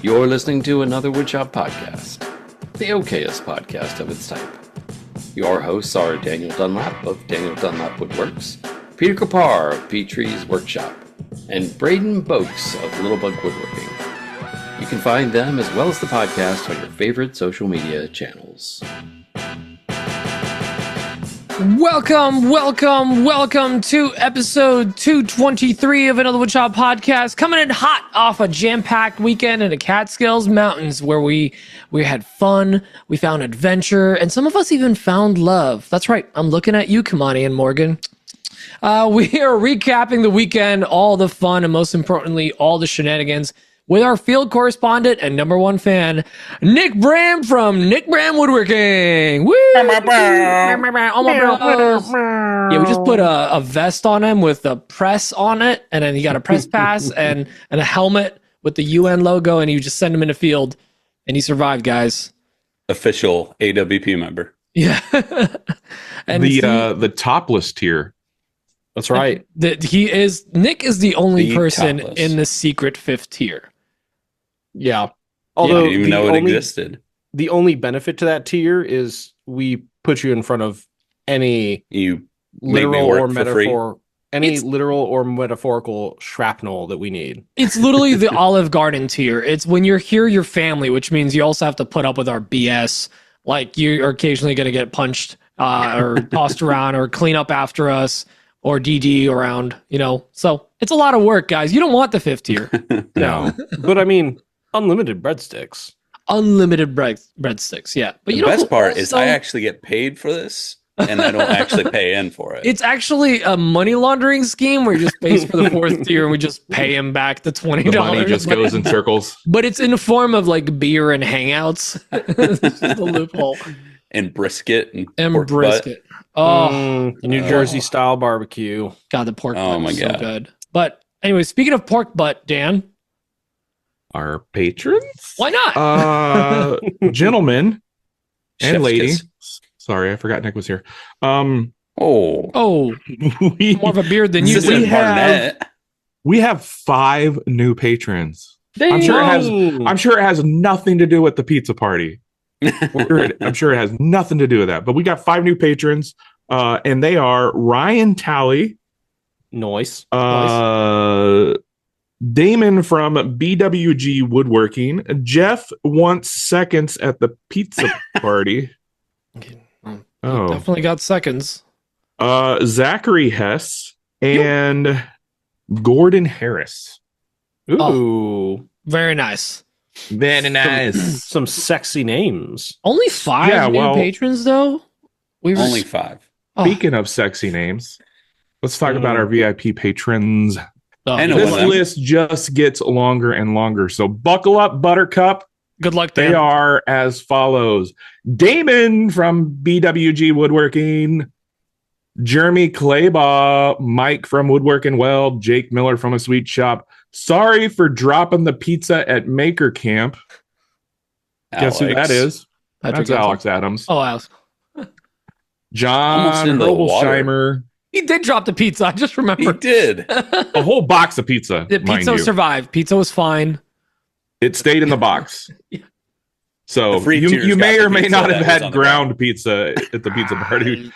You're listening to another Woodshop podcast, the okayest podcast of its type. Your hosts are Daniel Dunlap of Daniel Dunlap Woodworks, Peter Kapar of Petrie's Workshop, and Braden Boakes of Littlebug Woodworking. You can find them as well as the podcast on your favorite social media channels. Welcome to episode 223 of another Woodshop podcast, coming in hot off a jam-packed weekend in the Catskills Mountains where we had fun, we found adventure, and some of us even found love. That's right, I'm looking at you, Kamani and Morgan. We are recapping the weekend, all the fun, and most importantly, all the shenanigans with our field correspondent and number one fan, Nick Brim from Nick Brim Woodworking. Woo! Oh my bros. Yeah, we just put a vest on him with a press on it, and then he got a press pass and a helmet with the UN logo, and you just send him in the field, and he survived, guys. Official AWP member. Yeah. And the topless tier. That's right. Nick is the only person topless in the secret fifth tier. Yeah. Although Although I didn't even know it existed. The only benefit to that tier is we put you in front of any You literal or It's- literal or metaphorical shrapnel that we need. It's literally the Olive Garden tier. It's when you're here, your family, which means you also have to put up with our BS. Like you are occasionally going to get punched or tossed around or clean up after us or DD around, So it's a lot of work, guys. You don't want the fifth tier. No. But I mean, unlimited breadsticks. Unlimited breadsticks, yeah. But The best part is I actually get paid for this, and I don't actually pay in for it. It's actually a money laundering scheme where he just pays for the fourth tier and we just pay him back the $20. The money just goes in circles. But it's in the form of like beer and hangouts. It's just a loophole. And brisket And pork brisket. Oh, New Jersey style barbecue. God, the pork Oh butt my was so God. good. But anyway, speaking of pork butt, Dan, Our patrons? why not? Gentlemen and Chef's lady. kiss. Sorry, I forgot Nick was here. Oh, We, More of a beard than you this do. isn't Barnett. we have 5 new patrons. Damn. I'm sure it has nothing to do with the pizza party. I'm sure it has nothing to do with that. But we got 5 new patrons, and they are Ryan Talley, Nice. Damon from BWG Woodworking. Jeff wants seconds at the pizza party. Oh, Definitely got seconds. Zachary Hess and Gordon Harris. Ooh. Very nice. Very nice. Some sexy names. Only 5 new patrons, though? We were Only 5. Speaking of sexy names, let's talk about our VIP patrons. I know This one of them. list just gets longer and longer. So buckle up, Buttercup. Good luck, Dan. They are as follows: Damon from BWG Woodworking, Jeremy Claybaugh, Mike from Woodworking Weld, Jake Miller from A Sweet Shop. Sorry for dropping the pizza at Makercamp. Guess who that is? Patrick That's Gibson. Alex Adams. Oh, Alex. Almost John into the water. Robelsheimer. He did drop the pizza. I just He remembered. did. A whole box of pizza. The mind pizza you. survived. Pizza was fine. It stayed in the box. Yeah. So The free you tiers may got or the may pizza not that have was had on the ground pizza at the pizza party.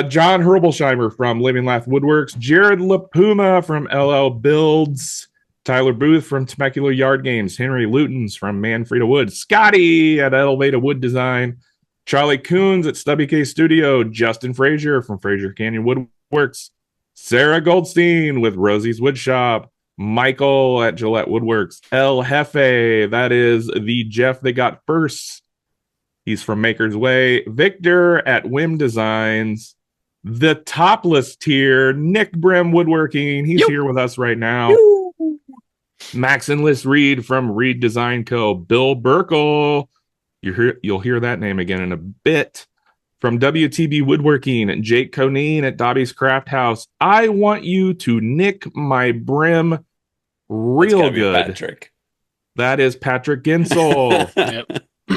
John Herbolsheimer from Living Lath Woodworks, Jared LaPuma from LL Builds, Tyler Booth from Temecula Yard Games, Henry Lutens from Manfreda Wood, Scotty at Elevated Wood Design, Charlie Coons at Stubby K Studio, Justin Frazier from Frazier Canyon Woodworks, Sarah Goldstein with Rosie's Woodshop, Michael at Gillette Woodworks, El Jefe, that is the Jeff that got first. He's from Maker's Way. Victor at Whim Designs. The topless tier, Nick Brim Woodworking. He's here with us right now. Max and Liz Reed from Reed Design Co. Bill Burkle. You'll hear that name again in a bit. From WTB Woodworking, Jake Coneen at Dobby's Craft House. I want you to nick my brim real good. Patrick. That is Patrick Ginsel.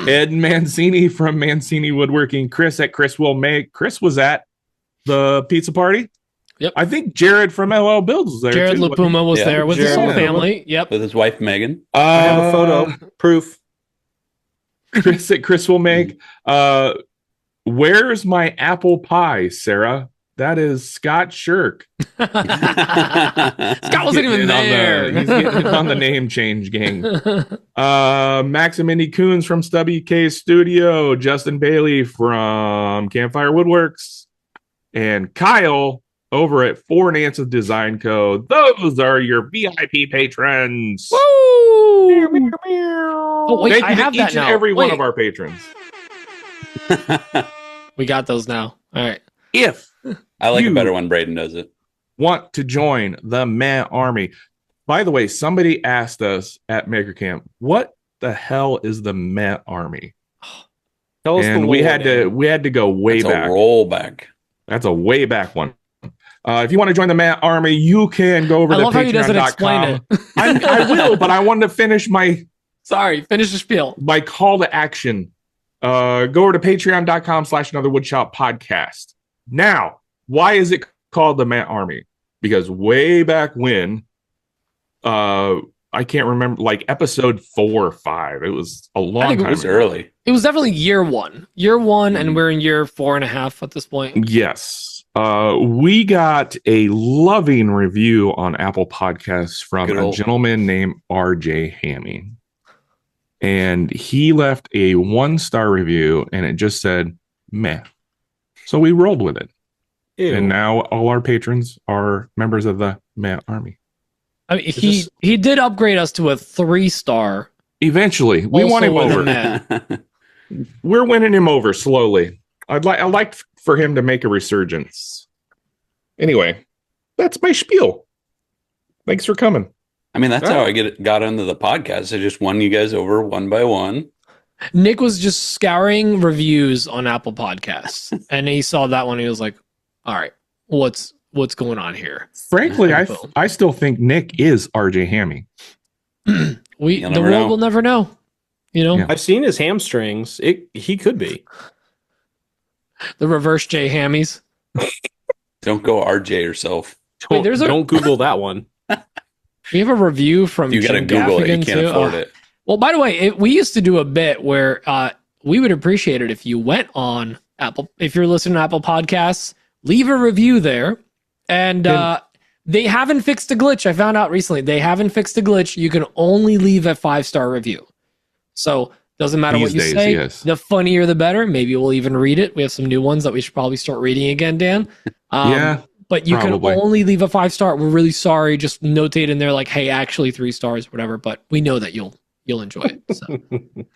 Ed Mancini from Mancini Woodworking. Chris at Chris Will Make. Chris was at the pizza party. Yep. I think Jared from LL Builds was there. Jared too, wasn't he? LaPuma was Yeah, there with his Jared whole LaPuma. family. Yep. With his wife Megan. I have a photo proof. Chris will make. Where's my apple pie, Sarah? That is Scott Shirk. Scott wasn't even there. He's getting on the name change gang. Max and Mindy Coons from Stubby K Studio. Justin Bailey from Campfire Woodworks. And Kyle over at Four Nances Design Co. Those are your VIP patrons. Woo! Oh, wait, Thank I you to have each that and now. every one Wait. of our patrons. We got those now. All right. If I like You- it better when Braden does it. want to join the Man Army. By the way, somebody asked us at Makercamp, what the hell is the Man Army? Tell us And the we lore, had Dan. to go way It's back. a rollback. That's a way back one. If you want to join the Man Army, you can go over I to love how he doesn't explain patreon.com. it. I will, but I wanted to finish my Sorry, finish the spiel. call to action. Go over to patreon.com/another woodshop podcast. Now, why is it called the Man Army? Because way back when, I can't remember, like episode 4 or 5. It was a long think it time It was ago. early. It was definitely year one. Year one, Mm-hmm. and we're in year 4.5 at this point. Yes. We got a loving review on Apple Podcasts from Good a old- gentleman named RJ Hammy. And he left a 1-star review and it just said, meh. So we rolled with it. Ew. And now all our patrons are members of the Meh Army. I mean, he did upgrade us to a 3-star. Eventually, we Also won him with a over. meh. We're winning him over slowly. I'd like for him to make a resurgence. Anyway, that's my spiel. Thanks for coming. I mean, that's how I got into the podcast. I just won you guys over one by one. Nick was just scouring reviews on Apple Podcasts, and he saw that one. He was like, "All right, what's going on here?" Frankly, Boom. I still think Nick is RJ Hammy. The You'll world never know. will never know. You know, Yeah. I've seen his hamstrings. He could be. the reverse J Hammies. Don't go RJ yourself. Wait, there's a- Don't Google that one. We have a review from You got to Jim Google it. You Gaffigan, can't too. afford Oh. it. Well, by the way, we used to do a bit where we would appreciate it if you went on Apple. If you're listening to Apple Podcasts, leave a review there. And they haven't fixed a glitch. I found out recently they haven't fixed a glitch. You can only leave a 5-star review. So doesn't matter what These you days, say. yes. The funnier, the better. Maybe we'll even read it. We have some new ones that we should probably start reading again, Dan. Yeah, But you probably. can only leave a 5-star. We're really sorry. Just notate in there like, hey, actually 3 stars, whatever. But we know that you'll enjoy it. So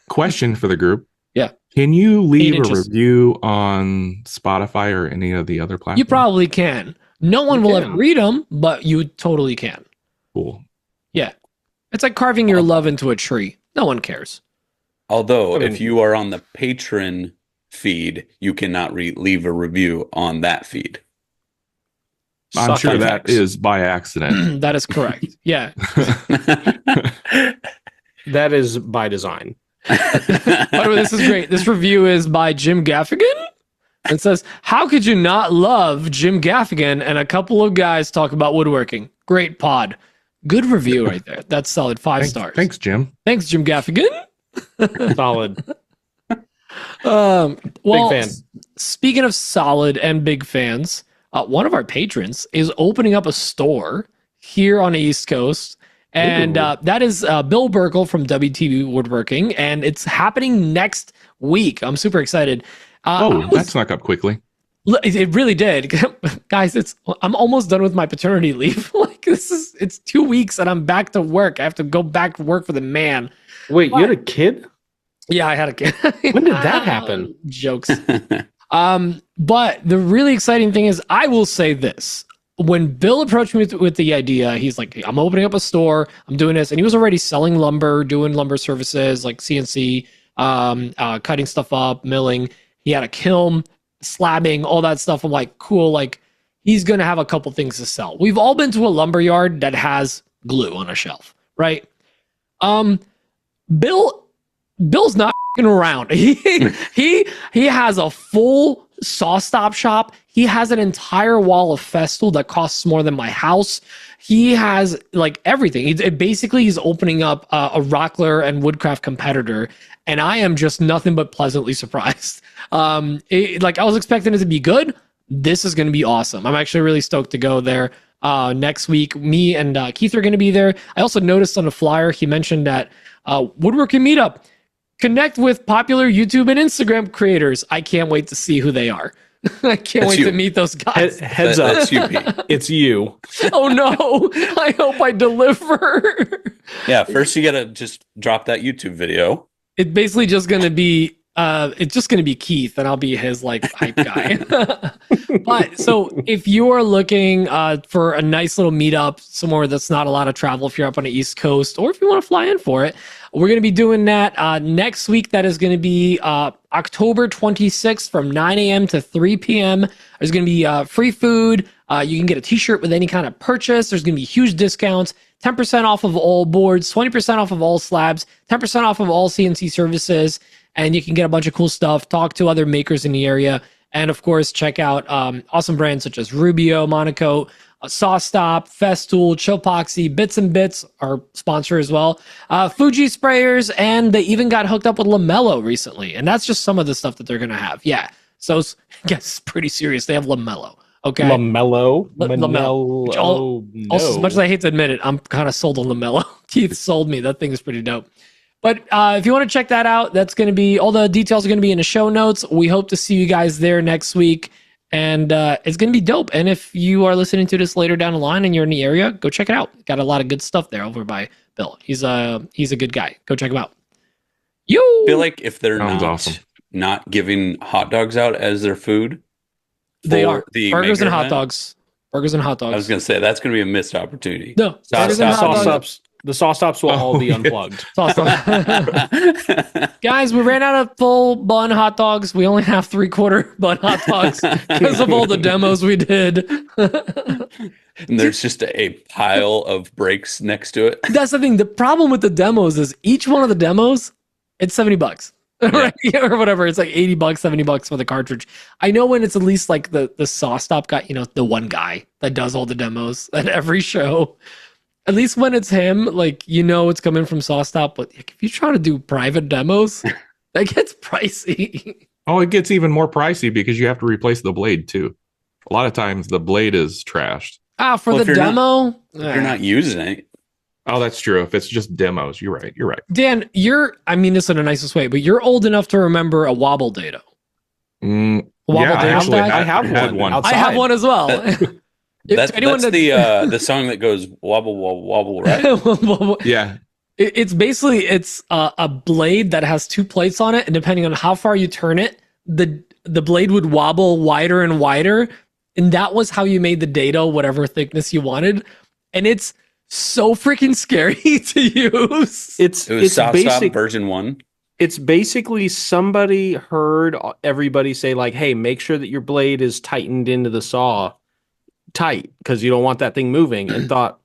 question for the group. Yeah. Can you leave 8 a inches. review on Spotify or any of the other platforms? you probably can. No one You will can. ever read them, but you totally can. Cool. Yeah. It's like carving your love into a tree. No one cares. Although, I mean- if you are on the patron feed, you cannot leave a review on that feed. I'm Suck sure on that facts. is by accident. That is correct. Yeah. That is by design. By the way, this is great. This review is by Jim Gaffigan. It says, how could you not love Jim Gaffigan and a couple of guys talk about woodworking? Great pod. Good review right there. That's solid 5 stars. Thanks, Jim. Thanks, Jim Gaffigan. Solid. Well, Big fan. Speaking of solid and big fans, one of our patrons is opening up a store here on the East Coast. And that is Bill Burkle from WTB Woodworking. And it's happening next week. I'm super excited. That snuck up quickly. It really did. Guys, I'm almost done with my paternity leave. Like it's 2 weeks and I'm back to work. I have to go back to work for the man. Wait, you had a kid? Yeah, I had a kid. When did that happen? Jokes. But the really exciting thing is, I will say this. When Bill approached me with the idea, he's like, hey, I'm opening up a store. I'm doing this. And he was already selling lumber, doing lumber services like CNC, cutting stuff up, milling. He had a kiln, slabbing, all that stuff. I'm like, cool. Like, he's going to have a couple things to sell. We've all been to a lumber yard that has glue on a shelf, right? Bill's not f***ing around. He has a full saw stop shop. He has an entire wall of Festool that costs more than my house. He has like everything. He's opening up a Rockler and Woodcraft competitor, and I am just nothing but pleasantly surprised. Like I was expecting it to be good. This is going to be awesome. I'm actually really stoked to go there next week. Me and Keith are going to be there. I also noticed on the flyer he mentioned that Woodworking Meetup. Connect with popular YouTube and Instagram creators. I can't wait to see who they are. I can't wait to meet those guys. Heads up. That's you, Pete. It's you. Oh no. I hope I deliver. Yeah, first you gotta just drop that YouTube video. It's basically just gonna be Keith, and I'll be his like hype guy. But so if you are looking for a nice little meetup somewhere that's not a lot of travel, if you're up on the East Coast, or if you want to fly in for it, we're going to be doing that next week. That is going to be October 26th from 9 a.m. to 3 p.m. There's going to be free food. You can get a t-shirt with any kind of purchase. There's going to be huge discounts, 10% off of all boards, 20% off of all slabs, 10% off of all CNC services, and you can get a bunch of cool stuff, talk to other makers in the area, and of course, check out awesome brands such as Rubio, Monaco, SawStop, Festool, Chilpoxy, Bits and Bits, our sponsor as well, Fuji sprayers, and they even got hooked up with Lamello recently, and that's just some of the stuff that they're going to have. Yeah, so I guess it's pretty serious. They have Lamello. Okay. Lamello. Lamello. Oh, no. Also, as much as I hate to admit it, I'm kind of sold on Lamello. Keith sold me. That thing is pretty dope. But if you want to check that out, that's going to be, all the details are going to be in the show notes. We hope to see you guys there next week. And it's going to be dope. And if you are listening to this later down the line and you're in the area, go check it out. Got a lot of good stuff there over by Bill. He's a good guy. Go check him out. I feel like if they're Awesome. not giving hot dogs out as their food, They are. the Burgers and Maker hot event, dogs. Burgers and hot dogs. I was going to say that's going to be a missed opportunity. No. Burgers and hot dogs. The saw stops will all be unplugged. It's awesome. Guys, we ran out of full bun hot dogs. We only have 3/4 bun hot dogs because of all the demos we did. And there's just a pile of breaks next to it. That's the thing. The problem with the demos is each one of the demos, it's $70. Right? Or whatever. It's like $80, $70 for the cartridge. I know when it's at least like the SawStop guy, the one guy that does all the demos at every show. At least when it's him, like, it's coming from SawStop. But if you try to do private demos, that gets pricey. Oh, it gets even more pricey because you have to replace the blade too. A lot of times the blade is trashed. For the demo, If you're not using it. Oh, that's true. If it's just demos, you're right. Dan, I mean this in the nicest way, but you're old enough to remember a wobble dado. Yeah, Dado actually, stack? I have had one. one. I have one as well. That's the song that goes wobble, wobble, wobble, right? Yeah. It's basically a blade that has two plates on it, and depending on how far you turn it, the blade would wobble wider and wider, and that was how you made the dado whatever thickness you wanted, and it's so freaking scary to use. It was SawStop version 1. It's basically somebody heard everybody say like, "Hey, make sure that your blade is tightened into the saw tight because you don't want that thing moving," and thought,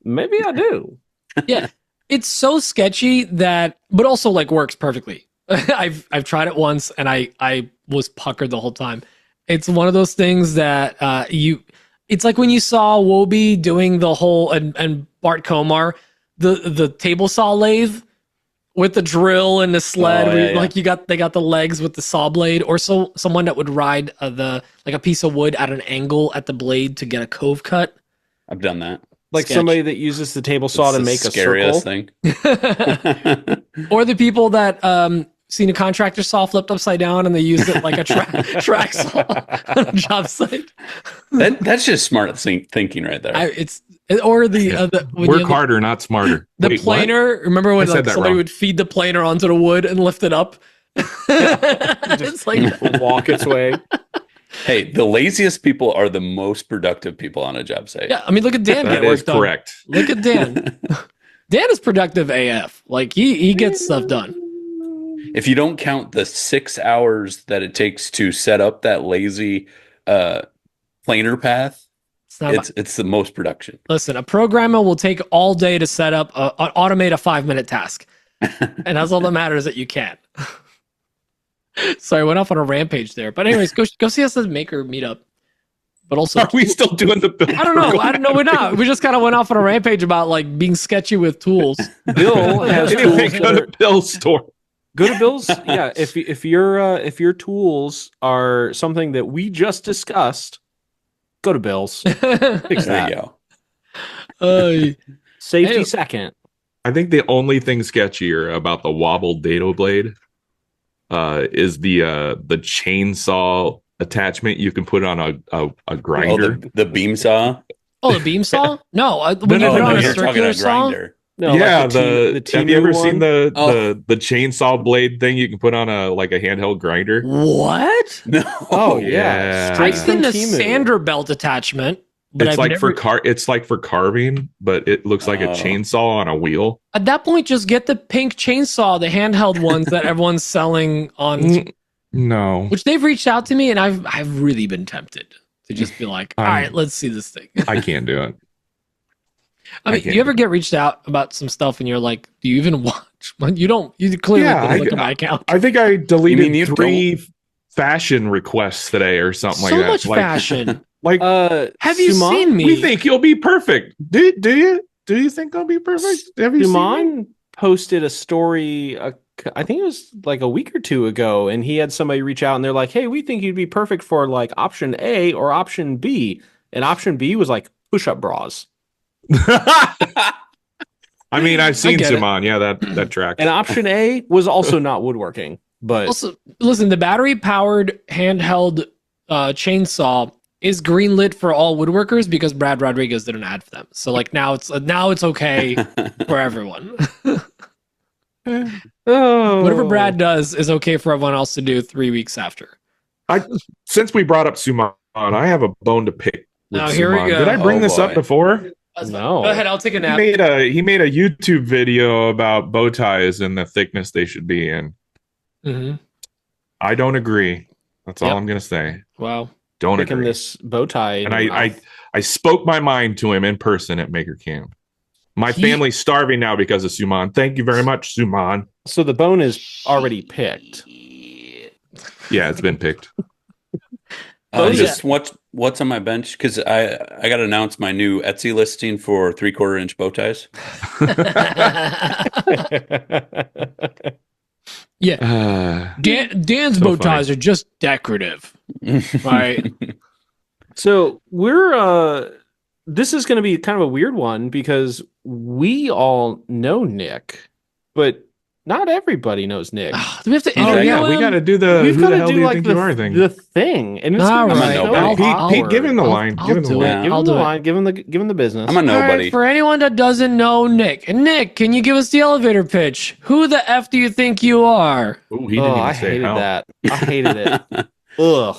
maybe I do. Yeah, it's so sketchy but also like works perfectly. I've tried it once and I was puckered the whole time. It's one of those things that it's like when you saw Wobie doing the whole and Bart Komar the table saw lathe with the drill and the sled, like they got the legs with the saw blade, or someone that would ride like a piece of wood at an angle at the blade to get a cove cut. I've done that. Like somebody that uses the table saw to make a circle. Thing. Or the people that seen a contractor saw flipped upside down and they used it like a track saw on a job site. That's just smart thinking right there. Work harder, not smarter. The planer. What? Remember when somebody would feed the planer onto the wood and lift it up? It's like walk its way. Hey, the laziest people are the most productive people on a job site. Yeah, I mean, look at Dan. That is correct. Look at Dan. Dan is productive AF. Like he gets stuff done. If you don't count the 6 hours that it takes to set up that lazy planer path, it's the most production. Listen, a programmer will take all day to set up, automate a 5-minute task. And that's all that matters that you can. Sorry, I went off on a rampage there. But anyways, go see us at the Maker meetup. But also, Are we still doing the build? I don't know. We're not. We just kind of went off on a rampage about like being sketchy with tools. Bill has Anyway, tools. go to Bill's store. Go to Bill's. Yeah, if your tools are something that we just discussed, go to Bill's. Fix There that. you go. Safety Hey. second. I think the only thing sketchier about the wobble dado blade is the chainsaw attachment you can put on a grinder. Oh, the beam saw. Oh, the beam saw? No, when you No, put no, on a you're talking circular a saw. grinder. No, yeah, like the the have you ever Temu seen one? the chainsaw blade thing you can put on a handheld grinder? What? No. Oh yeah. yeah, I've straight seen from the Temu. sander belt attachment. But It's I've like never, for carving, but it looks like a Oh. chainsaw on a wheel. at that point, just get the pink chainsaw, the handheld ones that everyone's selling on, No, which they've reached out to me, and I've really been tempted to just be like, all right, let's see this thing. I can't do it. I mean, can't do you ever do get reached out about some stuff, and you're like, do you even watch? You don't. You clearly Yeah, don't look at my account. I think I deleted you 3 fashion requests today or something like So that. much Like- fashion. Like, Have you Suman? seen me? we think you'll be perfect. Do you think I'll be perfect? Have you seen me? Suman posted a story. I think it was like a week or two ago, and he had somebody reach out, and they're like, "Hey, we think you'd be perfect for like option A or option B." And option B was like push-up bras, I mean, I've seen get it. Suman. Yeah, that tracks. and option A was also not woodworking. But Also, listen, the battery powered handheld chainsaw is greenlit for all woodworkers because Brad Rodriguez did an ad for them. So like now it's okay for everyone. Whatever Brad does is okay for everyone else to do 3 weeks after. Since we brought up Suman, I have a bone to pick with Oh, here we Suman. go. Did I bring Oh, this up boy. before? No. Go ahead, I'll take a He nap. made a YouTube video about bow ties and the thickness they should be in. Mhm. I don't agree. That's all Yep. I'm gonna say. Wow. Don't Picking agree. this bow tie, in And your mouth. I spoke my mind to him in person at Makercamp. My family's starving now because of Suman. Thank you very much, Suman. So the bone is already picked. Yeah, it's been picked. Just what's on my bench because I got to announce my new Etsy listing for 3/4 inch bow ties. Yeah. Dan's So bow funny. ties are just decorative. Right. So we're this is going to be kind of a weird one because we all know Nick, but not everybody knows Nick. Do we have to Oh interview yeah, we him? got to do the We've who got the to hell do do you like think you are thing. the thing, and it's All gonna be right. I'm a so nobody. Pete, give him the line. I'll Give him the do line. it. Give I'll him the do it. line. Give him the business. I'm a All nobody. right, for anyone that doesn't know Nick, can you give us the elevator pitch? Who the F do you think you are? Ooh, he didn't even I say hated how. that. I hated it. Ugh.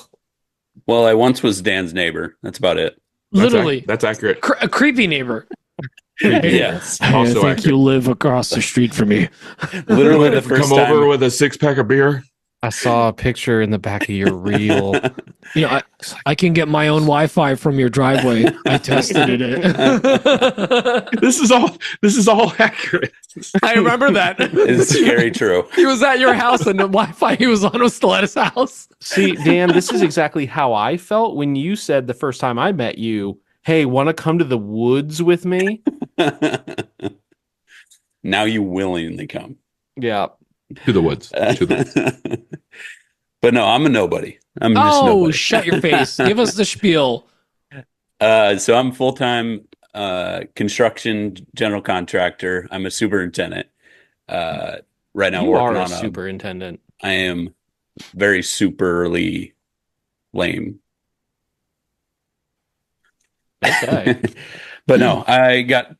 Well, I once was Dan's neighbor. That's about it. Literally, That's accurate. a creepy neighbor. Yes. Also accurate. you live across the street from me. Literally the first Come time. over with a 6-pack of beer. I saw a picture in the back of your reel. You know, I can get my own Wi-Fi from your driveway. I tested it. This is all accurate. I remember that. It's very true. He was at your house, and the Wi-Fi he was on was still at his house. See, Dan, this is exactly how I felt when you said the first time I met you, "Hey, want to come to the woods with me?" Now you willingly come. Yeah. To the woods. To the woods. But no, I'm a nobody. I'm just Oh, nobody. shut your face! Give us the spiel. So I'm full-time construction general contractor. I'm a superintendent. Right now You working are a on superintendent. I am very superly lame. Okay. But no, I got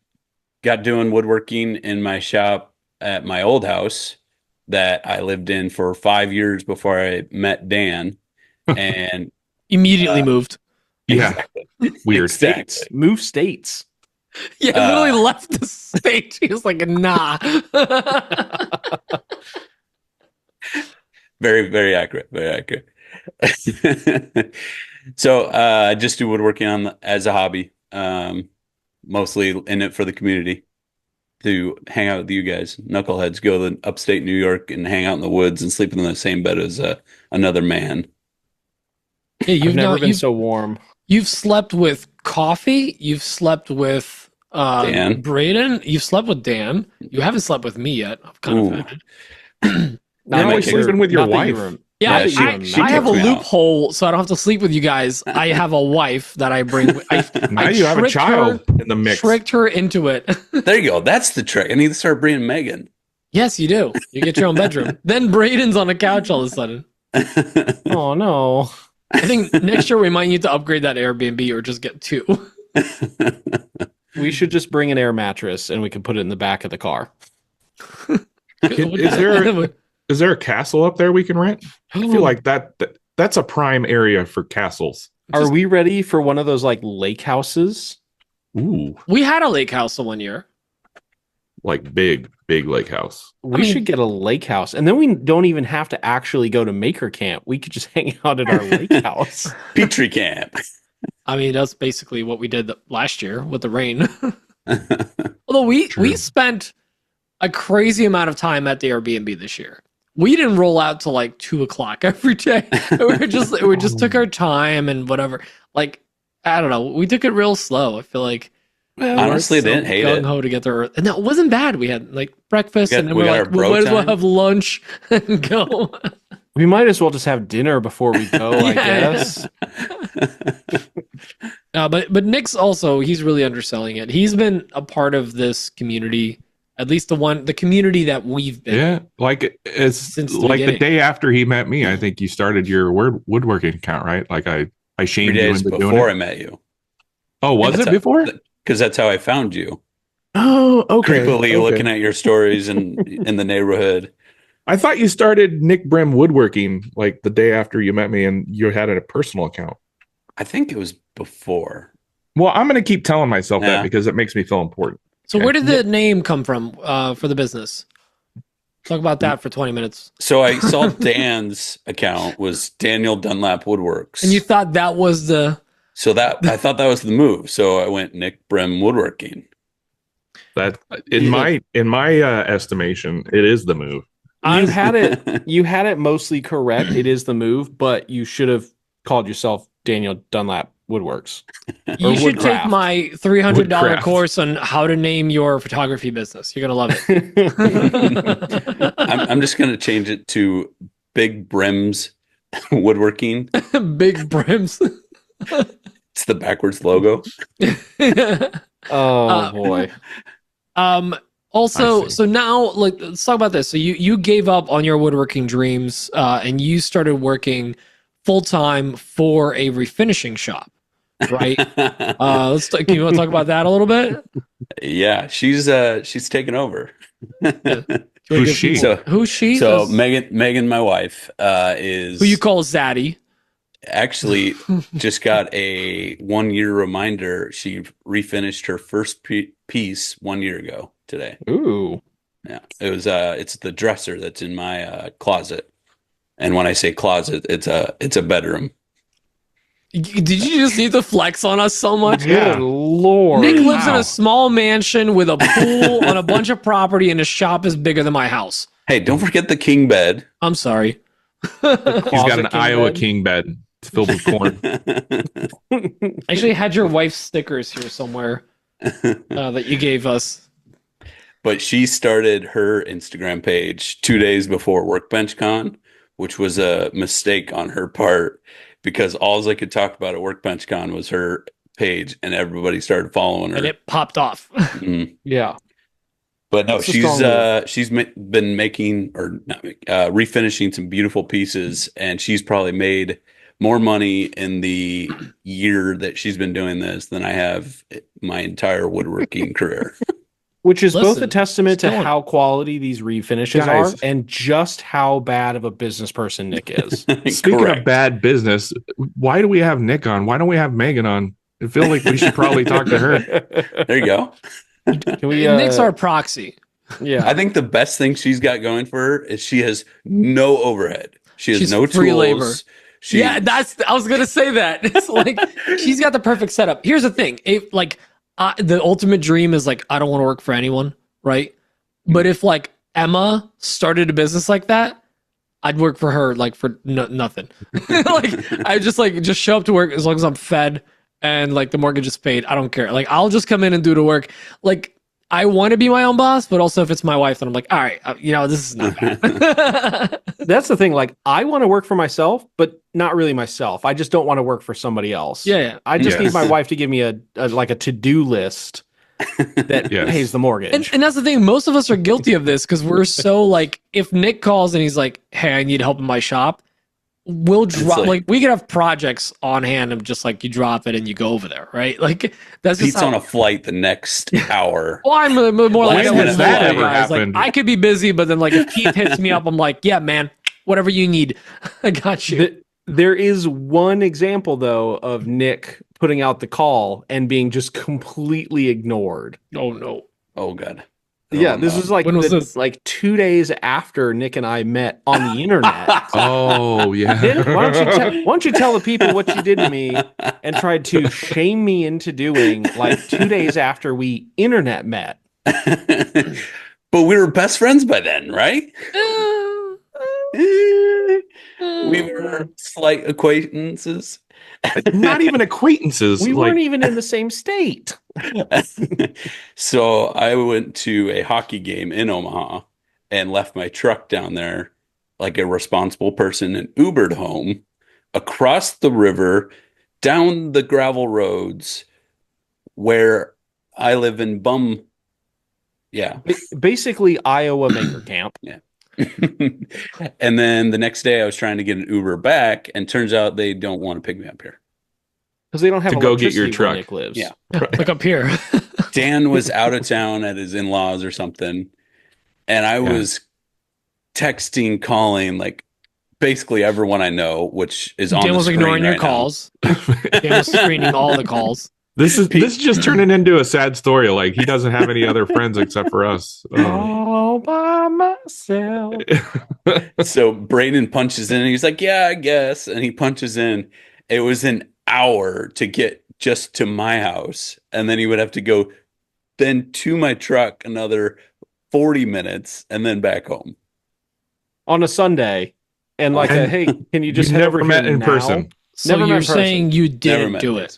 doing woodworking in my shop at my old house that I lived in for 5 years before I met Dan. And Immediately moved. Yeah. Weird. Exactly. Move states. Yeah, literally left the state. He was like, nah. Very, very accurate. Very accurate. So I just do woodworking as a hobby. Mostly in it for the community. to hang out with you guys. Knuckleheads go to upstate New York and hang out in the woods and sleep in the same bed as another man. Yeah, I've never been so warm. You've slept with Coffee. You've slept with Dan. Braden. You've slept with Dan. You haven't slept with me yet. I'm kind of offended. You're always sleeping with your wife. Yeah, Yeah, she I have a kicks me out. loophole, so I don't have to sleep with you guys. I have a wife that I bring. Now you have a child in the mix. Tricked her into it. There you go. That's the trick. I need to start bringing Megan. Yes, you do. You get your own bedroom. Then Braden's on the couch all of a sudden. Oh no. I think next year we might need to upgrade that Airbnb or just get 2. We should just bring an air mattress and we can put it in the back of the car. Is there a castle up there we can rent? I feel like that's a prime area for castles. Are we ready for one of those like lake houses? Ooh, We had a lake house the one year. like big lake house. We should get a lake house, and then we don't even have to actually go to Makercamp. We could just hang out at our lake house. Petri camp. I mean, that's basically what we did last year with the rain. Although we spent a crazy amount of time at the Airbnb this year. We didn't roll out till like 2:00 every day. we just took our time and whatever. Like, I don't know. We took it real slow. I feel like Honestly, they didn't hate it. gung-ho to get there. And that wasn't bad. We had like breakfast, and then we we're got like, our we bro might as well time. have lunch and go. We might as well just have dinner before we go, I Yeah. guess. But Nick's also, he's really underselling it. He's been a part of this community, at least the community that we've been. Yeah, like it's Since the like the beginning. day after he met me. I think you started your woodworking account, right? Like I 3 shamed you days into doing before I it. met you. Oh, was That's it before? Because that's how I found you. Oh, okay. Creepily looking at your stories in the neighborhood. I thought you started Nick Brim Woodworking like the day after you met me, and you had a personal account. I think it was before. Well, I'm going to keep telling myself Yeah. that because it makes me feel important. So where did the name come from for the business? Talk about that for 20 minutes. So I saw Dan's account was Daniel Dunlap Woodworks. And you thought that was the... So that I thought that was the move. So I went Nick Brim Woodworking. That in my estimation, it is the move. You had it mostly correct. It is the move, but you should have called yourself Daniel Dunlap Woodworks. You should take Woodcraft. my $300 Woodcraft. course on how to name your photography business. You're going to love it. I'm just going to change it to Big Brim's Woodworking. Big brims. It's the backwards logo. Oh boy. Also, I see. so now, like, let's talk about this. So you gave up on your woodworking dreams, and you started working full time for a refinishing shop, right? Can you want to talk about that a little bit? Yeah, she's taken over. Who's she? Who's she? So Megan, my wife, is Who you call Zaddy? actually just got a 1-year reminder. She refinished her first piece 1 year ago today. Ooh. Yeah, it was it's the dresser that's in my closet, and when I say closet, it's a bedroom. Did you just need to flex on us so much? Yeah. Good Lord. Nick lives in Wow. a small mansion with a pool on a bunch of property, and his shop is bigger than my house. Hey, don't forget the king bed. I'm sorry. He's got Closet an king Iowa bed. king bed. It's filled with corn. I actually had your wife's stickers here somewhere that you gave us. But she started her Instagram page 2 days before Workbench Con, which was a mistake on her part because all I could talk about at Workbench Con was her page, and everybody started following her. And it popped off. Mhm. Yeah. But no, That's a strong been making or not refinishing some beautiful pieces, and she's probably made more money in the year that she's been doing this than I have my entire woodworking career. Which is both Listen, a testament to still- how quality these refinishes Guys. are and just how bad of a business person Nick is. Speaking Correct. of bad business, why do we have Nick on? Why don't we have Megan on? I feel like we should probably talk to her. There you go. Can we, Nick's our proxy. yeah. I think the best thing she's got going for her is she has no overhead. She has She's no free tools. labor. She, I was gonna say that. It's like she's got the perfect setup. Here's the thing: the ultimate dream is like I don't want to work for anyone. right? But if like Emma started a business like that, I'd work for her like for nothing. Like I just show up to work as long as I'm fed and like the mortgage is paid. I don't care. Like I'll just come in and do the work. Like I want to be my own boss, but also if it's my wife, then I'm like, all right, this is not bad. That's the thing. Like, I want to work for myself, but not really myself. I just don't want to work for somebody else. Yeah. I just need my wife to give me a to-do list that pays the mortgage. And that's the thing. Most of us are guilty of this because we're so like, if Nick calls and he's like, hey, I need help in my shop, we'll drop like we could have projects on hand and just like you drop it and you go over there, right? Like that's just Pete's on a flight the next hour. Well, I'm more like When has that ever guys. Like happened? I could be busy, but then like if Keith hits me up, I'm like, yeah, man, whatever you need, I got you. There is one example though of Nick putting out the call and being just completely ignored. Oh no. Oh god. Yeah, this was like when was this? Like 2 days after Nick and I met on the internet. Oh yeah. Nick, why don't you tell the people what you did to me and tried to shame me into doing like 2 days after we internet met? But we were best friends by then, right? We were slight acquaintances. Not even acquaintances. We weren't even in the same state. So I went to a hockey game in Omaha and left my truck down there like a responsible person and Ubered home across the river, down the gravel roads where I live in Bum. Yeah. Basically Iowa Makercamp. Yeah. And then the next day I was trying to get an Uber back and turns out they don't want to pick me up here. Because they don't have to go get your electricity where truck. Nick lives. Yeah. Like up here. Dan was out of town at his in-laws or something. And I was texting, calling, like basically everyone I know, which is on Dan the was screen ignoring your right now. calls. Dan was screening all the calls. This is just turning into a sad story. Like he doesn't have any other friends except for us. All by myself. So Brayden punches in and he's like, yeah, I guess. And he punches in. It was an hour to get just to my house. And then he would have to go then to my truck another 40 minutes and then back home. On a Sunday. And like, hey, can you just You've head never over met here in now? person. So Never met you're in person. saying you Never didn't met do in it. person.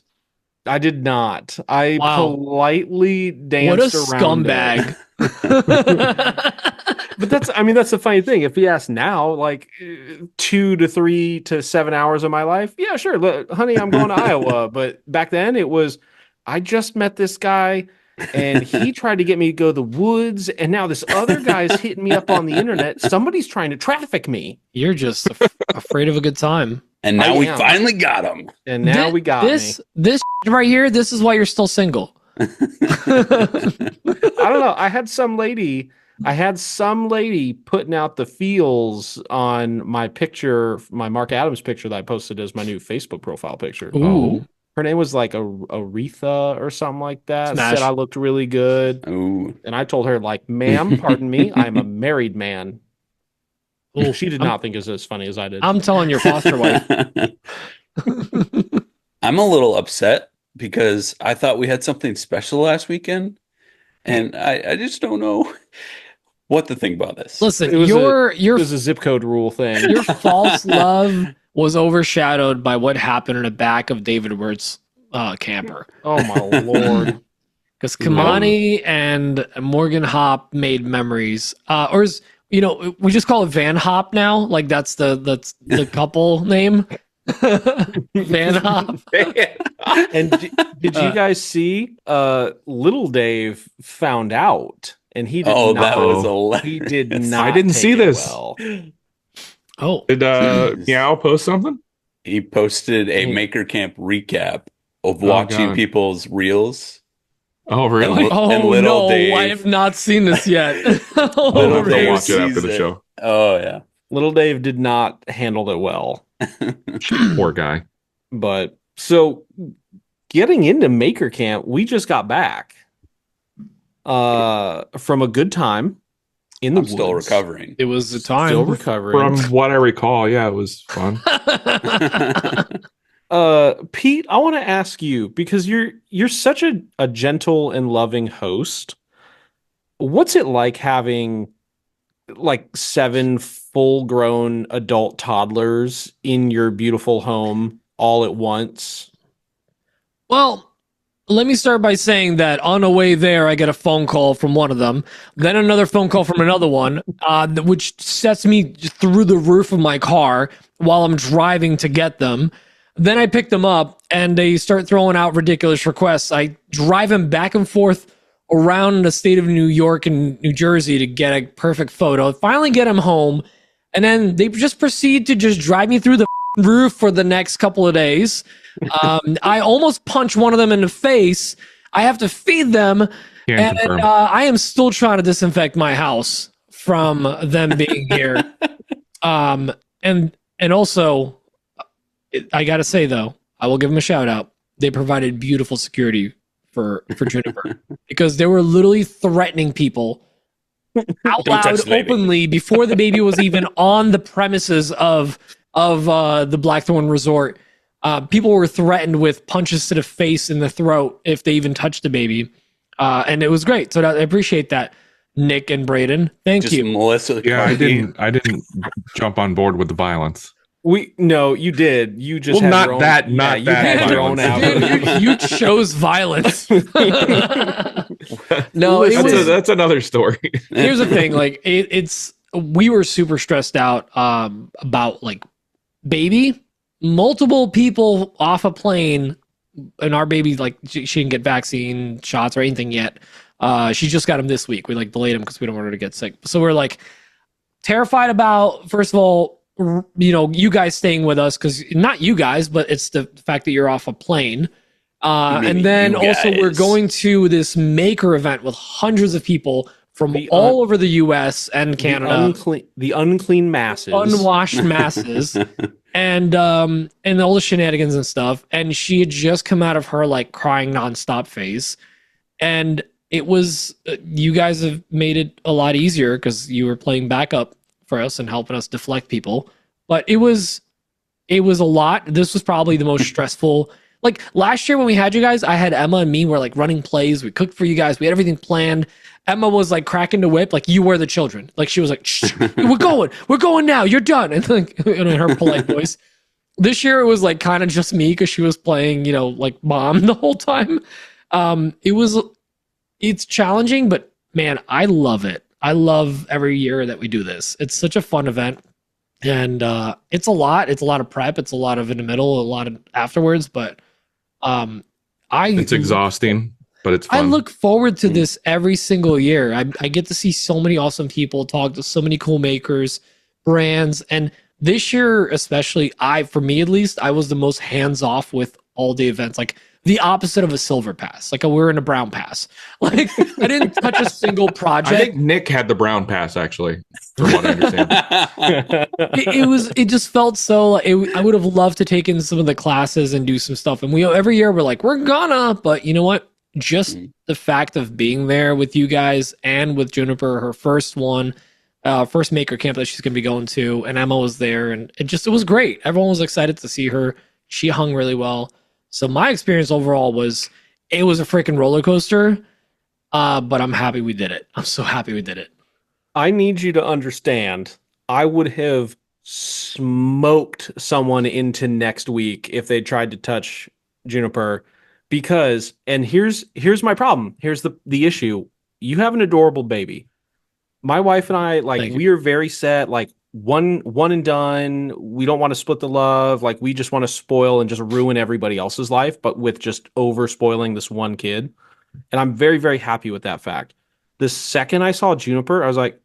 I did not. I Wow. politely What a danced around scumbag. But that's the funny thing. If he asks now, like 2 to 3 to 7 hours of my life, yeah, sure. Look, honey, I'm going to Iowa. But back then it was, I just met this guy and he tried to get me to go to the woods. And now this other guy's hitting me up on the internet. Somebody's trying to traffic me. You're just afraid of a good time. And now I we am. finally got him. And now we got this. me. This right here. This is why you're still single. I don't know. I had some lady putting out the feels on my picture, my Mark Adams picture that I posted as my new Facebook profile picture. Ooh. Her name was like Aretha or something like that. Smash. Said I looked really good. Ooh. And I told her, like, ma'am, pardon me, I'm a married man. Ooh. She did not think it was as funny as I did. I'm telling your foster wife. I'm a little upset because I thought we had something special last weekend. And I just don't know what to think about this. Listen, It was your it was a zip code rule thing. your false love was overshadowed by what happened in the back of David Wirt's camper. Oh my lord. Because Kamani and Morgan Hop made memories. We just call it Van Hop now. Like that's the couple name. Van Hop. And did you guys see little Dave found out and he did not that was hilarious. he did not I didn't take see it this. well. Oh, Did Meow post something? He posted a Makercamp recap of watching God. people's reels. Oh really? And little no, Dave. I have not seen this yet. I'll Little have to Dave watch it after sees the it. show. Oh, yeah. Little Dave did not handle it well. Poor guy. But so getting into Maker Camp, we just got back from a good time in the I'm still woods. recovering. It was the time. Still recovering. From what I recall, yeah, it was fun. Pete, I want to ask you because you're such a gentle and loving host. What's it like having like 7 full-grown adult toddlers in your beautiful home all at once? Well, let me start by saying that on the way there, I get a phone call from one of them, then another phone call from another one, which sets me through the roof of my car while I'm driving to get them. Then I pick them up, and they start throwing out ridiculous requests. I drive them back and forth around the state of New York and New Jersey to get a perfect photo. Finally get them home, and then they just proceed to just drive me through the roof for the next couple of days. I almost punch one of them in the face. I have to feed them, and I am still trying to disinfect my house from them being here. And also, I gotta say though, I will give them a shout out. They provided beautiful security for Juniper because they were literally threatening people out loud, openly before the baby was even on the premises of the Blackthorn Resort. People were threatened with punches to the face and the throat if they even touched the baby, and it was great. So I appreciate that, Nick and Braden. Thank you, Melissa. Yeah, I didn't jump on board with the violence. No, you did. You just had not your own, that, yeah, not you that had your own violence. out. you chose violence. No, That's another story. Here's the thing, like we were super stressed out about like baby, multiple people off a plane, and our baby, like she didn't get vaccine shots or anything yet. She just got them this week. We like delayed them because we don't want her to get sick. So we're like terrified about, first of all, you guys staying with us, because not you guys, but it's the fact that you're off a plane. And then also we're going to this maker event with hundreds of people from all over the US and Canada. The unclean masses. Unwashed masses. and all the shenanigans and stuff. And she had just come out of her like crying nonstop phase. And it was, you guys have made it a lot easier because you were playing backup for us and helping us deflect people. But it was a lot. This was probably the most stressful. Like last year when we had you guys, I had Emma and me were like running plays. We cooked for you guys. We had everything planned. Emma was like cracking the whip, like you were the children. Like she was like, shh, we're going now. You're done. And like in her polite voice. This year it was like kind of just me because she was playing, like mom the whole time. It's challenging, but man, I love it. I love every year that we do this. It's such a fun event. And it's a lot. It's a lot of prep. It's a lot of in the middle, a lot of afterwards. But it's exhausting, but it's fun. I look forward to this every single year. I get to see so many awesome people, talk to so many cool makers, brands. And this year, especially, for me at least, I was the most hands-off with all the events. Like the opposite of a silver pass. Like we're in a brown pass. Like I didn't touch a single project. I think Nick had the brown pass actually, from what I understand. It just felt so. I would have loved to take in some of the classes and do some stuff. And every year we're like, we're gonna. But you know what? Just the fact of being there with you guys and with Juniper, her first one, first Makercamp that she's gonna be going to, and Emma was there, and it was great. Everyone was excited to see her. She hung really well. So my experience overall was a freaking roller coaster, but I'm happy we did it. I'm so happy we did it. I need you to understand, I would have smoked someone into next week if they tried to touch Juniper, because, and here's my problem. Here's the issue. You have an adorable baby. My wife and I, we are very set, like, one and done. We don't want to split the love. Like we just want to spoil and just ruin everybody else's life, but with just over spoiling this one kid. And I'm very, very happy with that fact. The second I saw Juniper, I was like,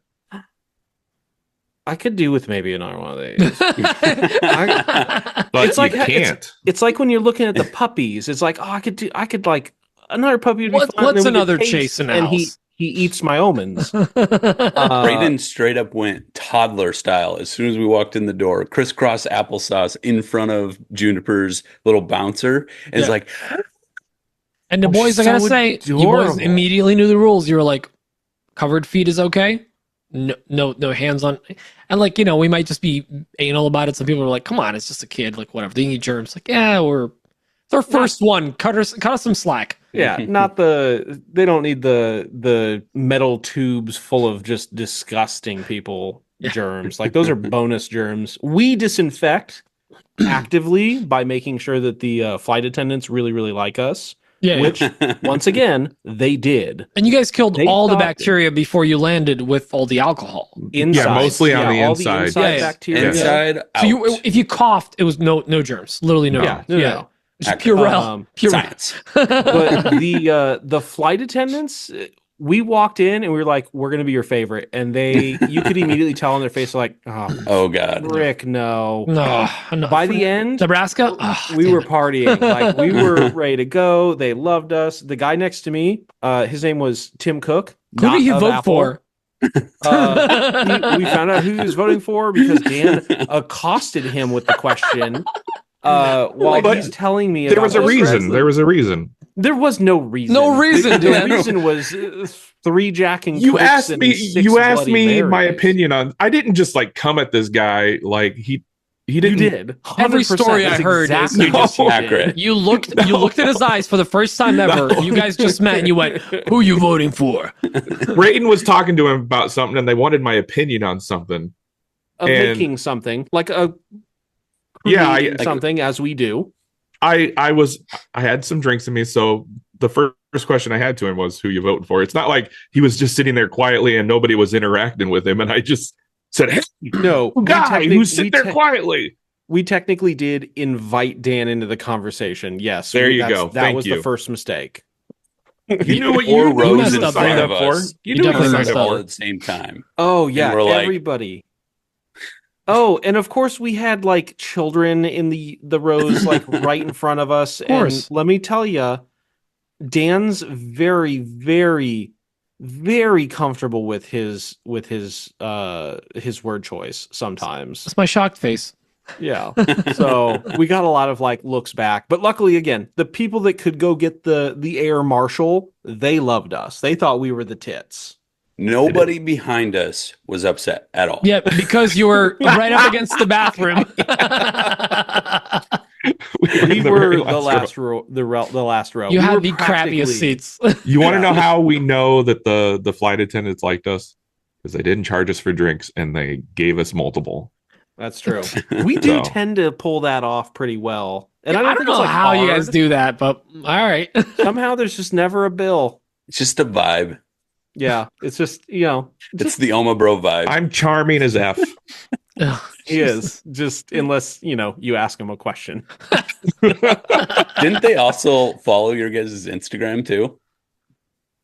I could do with maybe another one of these. But it's like, you can't. It's like when you're looking at the puppies. It's like, I could like another puppy would be fun. What's another chase in the house? He eats my almonds. Brayden straight up went toddler style as soon as we walked in the door. Crisscross applesauce in front of Juniper's little bouncer. And it's like... And the boys, I gotta say, you boys immediately knew the rules. You were like, covered feet is okay. No hands on. And like, we might just be anal about it. Some people are like, come on, it's just a kid. Like, whatever. They need germs. Like, yeah, It's our first one. Cut us some slack. Yeah, they don't need the metal tubes full of just disgusting people germs. Like those are bonus germs. We disinfect actively by making sure that the flight attendants really, really like us. Yeah. Which, once again, they did. And you guys killed They all the thought- bacteria before you landed with all the alcohol. Inside. Yeah, mostly on the all inside. The inside Yeah. bacteria. Inside, out. So if you coughed, it was no germs. Literally no. Yeah, no. It's Purell. Purell. Science. But the flight attendants, we walked in and we were like, we're gonna be your favorite, and you could immediately tell on their face like, Oh God. Rick, no. No. By the end, Nebraska, we were partying. Like we were ready to go. They loved us. The guy next to me, his name was Tim Cook. Who did he of vote Apple. for? We found out who he was voting for because Dan accosted him with the question. While But he's telling me There was a about this reason. wrestling. There was a reason. There was no reason. No reason, The Dan. reason was 3 Jack and You Cokes asked and me. 6 You asked Bloody me my Marys. opinion on. I didn't just like come at this guy like he You didn't. did. Every 100%. story I That's heard is exactly you what just- you did. Accurate. You looked at his eyes for the first time ever. No. You guys just met and you went, "Who you voting for?" Brayton was talking to him about something, and they wanted my opinion on something. Of And- making something like a Yeah, creating something as we do. I had some drinks in me, so the first question I had to him was, "Who you voting for?" It's not like he was just sitting there quietly and nobody was interacting with him, and I just said, "Hey, No, guy who's sitting there te- quietly." we technically did invite Dan into the conversation. Yes, There you that's- go. That Thank was you. the first mistake. You knew what Or you knew Rosie what you messed up signed there. up for. You You knew what you definitely signed messed up up. all for. at the same time. Oh yeah, we're like- everybody. Oh, and of course we had like children in the rows like right in front of us. course. And let me tell you, Dan's very, very, very comfortable with his word choice sometimes. That's my shocked face. Yeah. So we got a lot of like looks back. But luckily again, the people that could go get the air marshal, they loved us. They thought we were the tits. Nobody behind us was upset at all. Yeah, because you were right up against the bathroom. We the were very the last row. last row. You We had were the crappiest practically- seats. You want to Yeah. know how we know that the flight attendants liked us? Because they didn't charge us for drinks and they gave us multiple. That's true. We do So. tend to pull that off pretty well. And I I don't don't think know it's like how you guys hard. do that, but all right. Somehow there's just never a bill. It's just a vibe. Yeah. It's just, It's the Oma Bro vibe. I'm charming as F. he is. Just unless, you ask him a question. Didn't they also follow your guys' Instagram too?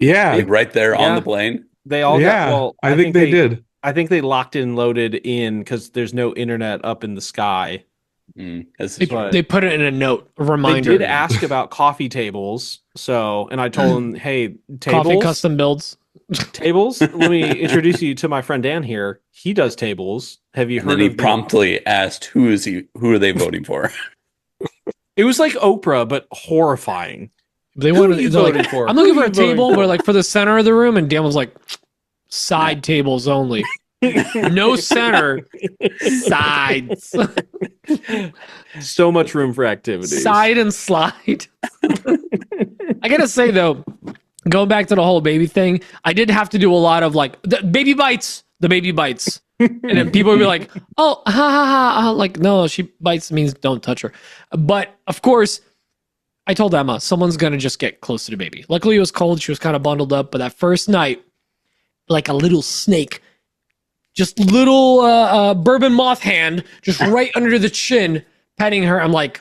Yeah. Like right there on Yeah. the plane? They all yeah. I think they did. I think they locked and loaded in because there's no internet up in the sky. This They, is But- they put it in a note, a reminder. They did ask about coffee tables. And I told them, hey, tables. Coffee custom builds. Tables. Let me introduce you to my friend Dan here. He does tables. Have you and heard then he of promptly asked, who are they voting for? It was like Oprah, but horrifying. They Who wanted. are you they're like, voting for? I'm looking Who for are a you voting table for? where, like, for the center of the room, and Dan was like, side tables only, no center, sides, So much room for activities. side and slide. I gotta say though, going back to the whole baby thing, I did have to do a lot of like the baby bites, and then people would be like, "Oh, ha ha ha!" Like, no, she bites means don't touch her. But of course, I told Emma someone's gonna just get close to the baby. Luckily, it was cold; she was kind of bundled up. But that first night, like a little snake, just little bourbon moth hand, just right under the chin, petting her. I'm like,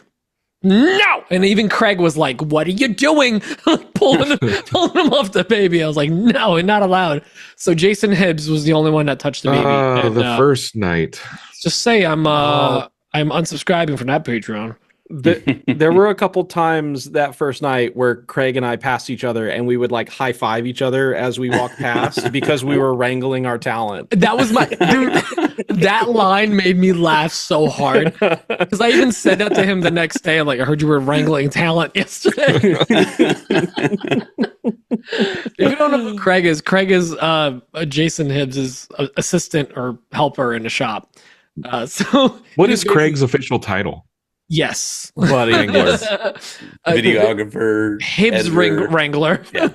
no. And even Craig was like, what are you doing? pulling him off the baby. I was like, no, not allowed. So Jason Hibbs was the only one that touched the baby. And, The first night. just say I'm unsubscribing from that Patreon. There were a couple times that first night where Craig and I passed each other and we would like high five each other as we walked past because we were wrangling our talent. That was my dude. That line made me laugh so hard because I even said that to him the next day. I'm like, I heard you were wrangling talent yesterday. If you don't know who Craig is Jason Hibbs' assistant or helper in the shop. So What is Craig's official title? Yes. Buddy Wrangler. Videographer. Hibs editor. Wrangler. Yeah.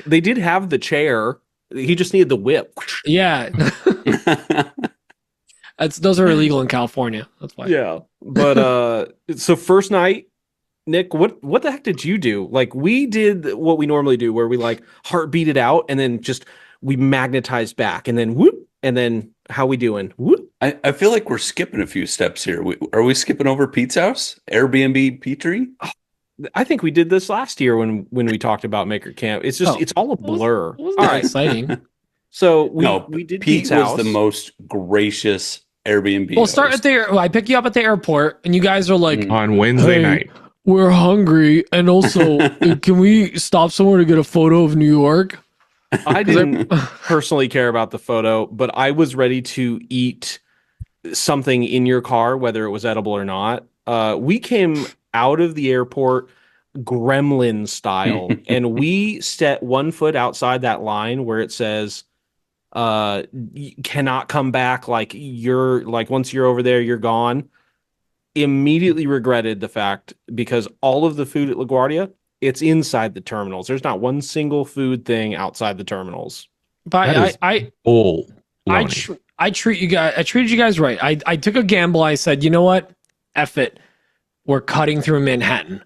They did have the chair. He just needed the whip. Yeah. Those are illegal in California. That's why. Yeah. But so first night, Nick, what the heck did you do? Like, we did what we normally do, where we like heartbeat it out and then just we magnetized back and then whoop, and then how we doing? Whoop. I feel like we're skipping a few steps here. Are we skipping over Pete's house? Airbnb Petrie? I think we did this last year when we talked about Makercamp. It's just it's all a blur. It wasn't All that right. exciting. So we did Pete Pete's was house. the most gracious Airbnb. We'll start host. at I pick you up at the airport, and you guys are like, On Wednesday Hey. night. we're hungry, and also, can we stop somewhere to get a photo of New York? I didn't personally care about the photo, but I was ready to eat something in your car, whether it was edible or not. We came out of the airport gremlin style, and we set 1 foot outside that line where it says, you cannot come back. Like, you're like, once you're over there, you're gone. Immediately regretted the fact, because all of the food at LaGuardia, it's inside the terminals. There's not one single food thing outside the terminals. But That is I treated you guys right. I took a gamble. I said, you know what? F it. We're cutting through Manhattan.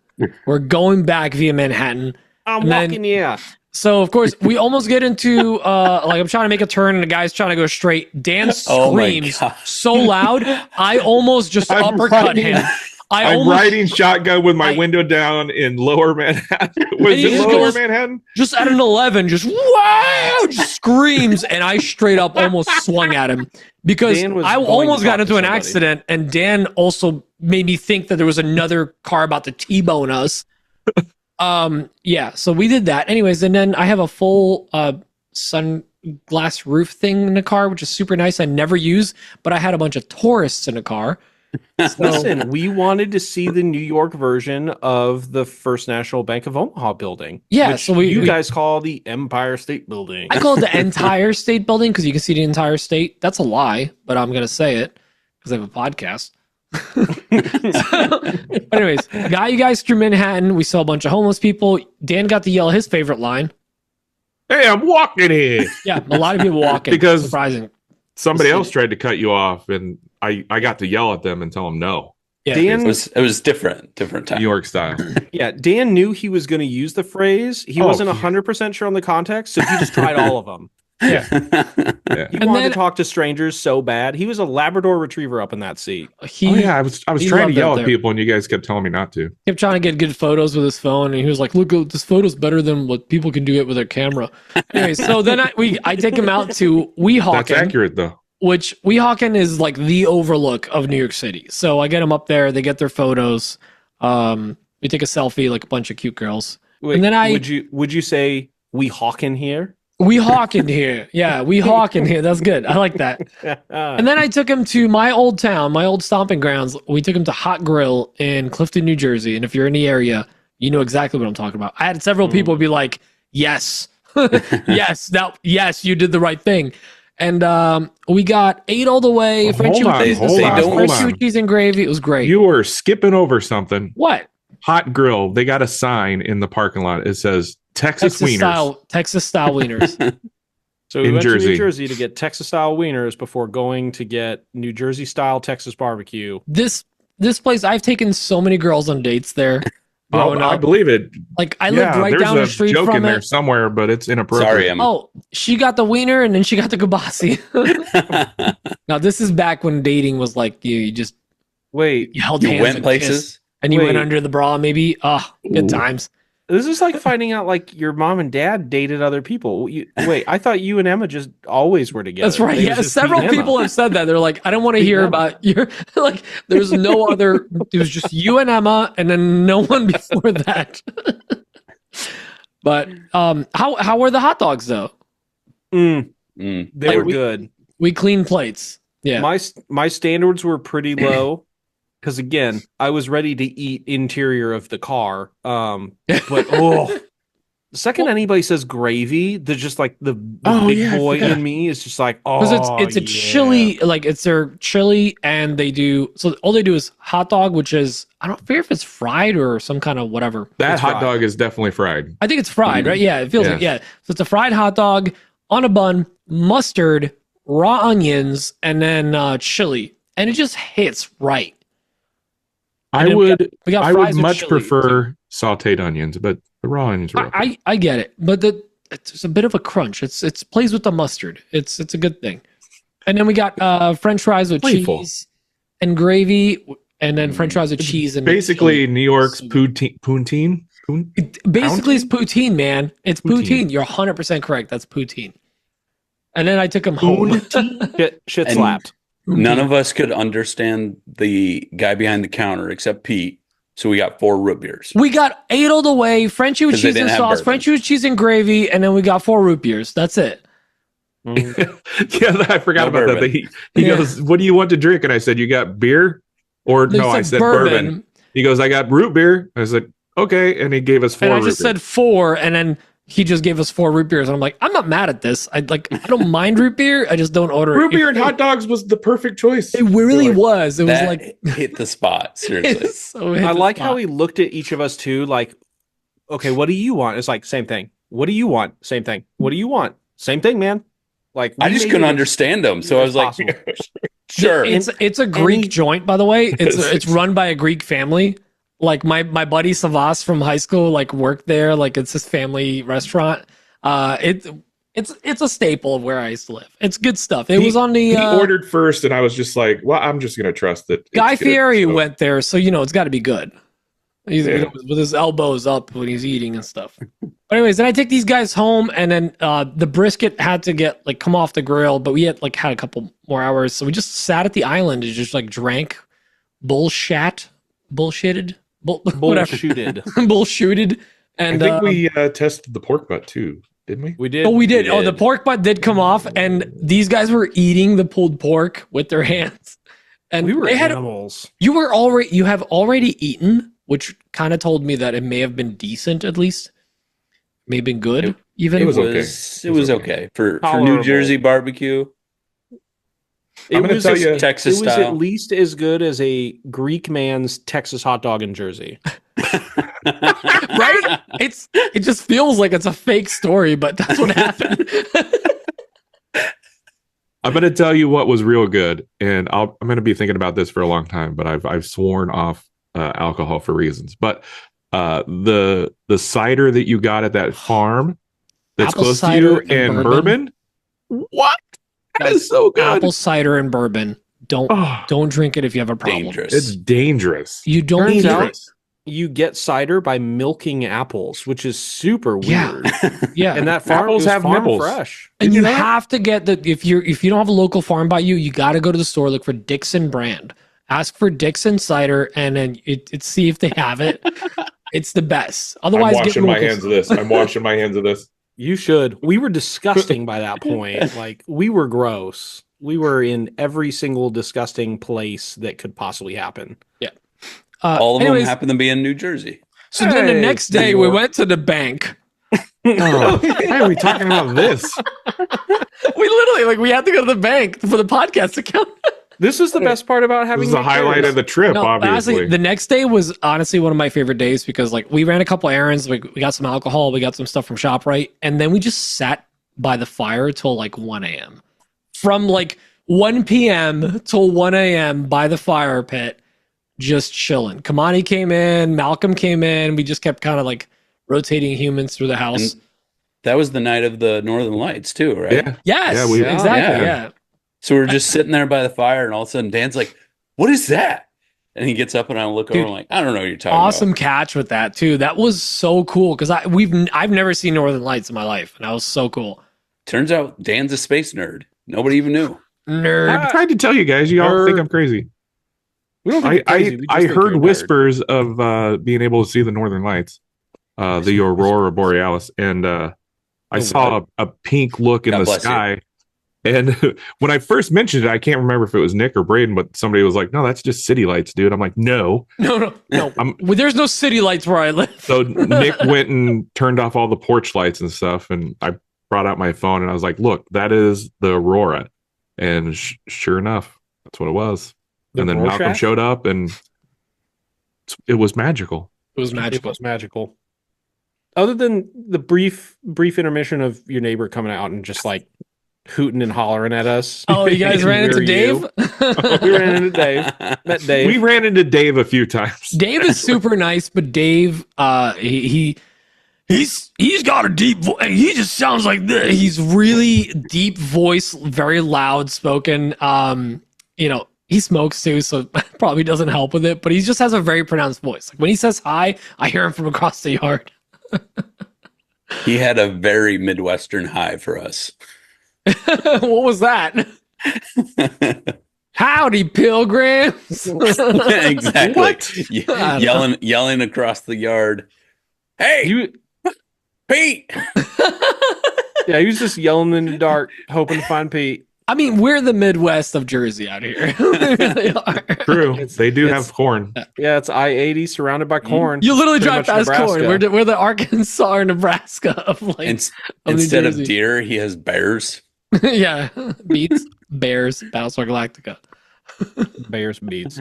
We're going back via Manhattan. I'm And then- walking, yeah. So of course we almost get into like I'm trying to make a turn and the guy's trying to go straight. Dan Oh my screams God. so loud, I almost just I'm uppercut riding- him. I'm riding shotgun with my window down in Lower Manhattan. Was And he it just Lower goes- Manhattan? just at an 11, just wow, just screams, and I straight up almost swung at him because Dan was I going almost to got talk into to an somebody. accident, and Dan also made me think that there was another car about to T-bone us. Yeah, so we did that. Anyways, and then I have a full sunglass roof thing in the car, which is super nice. I never use, but I had a bunch of tourists in the car. So, Listen, we wanted to see the New York version of the First National Bank of Omaha building. Yeah, which so you we- guys call the Empire State Building. I call it the entire state building because you can see the entire state. That's a lie, but I'm gonna say it because I have a podcast. But anyways, got you guys through Manhattan. We saw a bunch of homeless people. Dan got to yell his favorite line. Hey, I'm walking here. Yeah, a lot of people walking. Because- surprising. Somebody else tried to cut you off, and I got to yell at them and tell them no. Yeah. Dan, It was different time. New York style. yeah, Dan knew he was going to use the phrase. He Oh, wasn't yeah. 100% sure on the context, so he just tried all of them. Yeah. He And wanted then- to talk to strangers so bad. He was a Labrador Retriever up in that seat. He Oh yeah, I was he trying to loved yell it at there. people, and you guys kept telling me not to. kept trying to get good photos with his phone, and he was like, "Look, this photo's better than what people can do it with their camera." Anyway, so then I take him out to That's Weehawken, accurate though. which Weehawken is like the overlook of New York City. So I get them up there, they get their photos. We take a selfie like a bunch of cute girls. Wait, And then would you say we hawking here? Weehawken here. Yeah, Weehawken here. That's good. I like that. And then I took him to my old town, my old stomping grounds. We took him to Hot Grill in Clifton, New Jersey. And if you're in the area, you know exactly what I'm talking about. I had several people be like, yes, yes, you did the right thing. And we got 8 all the way. Oh, French hold on, cheese, hold on, hold French on. cheese and gravy. It was great. You were skipping over something. What? Hot Grill. They got a sign in the parking lot. It says Texas wieners. Texas style wieners. So we In went to Jersey. New Jersey to get Texas-style wieners before going to get New Jersey-style Texas barbecue. This place, I've taken so many girls on dates there. Growing I up. believe it. Like I lived right there's down a the street joke in from there it. somewhere, but it's inappropriate. Sorry, Emma. Oh, she got the wiener and then she got the kibasi. Now this is back when dating was like you just Wait, you held You hands went and places. kissed, and you went Wait. under the bra maybe. Oh, good Ooh. times. this is like finding out like your mom and dad dated other people. Wait, I thought you and Emma just always were together. That's right. They Yeah, was just several Pete and Emma. people have said that. They're like, I don't want to Pete hear and Emma. about your like. There's no other. It was just you and Emma, and then no one before that. But how were the hot dogs though? Mm, Mm. they Like, were we- good. We cleaned plates. Yeah. My standards were pretty low because again, I was ready to eat interior of the car. But The second anybody says gravy, they're just like the big boy in me is just like, oh, because it's a chili, like it's their chili, and they do so. All they do is hot dog, which is I don't care if it's fried or some kind of whatever. That It's hot fried. dog is definitely fried. I think it's fried, right? Yeah, it feels like So it's a fried hot dog on a bun, mustard, raw onions, and then chili, and it just hits right. I would fries with much chili, prefer sautéed onions, but the raw onions are okay. I get it, but it's a bit of a crunch. It's plays with the mustard. It's a good thing. And then we got French fries with Playful. cheese and gravy, and then French fries with cheese and basically chili. New York's poutine. Basically, it's poutine, man. It's Poutine. poutine. You're 100% correct. That's poutine. And then I took him home. Shit And slapped. None of us could understand the guy behind the counter except Pete. So we got 4 root beers. We got 8 all the way, Frenchie with 'Cause they cheese and didn't have sauce, bourbon. Frenchie with cheese and gravy, and then we got 4 root beers. That's it. Yeah, I forgot No about bourbon. that. He goes, "What do you want to drink?" And I said, "You got beer?" Or They no, I said bourbon. He goes, "I got root beer." I said, "Okay," and he gave us 4 And I root just beers. said 4, and then he just gave us 4 root beers. And I'm like, I'm not mad at this. I don't mind root beer. I just don't order root it. beer and hot dogs was the perfect choice. It really was. It was That like hit the spot. Seriously. it's so hit I the like spot. how he looked at each of us too, like, okay, what do you want? It's like same thing. What do you want? Same thing. What do you want? Same thing, man. Like I we just made couldn't it as understand him. So I was like, possible. sure. It's a Greek any- joint, by the way. It's run by a Greek family. Like my buddy Savas from high school, like worked there. Like it's his family restaurant. It's a staple of where I used to live. It's good stuff. It was on the He ordered first, and I was just like, "Well, I'm just gonna trust that." Guy it's good." Fieri So- went there, so it's got to be good. He's with his elbows up when he's eating and stuff. But anyways, then I take these guys home, and then the brisket had to get come off the grill, but we had a couple more hours, so we just sat at the island and just drank bullshitted, whatever, Bullshooted. bullshooted. I And think we tested the pork butt too, didn't we? We did. oh, we did. We Oh, the did. pork butt did come off, and these guys were eating the pulled pork with their hands. And We were they had animals. you have already eaten, which kind of told me that it may have been decent, at least. May have been good, even. it was okay. It was okay for New Tolerable. Jersey barbecue. I'm gonna tell you- Texas it was style. at least as good as a Greek man's Texas hot dog in Jersey. Right? It just feels like it's a fake story, but that's what happened. I'm going to tell you what was real good, and I'm going to be thinking about this for a long time. But I've sworn off alcohol for reasons. But the cider that you got at that farm that's Apple close to cider you and and bourbon? what? That is so good. Apple cider and bourbon. Oh, Don't drink it if you have a problem. Dangerous. it's dangerous. You don't Turns need out- it. You get cider by milking apples, which is super Yeah. weird. Yeah. And that farm Apples was have farm nipples. fresh. And Did you you know that? have to get if you don't have a local farm by you, you got to go to the store, look for Dixon brand, ask for Dixon cider, and then see if they have it. It's the best. Otherwise, I'm get washing my local hands of this. I'm washing my hands of this. You should. We were disgusting by that point. Like we were gross. We were in every single disgusting place that could possibly happen. All of anyways, them happen to be in New Jersey. So then the Hey, next day New we York. went to the bank. Oh, why are we talking about this? We literally we had to go to the bank for the podcast account. This is the best part about This having is the highlight of the trip, No, but obviously. honestly, the next day was honestly one of my favorite days because we ran a couple errands, we got some alcohol, we got some stuff from ShopRite, and then we just sat by the fire till 1 a.m. From 1 p.m. till 1 a.m. by the fire pit, just chilling. Kamani came in, Malcolm came in, we just kept kind of rotating humans through the house. And that was the night of the Northern Lights too, right? yeah. Yes, Yeah, we- exactly. yeah. Yeah. So we were just sitting there by the fire, and all of a sudden Dan's like, "What is that?" And he gets up, and I look over, Dude, I'm like, "I don't know what you're talking Awesome about." catch with that too. That was so cool because I've never seen Northern Lights in my life, and that was so cool. Turns out Dan's a space nerd. Nobody even knew. Nerd. I tried to tell you guys. You all Nerd. think I'm crazy. We don't think you're crazy. We just I think heard you're a nerd. whispers of being able to see the Northern Lights, the Aurora Borealis, and I The saw a pink look in God the bless you. sky, And when I first mentioned it, I can't remember if it was Nick or Braden, but somebody was like, "No, that's just city lights, dude." I'm like, "No." No. Well, there's no city lights where I live. So Nick went and turned off all the porch lights and stuff, and I brought out my phone and I was like, "Look, that is the Aurora." And sure enough, that's what it was. And then Malcolm showed up, and it was magical. It was magical. It was magical. Other than the brief intermission of your neighbor coming out and just like hooting and hollering at us. Oh, you guys ran into Dave? We ran into Dave. Met Dave. We ran into Dave a few times. Dave is super nice, but Dave, he's got a deep voice. He just sounds like this. He's really deep voice, very loud spoken. He smokes too, so probably doesn't help with it, but he just has a very pronounced voice. Like when he says hi, I hear him from across the yard. He had a very Midwestern hi for us. What was that? Howdy, pilgrims. Exactly. What? Yelling across the yard. Hey, Pete. Yeah, he was just yelling in the dark, hoping to find Pete. I mean, we're the Midwest of Jersey out here. They are. True. They do have corn. Yeah, it's I-80 surrounded by corn. You literally drive past Nebraska. corn. We're the Arkansas or Nebraska of instead of deer, he has bears. Yeah. Beets, bears, Battlestar Galactica. Bears beats.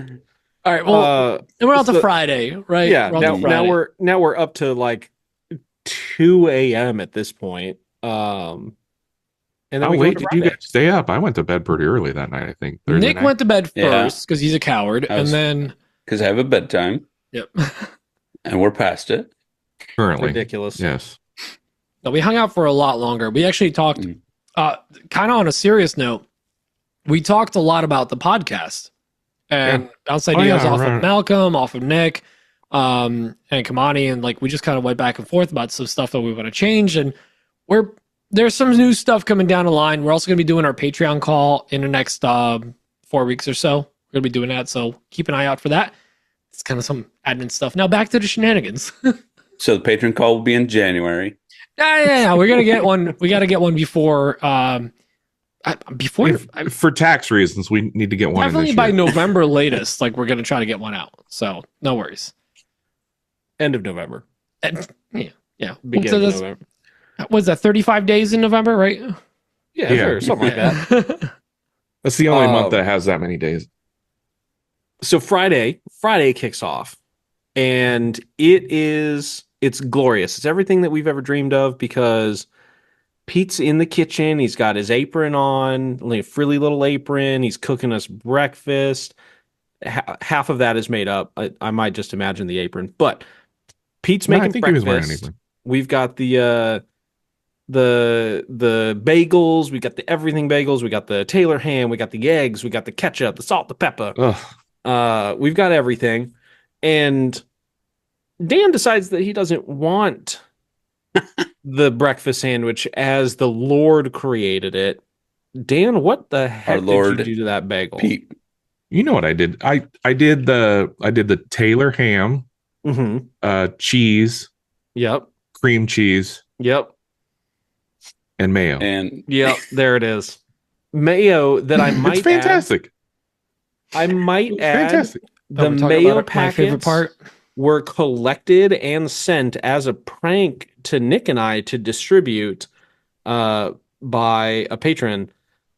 All right. Well, and we're on to Friday, right? Yeah. Now we're up to like 2 a.m. at this point. And then did you guys stay up? I went to bed pretty early that night, I think. Nick went to bed first because he's a coward. And then. Because I have a bedtime. Yep. And we're past it. Currently. Ridiculous. Yes. No, we hung out for a lot longer. We actually talked, kind of on a serious note, we talked a lot about the podcast. And bounced ideas off of Malcolm, off of Nick, and Kamani. And like we just kind of went back and forth about some stuff that we want to change. And there's some new stuff coming down the line. We're also going to be doing our Patreon call in the next 4 weeks or so. We're going to be doing that, so keep an eye out for that. It's kind of some admin stuff. Now back to the shenanigans. So the Patreon call will be in January. Yeah. We're going to get one. We got to get one before. For tax reasons, we need to get one. Definitely by November latest. Like we're going to try to get one out. So no worries. End of November. Yeah. Beginning of November. Was that 35 days in November, right? Yeah. Sure, something like that. That's the only month that has that many days. So Friday kicks off, and it's glorious. It's everything that we've ever dreamed of because Pete's in the kitchen. He's got his apron on, like a frilly little apron. He's cooking us breakfast. Half of that is made up. I might just imagine the apron, but Pete's making breakfast. He was wearing an apron. We've got the bagels, we got the everything bagels, we got the Taylor ham, we got the eggs, we got the ketchup, the salt, the pepper. We've got everything. And Dan decides that he doesn't want the breakfast sandwich as the Lord created it. Dan, what the heck did you do to that bagel? Pete. You know what I did? I did the Taylor ham, cheese. Yep. Cream cheese. Yep. And mayo. And there it is. Mayo that I might it's fantastic. I might add fantastic. The mayo packets were collected and sent as a prank to Nick and I to distribute by a patron.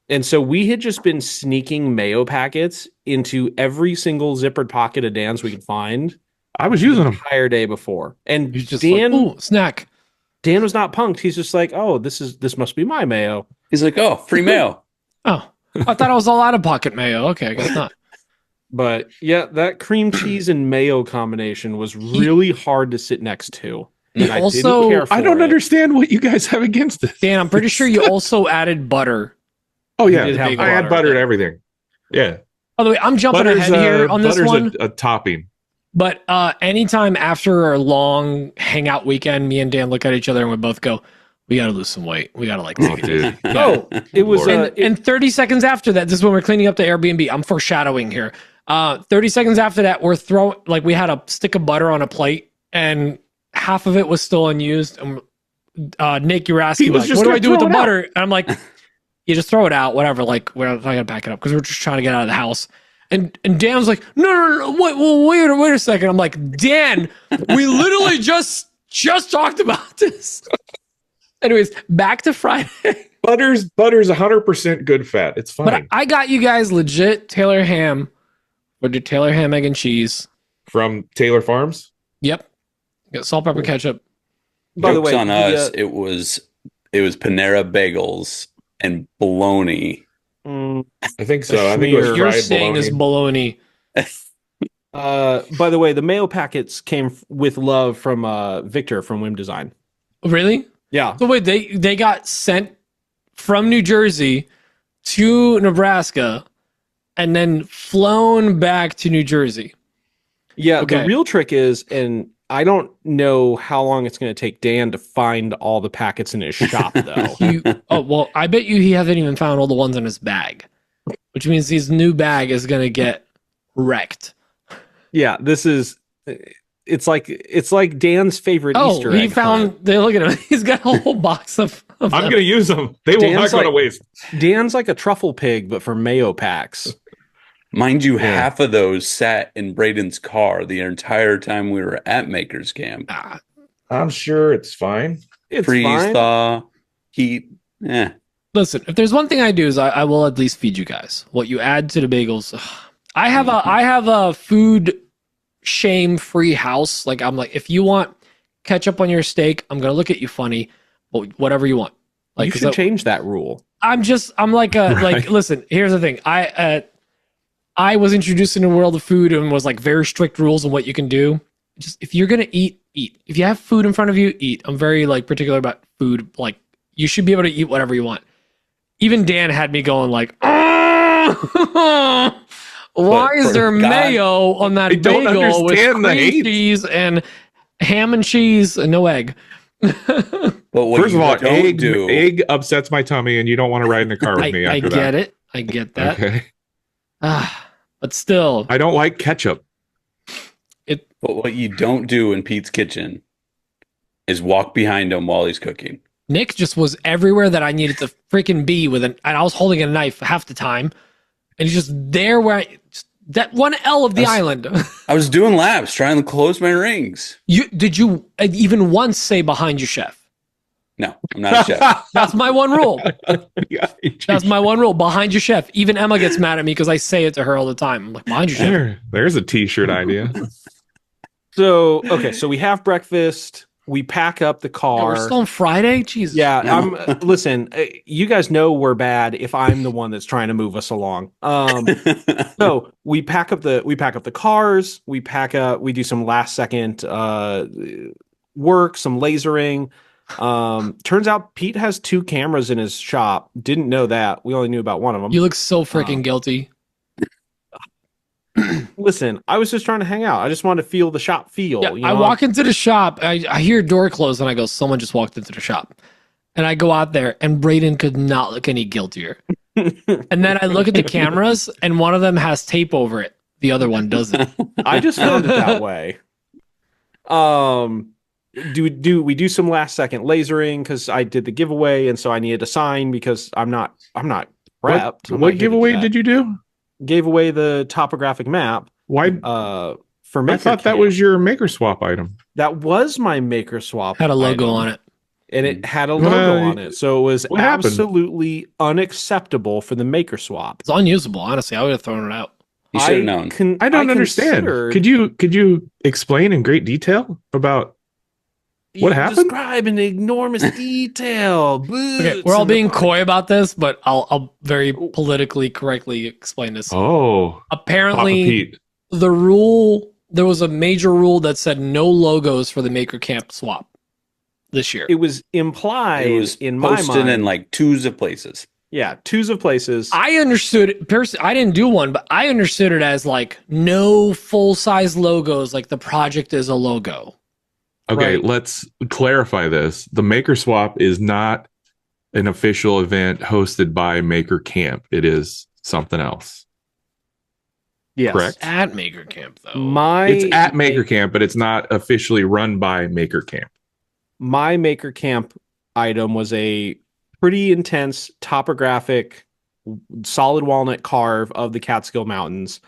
And so we had just been sneaking mayo packets into every single zippered pocket of Dan's we could find. I was using them the entire day before. And just Dan, like, ooh, snack. Dan was not punked. He's just like, oh, this must be my mayo. He's like, oh, free mayo. Oh, I thought I was all out of pocket mayo. Okay, I guess not. But yeah, that cream cheese and mayo combination was really hard to sit next to. And I didn't care for I don't understand what you guys have against it. Dan, I'm pretty sure you also added butter. Oh yeah, I add butter to everything. Yeah. By the way, I'm jumping ahead here on this one. A topping. But anytime after a long hangout weekend, me and Dan look at each other and we both go, we got to lose some weight. We got to take it easy. It was... and 30 seconds after that, this is when we're cleaning up the Airbnb. I'm foreshadowing here. 30 seconds after that, we're throwing... Like, we had a stick of butter on a plate, and half of it was still unused. And Nick, you were asking, like, what do I do with the butter? And I'm like... You just throw it out, whatever. Like, we're not gonna pack it up because we're just trying to get out of the house. And Dan was like, no, wait a second. I'm like, Dan, we literally just talked about this. Anyways, back to Friday. Butter's 100% good fat. It's fine. But I got you guys legit Taylor ham. Or do Taylor ham, egg, and cheese. From Taylor Farms? Yep. Got salt, pepper, ketchup. By the Jokes way, on us, it was Panera bagels and bologna. I think so. I think it was Schmear. You're fried saying is bologna. by the way, the mayo packets came with love from Victor from Whim Design. Really? Yeah. So wait, they got sent from New Jersey to Nebraska and then flown back to New Jersey. Yeah, Okay. the real trick is, and I don't know how long it's going to take Dan to find all the packets in his shop, though. Well, I bet you he hasn't even found all the ones in his bag, which means his new bag is going to get wrecked. Yeah, this is. It's like Dan's favorite Easter egg. He found. Look at him. He's got a whole box of I'm them. going to use them. They will not Dan's go to like- waste. Dan's like a truffle pig, but for mayo packs. Mind you, Yeah. half of those sat in Braden's car the entire time we were at Makercamp. Ah, I'm sure it's fine. It's Freeze, fine. thaw, heat. listen, if there's one thing I do is I will at least feed you guys. What you add to the bagels. I have a food shame-free house. Like, I'm like, if you want ketchup on your steak, I'm gonna look at you funny, but whatever you want. Like, You 'cause should change that rule. I'm like Right. like, listen, here's the thing. I was introduced in the world of food and was like very strict rules on what you can do. Just if you're gonna eat. If you have food in front of you, eat. I'm very like particular about food. Like, you should be able to eat whatever you want. Even Dan had me going like, why is for there God- mayo on that I don't bagel with understand the cream hate. cheese and ham and cheese and no egg? But what First you of all, don't do, egg upsets my tummy, and you don't want to ride in a car with me I after get that. it. I get that. Okay. But still, I don't like ketchup. but what you don't do in Pete's kitchen is walk behind him while he's cooking. Nick just was everywhere that I needed to freaking be and I was holding a knife half the time, and he's just there where that one L of the island. I was doing laps trying to close my rings. Did you even once say behind you, chef? No, I'm not a chef. That's my one rule. Yeah, That's my one rule. Behind you, chef. Even Emma gets mad at me because I say it to her all the time. I'm like, behind you, chef. There's a t-shirt idea. So we have breakfast. We pack up the Yeah, car. we're still on Friday. Jesus. Yeah, No. listen, you guys know we're bad if I'm the one that's trying to move us along. So we pack up the cars, we do some last second work, some lasering. Turns out Pete has 2 cameras in his shop. Didn't know that. We only knew about one of them. You look so freaking guilty. Listen, I was just trying to hang out. I just wanted to feel the shop feel. Yeah, you I know? walk into the shop. I hear a door close, and I go, someone just walked into the shop. And I go out there, and Braden could not look any guiltier. And then I look at the cameras, and one of them has tape over it. The other one doesn't. I just found it that way. We do some last second lasering because I did the giveaway, and so I needed a sign because I'm not prepped. What giveaway did you do? Gave away the topographic map Why? for I thought that Makercamp. was your maker swap item. That was my maker swap. Had a logo item, on it. and it had a logo Well, on it, so it was what happened? absolutely unacceptable for the maker swap. It's unusable, honestly. I would have thrown it out. You should have known. I don't understand. considered- Could you explain in great detail about what You happened? Describe in enormous detail. Okay, we're all being coy about this, but I'll very politically correctly explain this. Oh, Papa Apparently, Pete. there was a major rule that said no logos for the Makercamp swap this year. It was implied It was in my posted mind. in like 2s of places. Yeah, 2s of places. I understood it. I didn't do one, but I understood it as like no full size logos. Like the project is a logo. Okay, Right. let's clarify this. The Maker Swap is not an official event hosted by Makercamp. It is something else. Yes. correct? At Makercamp, though. It's at Makercamp, but it's not officially run by Makercamp. My Makercamp item was a pretty intense topographic solid walnut carve of the Catskill Mountains,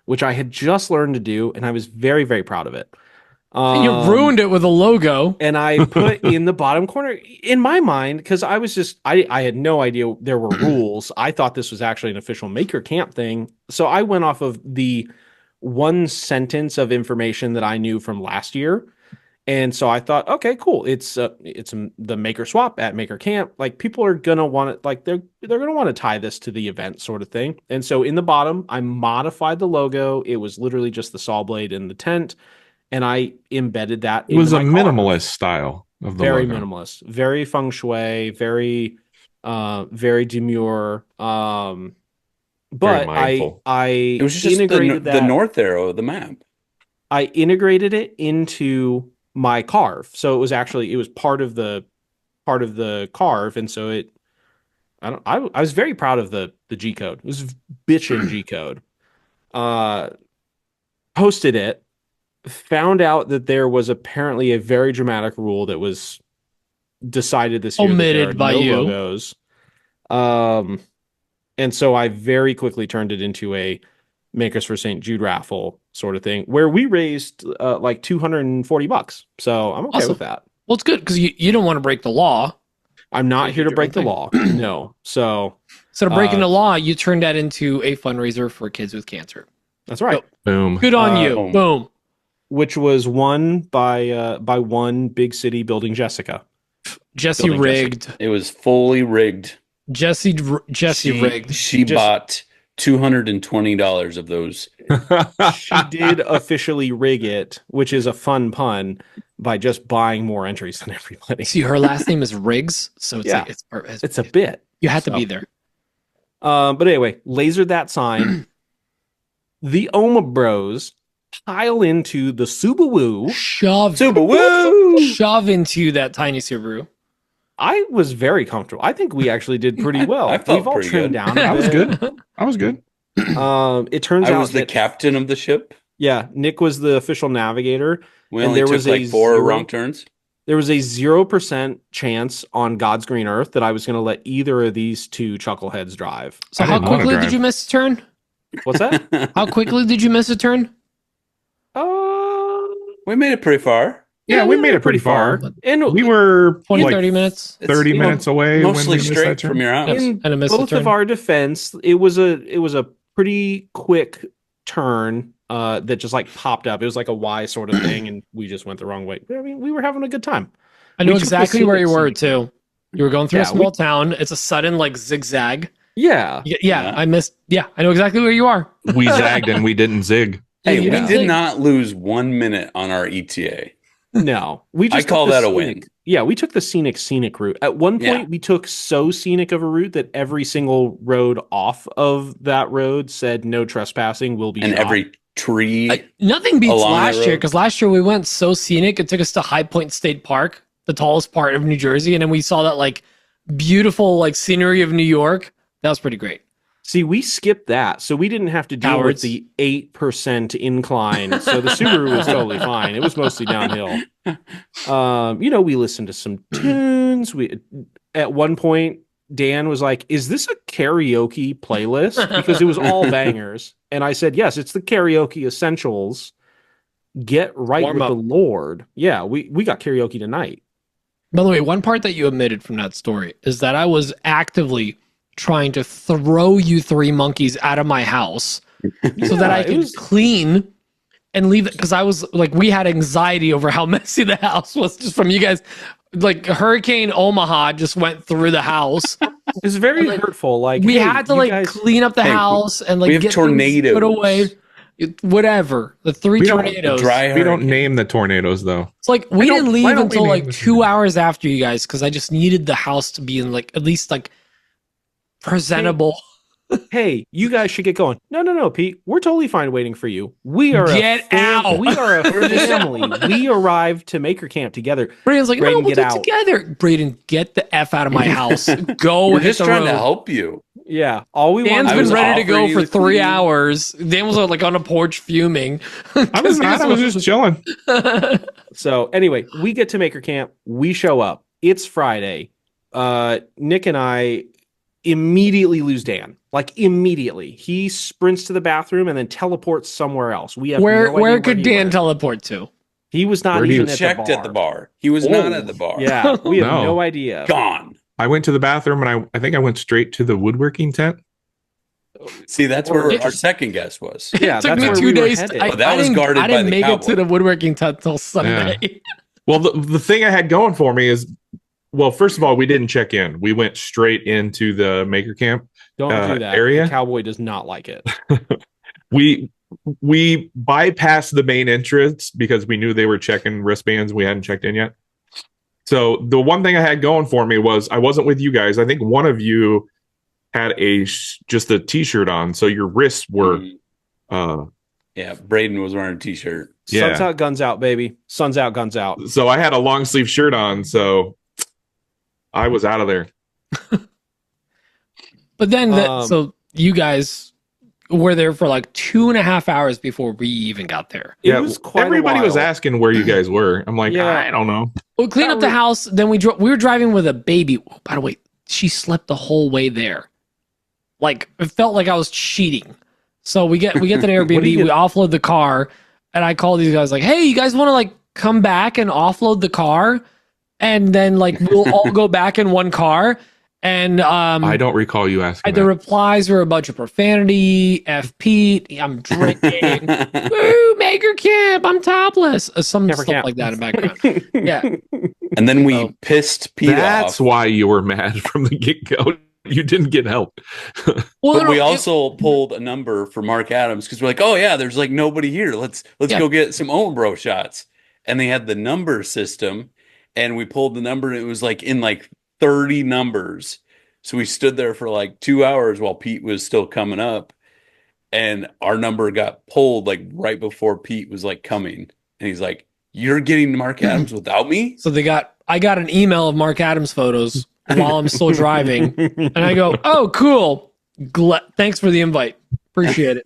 which I had just learned to do, and I was very, very proud of it. You ruined it with a logo. And I put in the bottom corner, in my mind, because I was just, I had no idea there were rules. I thought this was actually an official Makercamp thing. So I went off of the one sentence of information that I knew from last year. And so I thought, okay, cool. It's the Maker Swap at Makercamp. Like, people are gonna want to, like, they're gonna want to tie this to the event, sort of thing. And so in the bottom, I modified the logo. It was literally just the saw blade and the tent, and I embedded that. It was a into my car. minimalist style of the Very logo. minimalist, very feng shui, very demure. But Very mindful. I It was just integrated the north arrow of the map. I integrated it into my carve. So it was part of the carve. And so I was very proud of the G code. It was bitchin' G code. Posted it, found out that there was apparently a very dramatic rule that was decided this year. Omitted by you. Logos. And so I very quickly turned it into a Makers for St. Jude raffle sort of thing, where we raised like $240. So I'm okay Awesome. with that. Well, it's good because you don't want to break the law. I'm not here to break the thing. law. No. So Instead of breaking the law, you turned that into a fundraiser for kids with cancer. that's right. Boom. Good on you. Boom. Boom. Which was won by one big city building Jessica. Jesse Building rigged. It was fully rigged. Jesse rigged. She bought $220 of those. She did officially rig it, which is a fun pun, by just buying more entries than everybody. See, her last name is Riggs, so it's Yeah. like It's a bit. you had to So. be there. But anyway, lasered that sign. The Oma Bros pile into the Subaru. Shove into that tiny Subaru. I was very comfortable. I think we actually did pretty well. I felt We've all pretty trimmed good. down. I was good. I was good. It turns I out was the that- captain of the ship. Yeah, Nick was the official navigator. We And only there took was like a 4 zero- wrong turns. There was a 0% chance on God's green earth that I was going to let either of these two chuckleheads drive. So I how didn't wanna quickly drive. did you miss a turn? What's that? How quickly did you miss a turn? We made it pretty far. Yeah, we made it pretty far. And We were 20, like 30 minutes. 30 It's, minutes away. when we Mostly missed that straight turn. from your house. Yes. And a missed both turn. of our defense, it was a pretty quick turn that just like popped up. It was like a Y sort of thing, and we just went the wrong way. I mean, we were having a good time. I know we took the exactly where you scenic were scene. too. You were going through a Yeah, small town. It's a sudden like zigzag. Yeah. Yeah, I missed. Yeah, I know exactly where you are. We zagged and we didn't zig. Hey, You we didn't did zig. not lose 1 minute on our ETA. No, we just I call took the that a scenic- win. Yeah, we took the scenic route. At one point, Yeah. we took so scenic of a route that every single road off of that road said no trespassing, will be And shot. every tree. Nothing beats Along that last year road. because last year we went so scenic. It took us to High Point State Park, the tallest part of New Jersey, and then we saw that like beautiful like scenery of New York. That was pretty great. See, we skipped that, so we didn't have to deal Cowards. with the 8% incline. So the Subaru was totally fine. It was mostly downhill. We listened to some tunes. We at one point Dan was like, "Is this a karaoke playlist?" Because it was all bangers, and I said, "Yes, it's the karaoke essentials. Get right Warm with up. the Lord." Yeah, we got karaoke tonight. By the way, one part that you omitted from that story is that I was actively trying to throw you 3 monkeys out of my house so that I it could was- clean and leave it because I was like, we had anxiety over how messy the house was just from you guys. Like Hurricane Omaha just went through the house. It's very Like, hurtful. Like We hey, had to you like guys- clean up the Hey, house and like we have get things tornadoes. put away. Whatever. The 3 We don't- tornadoes. Dry We don't hurricane. name the tornadoes though. It's like we don't- didn't why leave don't we until name like the 2 hours after you guys because I just needed the house to be in like at least like presentable. Hey, you guys should get going. No, Pete. We're totally fine waiting for you. We are Get out. We are a family. We arrived to Makercamp together. Braden's like, no, Braden, we'll get do it out. together. Braden, get the F out of my house. Go We're hit just the trying road. to help you. Yeah, all we Dan's want. I been was ready to go offering for you 3 food. hours. Dan was like on a porch fuming. I was not. I was just chilling. So anyway, we get to Makercamp. We show up. It's Friday. Nick and I immediately lose Dan. Like immediately. He sprints to the bathroom and then teleports somewhere else. We have Where no idea could he Dan went. teleport to? He was not Where he even He at checked the bar. at the bar. He was not at the bar. Yeah, we have No. no idea. Gone. I went to the bathroom and I think I went straight to the woodworking tent. See, that's where our second guess was. Yeah, It took that's me where 2 we were days. headed. But that was didn't- guarded I by didn't the make it to cowboy. the woodworking tent till Sunday. Well, the thing I had going for me is, well, first of all, we didn't check in. We went straight into the Makercamp. Don't do that. area? The cowboy does not like it. We bypassed the main entrance because we knew they were checking wristbands. We hadn't checked in yet. So the one thing I had going for me was I wasn't with you guys. I think one of you had just a t-shirt on, so your wrists were Yeah, Braden was wearing a t-shirt. Yeah. Sun's out, guns out, baby. Sun's out, guns out. so I had a long sleeve shirt on, so I was out of there. But then, Um, so you guys were there for like 2.5 hours before we even got there. It was quite a everybody was while. asking where you guys were. I'm like, Yeah. I don't know. We cleaned up the house. Then we were driving with a baby. Oh, by the way, she slept the whole way there. Like it felt like I was cheating. So we get to the Airbnb. We offload the car, and I call these guys like, "Hey, you guys want to like come back and offload the car, and then like we'll all go back in one car." And I don't recall you asking. the that. replies were a bunch of profanity. F Pete, I'm drinking. Woo, Makercamp, I'm topless. Some Never stuff camp. like that in the background. Yeah. And then we So- pissed Pete That's off. why you were mad from the get go. You didn't get help. Well, But we also pulled a number for Mark Adams because we're like, oh yeah, there's like nobody here. Let's Yeah. go get some Ombro shots. And they had the number system, and we pulled the number, and it was like in like 30 numbers. So we stood there for like 2 hours while Pete was still coming up, and our number got pulled like right before Pete was like coming. And he's like, "You're getting to Mark Adams without me?" So I got an email of Mark Adams photos while I'm still driving, and I go, "Oh, cool! Thanks for the invite. Appreciate it."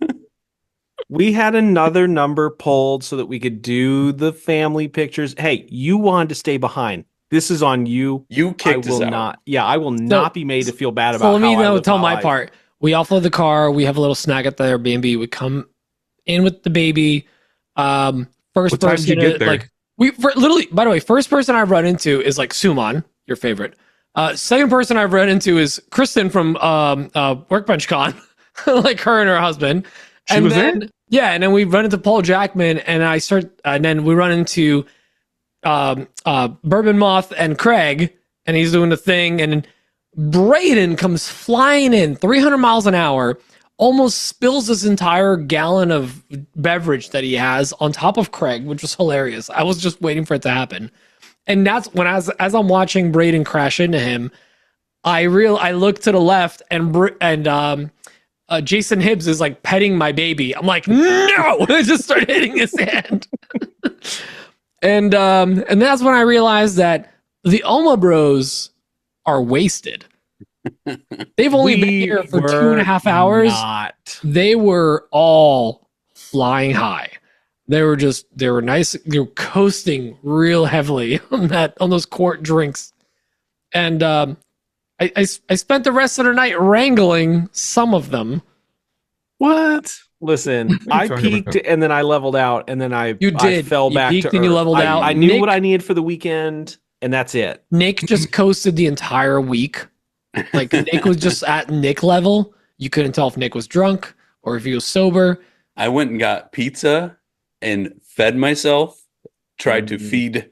We had another number pulled so that we could do the family pictures. Hey, you wanted to stay behind. This is on you. You I kicked us will out. not. Yeah, I will not be made to feel bad about. So let me how I live tell my life. part. We offload the car. We have a little snack at the Airbnb. We come in with the baby. First What time person did you get there? like literally. By the way, first person I've run into is like Suman, your favorite. Second person I've run into is Kristen from Workbench Con, like her and her husband. She was there? Yeah, and then we run into Paul Jackman, and then we run into Bourbon Moth and Craig, and he's doing the thing, and Braden comes flying in 300 miles an hour, almost spills this entire gallon of beverage that he has on top of Craig, which was hilarious. I was just waiting for it to happen. And that's when, as I'm watching Braden crash into him, I look to the left, and Jason Hibbs is like petting my baby. I'm like, no! I just started hitting his hand. And that's when I realized that the Oma Bros are wasted. They've only been here for 2.5 hours. Not. They were all flying high. They were nice. They were coasting real heavily on those quart drinks. And I spent the rest of the night wrangling some of them. What? Listen, What are I you talking peaked about? and then I leveled out, and then I fell You back peaked to and you earth. leveled out. I knew Nick- what I needed for the weekend, and that's it. Nick just coasted the entire week. Like Nick was just at Nick level. You couldn't tell if Nick was drunk or if he was sober. I went and got pizza and fed myself, tried to feed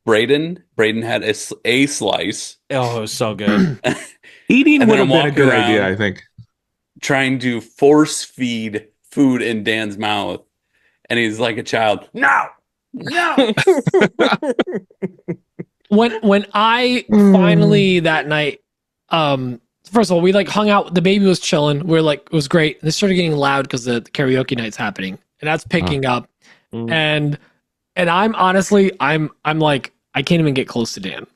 Braden. Braden had a slice, Oh, it was so good. Eating And would then have I'm been a good walking idea, around. I think. trying to force feed food in Dan's mouth. And he's like a child. No, no. When I finally that night, first of all, we like hung out. The baby was chilling. We're like, it was great. And it started getting loud because the karaoke night's happening, and that's picking up. And I'm honestly, I'm like, I can't even get close to Dan.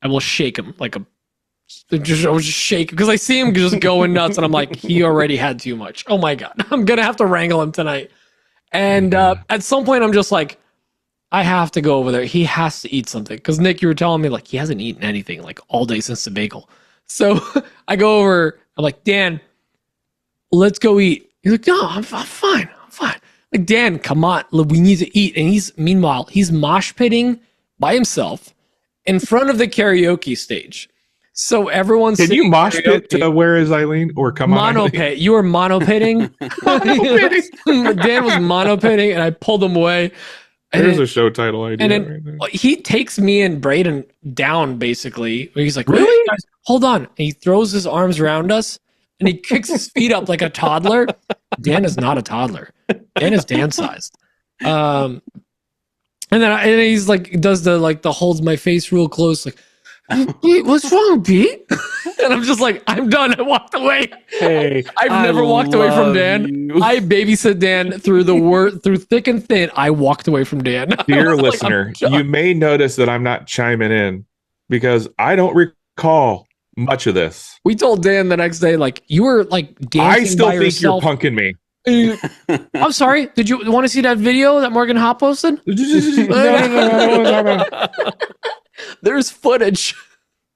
I will shake him like I will just shake because I see him just going nuts, and I'm like, he already had too much. Oh my god, I'm gonna have to wrangle him tonight. And at some point, I'm just like, I have to go over there. He has to eat something. Because Nick, you were telling me like he hasn't eaten anything like all day since the bagel. So I go over. I'm like, Dan, let's go eat. He's like, no, I'm fine. I'm fine. Like, Dan, come on. Look, we need to eat. And meanwhile, he's mosh pitting by himself in front of the karaoke stage. So everyone's Can you mosh pit to Where Is Eileen? Or come on, mono Eileen? pit. You were mono pitting. Dan was mono pitting, and I pulled him away. There's a show title idea. And then right there. he takes me and Braden down, basically. He's like, Really? Guys, hold on. And he throws his arms around us, and he kicks his feet up like a toddler. Dan is not a toddler. Dan is Dan-sized. And then he's like, does the holds my face real close, like, Pete, what's wrong, Pete? And I'm just like, I'm done. I walked away. Hey, I've never walked away from Dan. you. I babysit Dan through through thick and thin. I walked away from Dan. Dear I was like, listener, I'm done. you may notice that I'm not chiming in because I don't recall much of this. We told Dan the next day, like, you were like dancing I still by think yourself. you're punking me. I'm sorry. Did you want to see that video that Morgan Hop posted? No. There's footage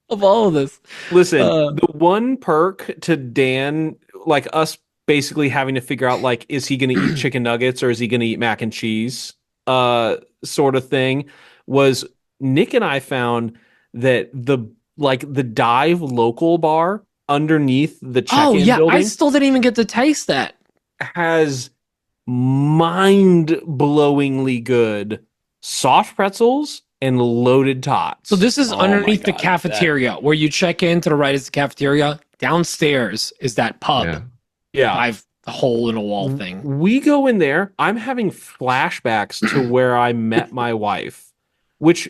of all of this. Listen, Uh, the one perk to Dan, like us basically having to figure out, like, is he going to eat chicken nuggets or is he going to eat mac and cheese sort of thing, was Nick and I found that the Dive local bar underneath the check-in building I still didn't even get to taste that. has mind-blowingly good soft pretzels and loaded tots. So this is Oh underneath my the God, cafeteria where you check in. To the right is the cafeteria. Downstairs is that pub. Yeah. yeah. I've the hole in a wall thing. We go in there. I'm having flashbacks to where I met my wife, which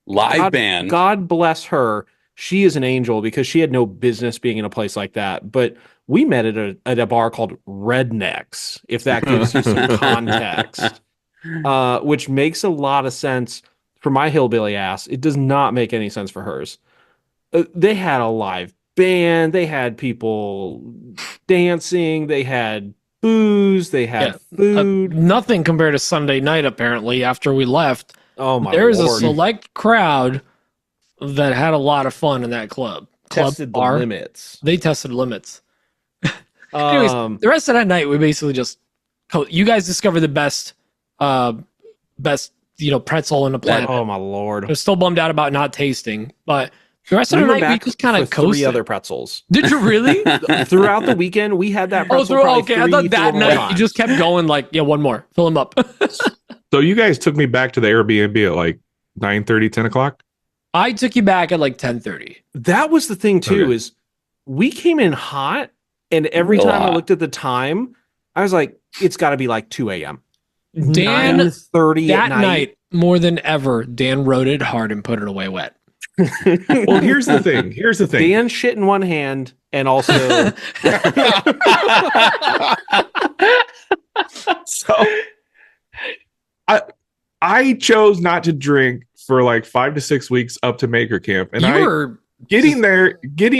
Live band. God bless her. She is an angel because she had no business being in a place like that. But we met at a bar called Rednecks, if that gives you some context, which makes a lot of sense for my hillbilly ass. It does not make any sense for hers. They had a live band. They had people dancing. They had booze. They had food. Nothing compared to Sunday night, apparently, after we left. Oh, my There's a Lord. select crowd that had a lot of fun in that club Tested the bar. limits. They tested limits. Anyways, the rest of that night, we basically just you guys discovered the best pretzel in the planet. Oh, my Lord. I was still bummed out about not tasting, but the rest of We the went night we back just kind for of 3 coasted. other pretzels. Did you really? Throughout the weekend, we had that pretzel. Okay. I thought that night you just kept going like, yeah, one more, fill them up. So you guys took me back to the Airbnb at like 9:30, 10 o'clock? I took you back at like 10:30. That was the thing too, Okay. is we came in hot, and every time I looked at the time, I was like, it's got to be like 2 a.m. Dan, 9:30 that at night. more than ever, Dan wrote it hard and put it away wet. Well, here's the thing. Dan shit in one hand, and also So I chose not to drink for like 5 to 6 weeks up to Makercamp, and getting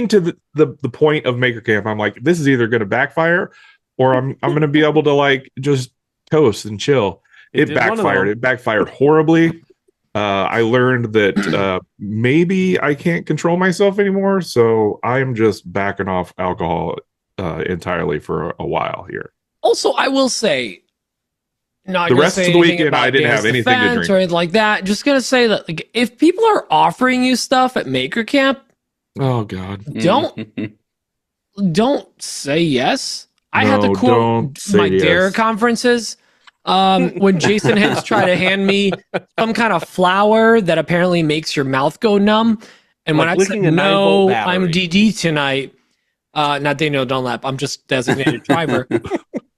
to the point of Makercamp, I'm like, this is either going to backfire or I'm going to be able to like just toast and chill. It did one of backfired. them. It backfired horribly. I learned that maybe I can't control myself anymore, so I'm just backing off alcohol entirely for a while here. Also, I will say, not The gonna rest say of the anything weekend, about I didn't Dan's have anything to defense drink. or anything like that. Just gonna say that, like, if people are offering you stuff at Makercamp, Oh God. don't say yes. I had to No, quote don't say my yes. DARE conferences when Jason Hicks tried to hand me some kind of flour that apparently makes your mouth go numb. And Like when I said, licking a 9-volt no, battery. I'm DD tonight, not Daniel Dunlap, I'm just designated driver.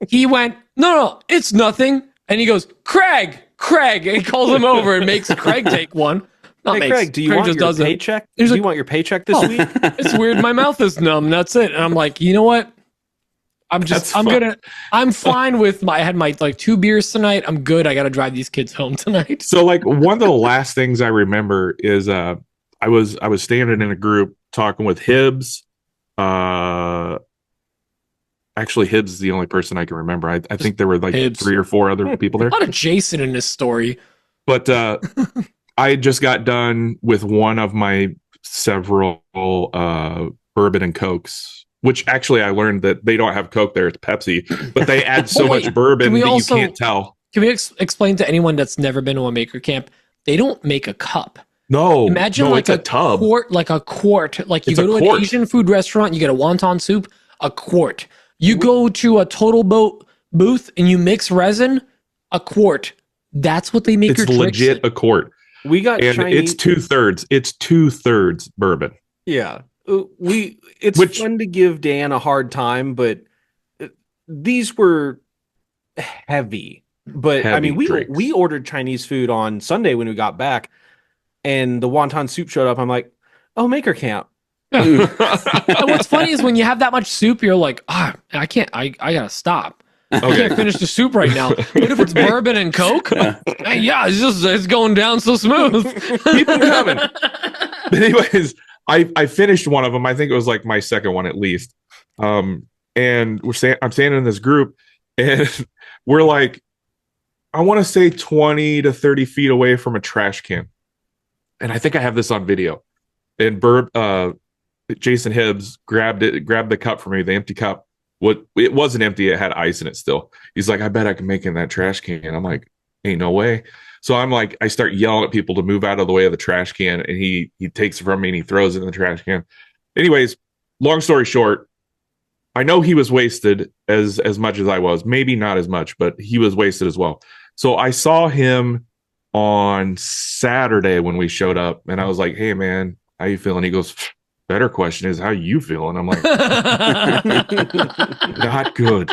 He went, no, it's nothing. And he goes, Craig. And he calls him over and makes Craig take one. Not hey, makes, Craig, do you Craig want just your does it. paycheck? He's Do like, you want your paycheck this "Oh, week? It's weird. My mouth is numb. That's it. And I'm like, you know what? That's fine. I'm fine with I had my like 2 beers tonight. I'm good. I got to drive these kids home tonight. So like one of the last things I remember is I was standing in a group talking with Hibbs. Actually, Hibbs is the only person I can remember. I think there were like Hibbs. 3 or 4 other people A there. lot of Jason in this story. But I just got done with one of my several bourbon and Cokes, which actually I learned that they don't have Coke there. It's Pepsi, but they add so Wait, much bourbon we that also- you can't tell. Can we explain to anyone that's never been to a maker camp? They don't make a cup. No, Imagine no, like it's a tub. quart, like a quart. Like you It's go a to quart. an Asian food restaurant, you get a wonton soup, a quart. You go to a Total Boat booth and you mix resin, a quart. That's what they make It's your tricks legit in. a quart, We got and Chinese. it's 2/3. It's 2/3 bourbon. Yeah. It's Which- fun to give Dan a hard time, but these were heavy. But I Heavy mean, drinks. we ordered Chinese food on Sunday when we got back, and the wonton soup showed up. I'm like, oh, Makercamp. And what's funny is when you have that much soup, you're like, I can't. I gotta stop. I can't finish the soup right now. But if it's bourbon and Coke, yeah, it's going down so smooth. Keep them coming. But anyways, I finished one of them. I think it was like my second one at least. And I'm standing in this group, and we're like, I want to say 20 to 30 feet away from a trash can. And I think I have this on video. And Jason Hibbs grabbed the cup for me, the empty cup. It wasn't empty, it had ice in it still. He's like, I bet I can make it in that trash can. I'm like, ain't no way. So I'm like, I start yelling at people to move out of the way of the trash can, and he takes it from me and he throws it in the trash can. Anyways, long story short, I know he was wasted as much as I was. Maybe not as much, but he was wasted as well. So I saw him on Saturday when we showed up, and I was like, hey man, how you feeling? He goes, better question is, how you feeling? I'm like, not good.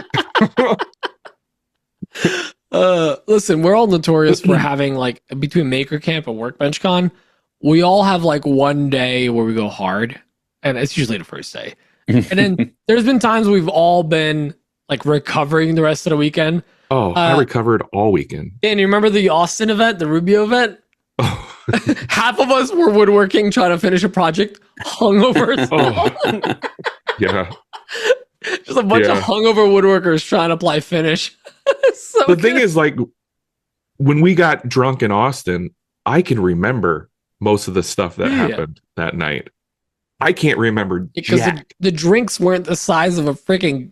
Listen, we're all notorious for having like between Maker Camp and Workbench Con, we all have like one day where we go hard, and it's usually the first day. And then there's been times we've all been like recovering the rest of the weekend. Oh, I recovered all weekend. And you remember the Austin event, the Rubio event? Oh, Half of us were woodworking, trying to finish a project, hungover. Yeah. Just a bunch of hungover woodworkers trying to apply finish. So The thing is, like, when we got drunk in Austin, I can remember most of the stuff that happened that night. I can't remember because jack. the drinks weren't the size of a freaking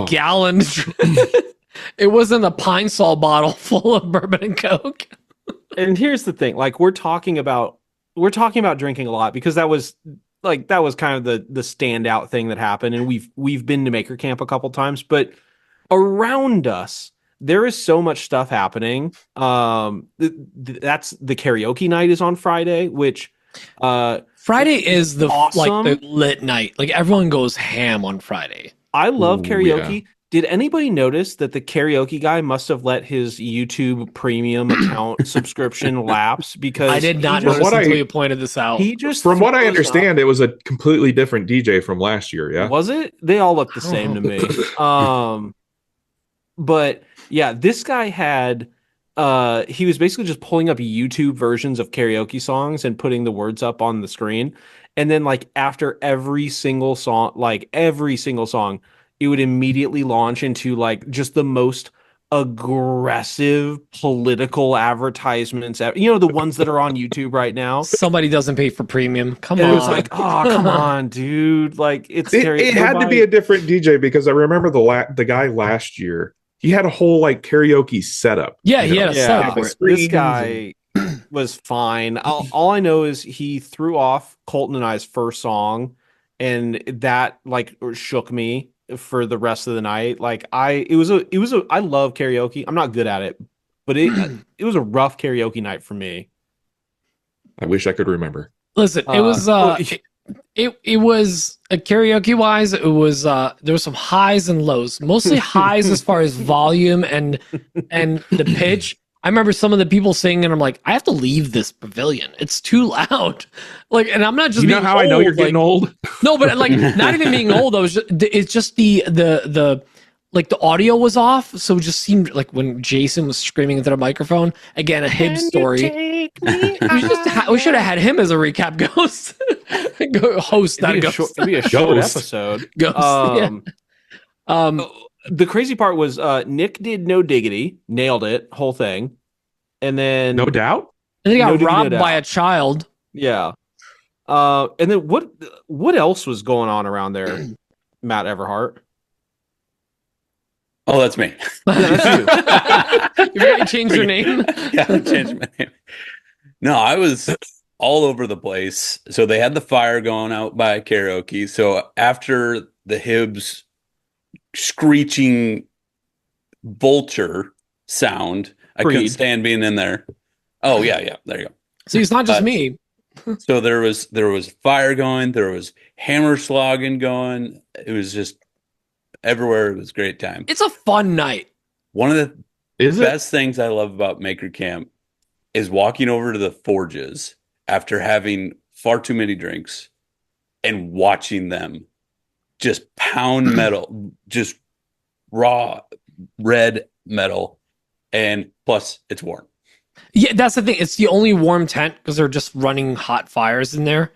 gallon. It wasn't a Pine Sol bottle full of bourbon and Coke. And here's the thing, like we're talking about drinking a lot because that was kind of the standout thing that happened, and we've been to Maker Camp a couple times, but around us there is so much stuff happening. That's the karaoke night is on Friday, which Friday is the awesome. like the lit night. Like everyone goes ham on Friday. I love Ooh, karaoke. yeah. Did anybody notice that the karaoke guy must have let his YouTube premium account subscription lapse? Because I did not he just- notice until you pointed this out. He just From what I throws understand, it was a completely different DJ from last year. Yeah. Was it? They all look the same to me. But yeah, this guy had he was basically just pulling up YouTube versions of karaoke songs and putting the words up on the screen. And then like after every single song, it would immediately launch into like just the most aggressive political advertisements. You know, the ones that are on YouTube right now. Somebody doesn't pay for premium. Come And on. it was like, oh, come on, dude. Like it's It had to be a different DJ because I remember the guy last year. He had a whole like karaoke setup. Yeah, he had a setup. This Screens guy was fine. All I know is he threw off Colton and I's first song, and that like shook me for the rest of the night. Like I love karaoke. I'm not good at it, but it was a rough karaoke night for me. I wish I could remember. Listen, it was it was karaoke wise, it was there was some highs and lows. Mostly highs as far as volume and the pitch. I remember some of the people singing, and I'm like, I have to leave this pavilion. It's too loud. Like, and I'm not just You know being how I know old, you're getting like, old? No, but like not even being old. It's just the like the audio was off, so it just seemed like when Jason was screaming into the microphone. Again, a Hibbs story. We should have had him as a recap ghost. Host, not ghost. It'd be a short Ghost. episode. Ghost. The crazy part was Nick did No Diggity, nailed it, whole thing. and then No doubt. And they got No Diggity, No robbed by Doubt. a child. Yeah. And then what else was going on around there, Matt Everhart? Oh, that's me. Yeah, that's you. You forgot you changed your name? Yeah, I changed my name. No, I was all over the place. So they had the fire going out by karaoke. So after the Hibs screeching vulture sound, I couldn't Creed. stand being in there. Oh yeah, there you go. See, it's not just me. So there was fire going, there was hammer slogging going. It was just everywhere. It was a great time. It's a fun night. One of the Is it? best things I love about Makercamp is walking over to the forges after having far too many drinks and watching them just pound metal, just raw red metal, and plus it's warm. Yeah, that's the thing. It's the only warm tent because they're just running hot fires in there.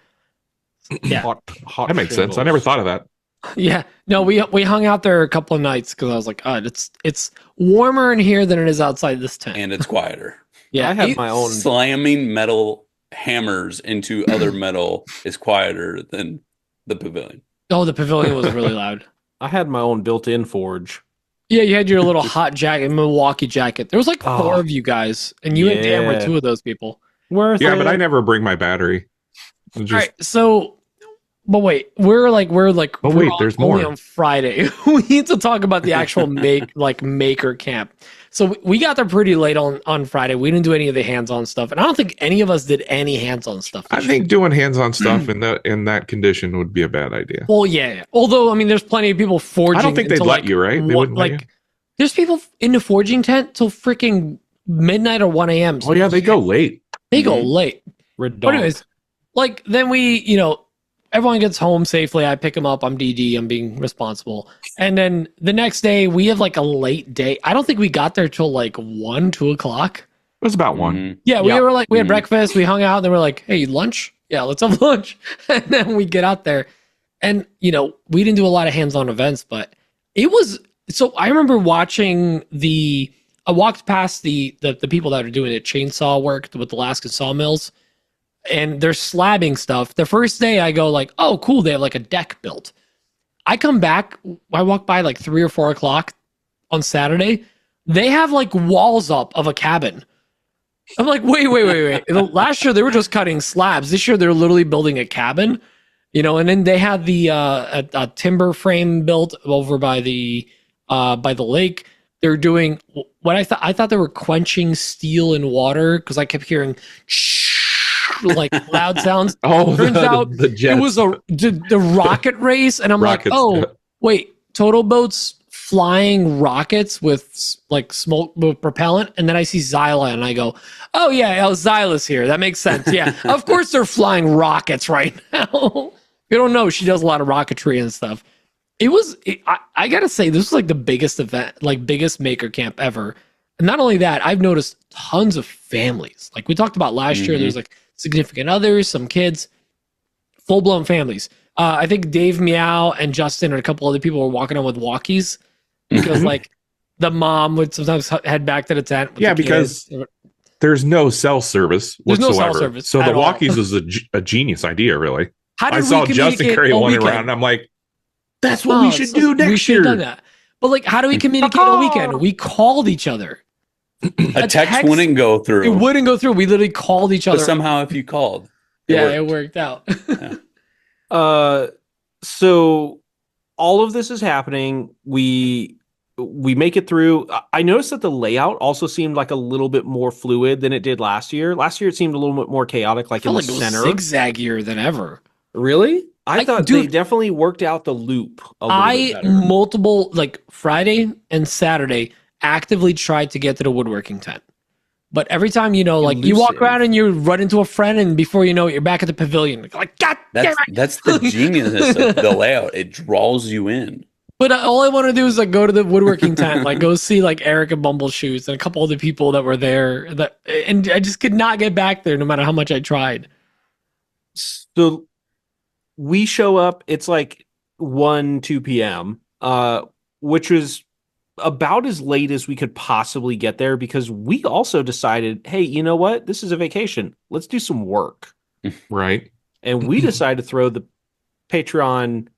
Yeah. Hot That makes sense. I never thought of that. Yeah. No, we hung out there a couple of nights because I was like, it's warmer in here than it is outside this tent. And it's quieter. Yeah. I have my own. Slamming metal hammers into other metal is quieter than the pavilion. Oh, the pavilion was really loud. I had my own built-in forge. Yeah, you had your little hot jacket, Milwaukee jacket. There was like 4 Oh, of you guys, and you and Dan were yeah. 2 of those people. Worth Yeah, it. but I never bring my battery. It's just, All right, so, but wait, we're Oh, wait, there's only more. on Friday. We need to talk about the actual maker camp. So we got there pretty late on Friday. We didn't do any of the hands-on stuff, and I don't think any of us did any hands-on stuff. I think doing hands-on stuff in that condition would be a bad idea. Well, yeah. Although, I mean, there's plenty of people forging. I don't think they'd until, let you, right? They wouldn't let you? there's people in the forging tent till freaking midnight or 1 a.m. Oh yeah, they go late. They go late. Redonk. But anyways, like then we, everyone gets home safely. I pick them up. I'm DD. I'm being responsible. And then the next day we have like a late day. I don't think we got there till like 1, 2 o'clock. It was about one. Mhm. Yeah, we Yeah. were like, we had Mhm. breakfast, we hung out, and then we're like, hey, lunch? Yeah, let's have lunch. And then we get out there. And, we didn't do a lot of hands-on events, but it was, so I remember watching I walked past the people that are doing the chainsaw work with Alaska sawmills, and they're slabbing stuff. The first day I go like, oh, cool, they have like a deck built. I come back, I walk by like 3 or 4 o'clock on Saturday. They have like walls up of a cabin. I'm like, wait. Last year they were just cutting slabs. This year they're literally building a cabin, and then they had the a timber frame built over by the lake. They're doing what I thought they were quenching steel in water because I kept hearing like loud sounds. Oh, Turns out the jets. it was the rocket race, and I'm Rockets, like, oh yeah. wait, Total Boat's flying rockets with like smoke with propellant, and then I see Zyla, and I go, oh yeah, Zyla's here. That makes sense. Yeah, of course they're flying rockets right now. You don't know, she does a lot of rocketry and stuff. I gotta say, this was like the biggest event, like biggest maker camp ever. And not only that, I've noticed tons of families. Like we talked about last year, there's like significant others, some kids, full blown families. I think Dave Meow and Justin and a couple other people were walking on with walkies because like the mom would sometimes head back to the tent. With Yeah, the because kids. there's no cell service There's no whatsoever. cell service so at the all. walkies was a genius idea, really. How I did saw we Justin communicate Curry all running weekend? around, and I'm like, that's what we should do We next should year. have done that. But like, how do we communicate all weekend? We called each other. A text wouldn't go through. It wouldn't go through. We literally called each other. But somehow, if you called, it worked out. So all of this is happening. We make it through. I noticed that the layout also seemed like a little bit more fluid than it did last year. Last year it seemed a little bit more chaotic, like in the It was center. zigzaggier than ever. Really? I thought dude, they definitely worked out the loop a little bit better. Multiple, like Friday and Saturday, actively tried to get to the woodworking tent. But every time, like you walk Elusive. around and you run into a friend, and before you know it, you're back at the pavilion. Like, God damn it. That's the genius of the layout. It draws you in. But all I want to do is like go to the woodworking tent, like go see like Eric and Bumbleshoes and a couple other people that were there. And I just could not get back there no matter how much I tried. So we show up, it's like 1, 2 p.m., which was about as late as we could possibly get there because we also decided, hey, you know what? This is a vacation. Let's do some work. Right. And we decided to throw the Patreon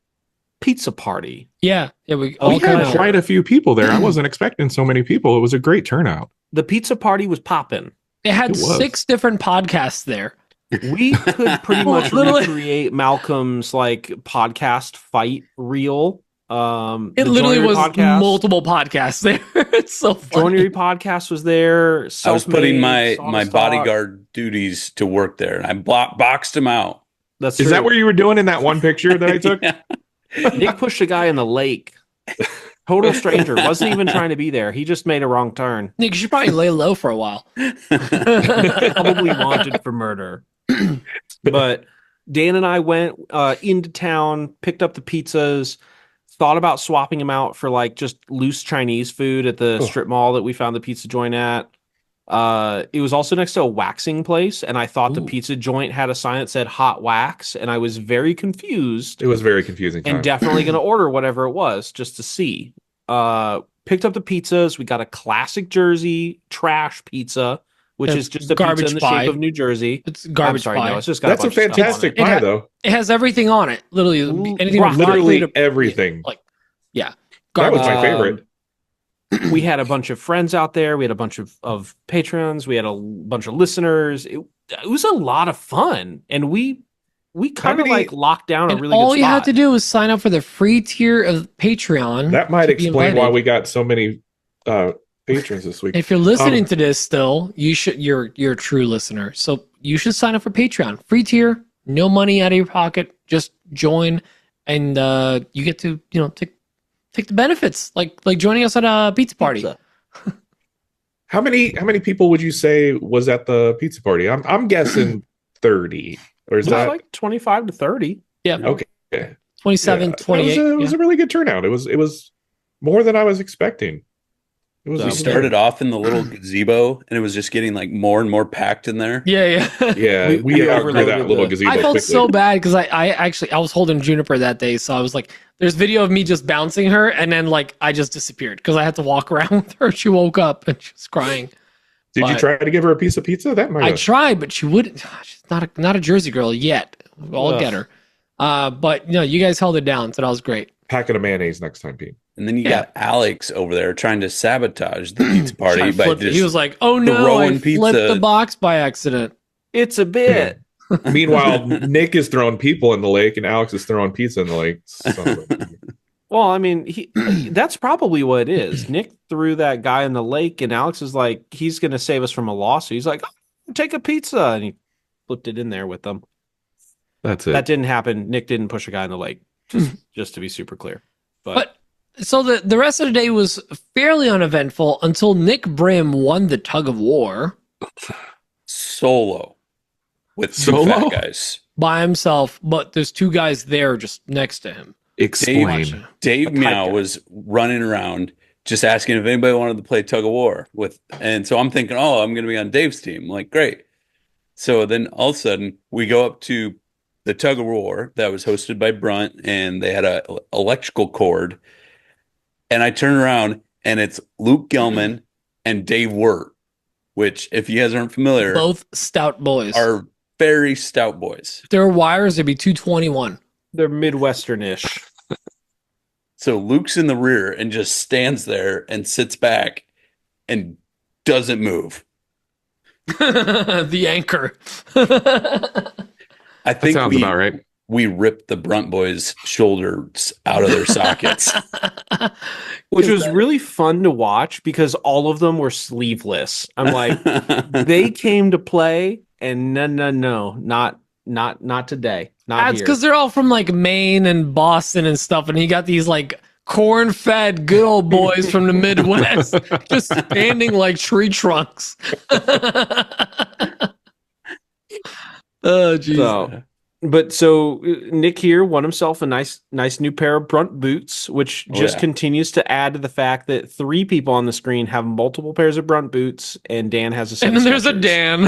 pizza party. Yeah, we We all had kind of quite a few people there. I wasn't expecting so many people. It was a great turnout. The pizza party was popping. It had It was. 6 different podcasts there. We could pretty much Literally- recreate Malcolm's like podcast fight reel. It literally was multiple podcasts there. It's so funny. Joinery podcast was there. I was putting my Self-made, bodyguard duties to work there, and I boxed him out. That's Is true. that what you were doing in that one picture that I took? Yeah. Nick pushed a guy in the lake? Total stranger. Wasn't even trying to be there. He just made a wrong turn. Nick, you should probably lay low for a while. Probably wanted for murder. But Dan and I went into town, picked up the pizzas, thought about swapping them out for like just loose Chinese food at the strip mall that we found the pizza joint at. It was also next to a waxing place, and I thought the pizza joint had a sign that said hot wax, and I was very confused It was very confusing. and definitely going to order whatever it was just to see. Picked up the pizzas. We got a classic Jersey trash pizza, which It's is just a garbage pizza in the pie. shape of New Jersey. It's garbage I'm sorry, pie. no, it's just got That's a bunch of stuff on fantastic it. pie, though. It has everything on it. Literally anything. Broccoli. Literally to- everything. Like, yeah. That was Garbage. my favorite. We had a bunch of friends out there. We had a bunch of patrons. We had a bunch of listeners. It was a lot of fun, and we kind of many- like locked down a And really all good you spot. had to do was sign up for the free tier of Patreon. That might to be explain why invited. we got so many patrons this week. If you're listening Um, to this still, you're a true listener. So you should sign up for Patreon. Free tier, no money out of your pocket. Just join, and you get to take the benefits, like joining us at a pizza party. Pizza. How many people would you say was at the pizza party? I'm guessing 30. Or is It was that like 25 to 30. Yeah, okay? 27, Yeah. 28. It was a really good turnout. It was more than I was expecting. It was. So- We started off in the little gazebo, and it was just getting like more and more packed in there. yeah. Yeah, We we outgrew overloaded that little the- gazebo I felt quickly. so bad because I was holding Juniper that day, so I was like, there's video of me just bouncing her, and then like I just disappeared because I had to walk around with her. She woke up and she was crying. Did you but- try to give her a piece of pizza? That might I have. tried, but she wouldn't. She's not a Jersey girl yet. I'll Ugh. get her. But you guys held it down, so that was great. Packet of mayonnaise next time, Pete. And then you got Alex over there trying to sabotage the pizza party I by flipped it. just He was like, "Oh no, I throwing flipped pizza." the box by accident." It's a bit. Meanwhile, Nick is throwing people in the lake, and Alex is throwing pizza in the lake. Son of a- Well, I mean, that's probably what it is. Nick threw that guy in the lake, and Alex is like, he's going to save us from a lawsuit. He's like, oh, take a pizza. And he flipped it in there with them. That's it. That didn't happen. Nick didn't push a guy in the lake, just to be super clear. But so the rest of the day was fairly uneventful until Nick Brim won the tug of war solo with two Solo? fat guys. by himself, but there's 2 guys there just next to him. Explain. Dave A type Meow guy. was running around just asking if anybody wanted to play tug of war with, and so I'm thinking, oh, I'm going to be on Dave's team. I'm like, great. So then all of a sudden we go up to the tug of war that was hosted by Brunt, and they had a electrical cord. And I turn around and it's Luke Gelman and Dave Wirt, which, if you guys aren't familiar, Both stout boys. are very stout boys. If there were wires, it'd be 221. They're Midwestern-ish. So Luke's in the rear and just stands there and sits back and doesn't move. The anchor. I That think sounds about right. we ripped the Brunt boys' shoulders out of their sockets. Which was really fun to watch because all of them were sleeveless. I'm like, they came to play, and no, not today. Not That's here. because they're all from like Maine and Boston and stuff, and he got these like corn-fed good old boys from the Midwest just standing like tree trunks. Oh, geez. So Nick here won himself a nice new pair of Brunt boots, which just continues to add to the fact that 3 people on the screen have multiple pairs of Brunt boots, and Dan has a set And of then there's a Skechers. Dan.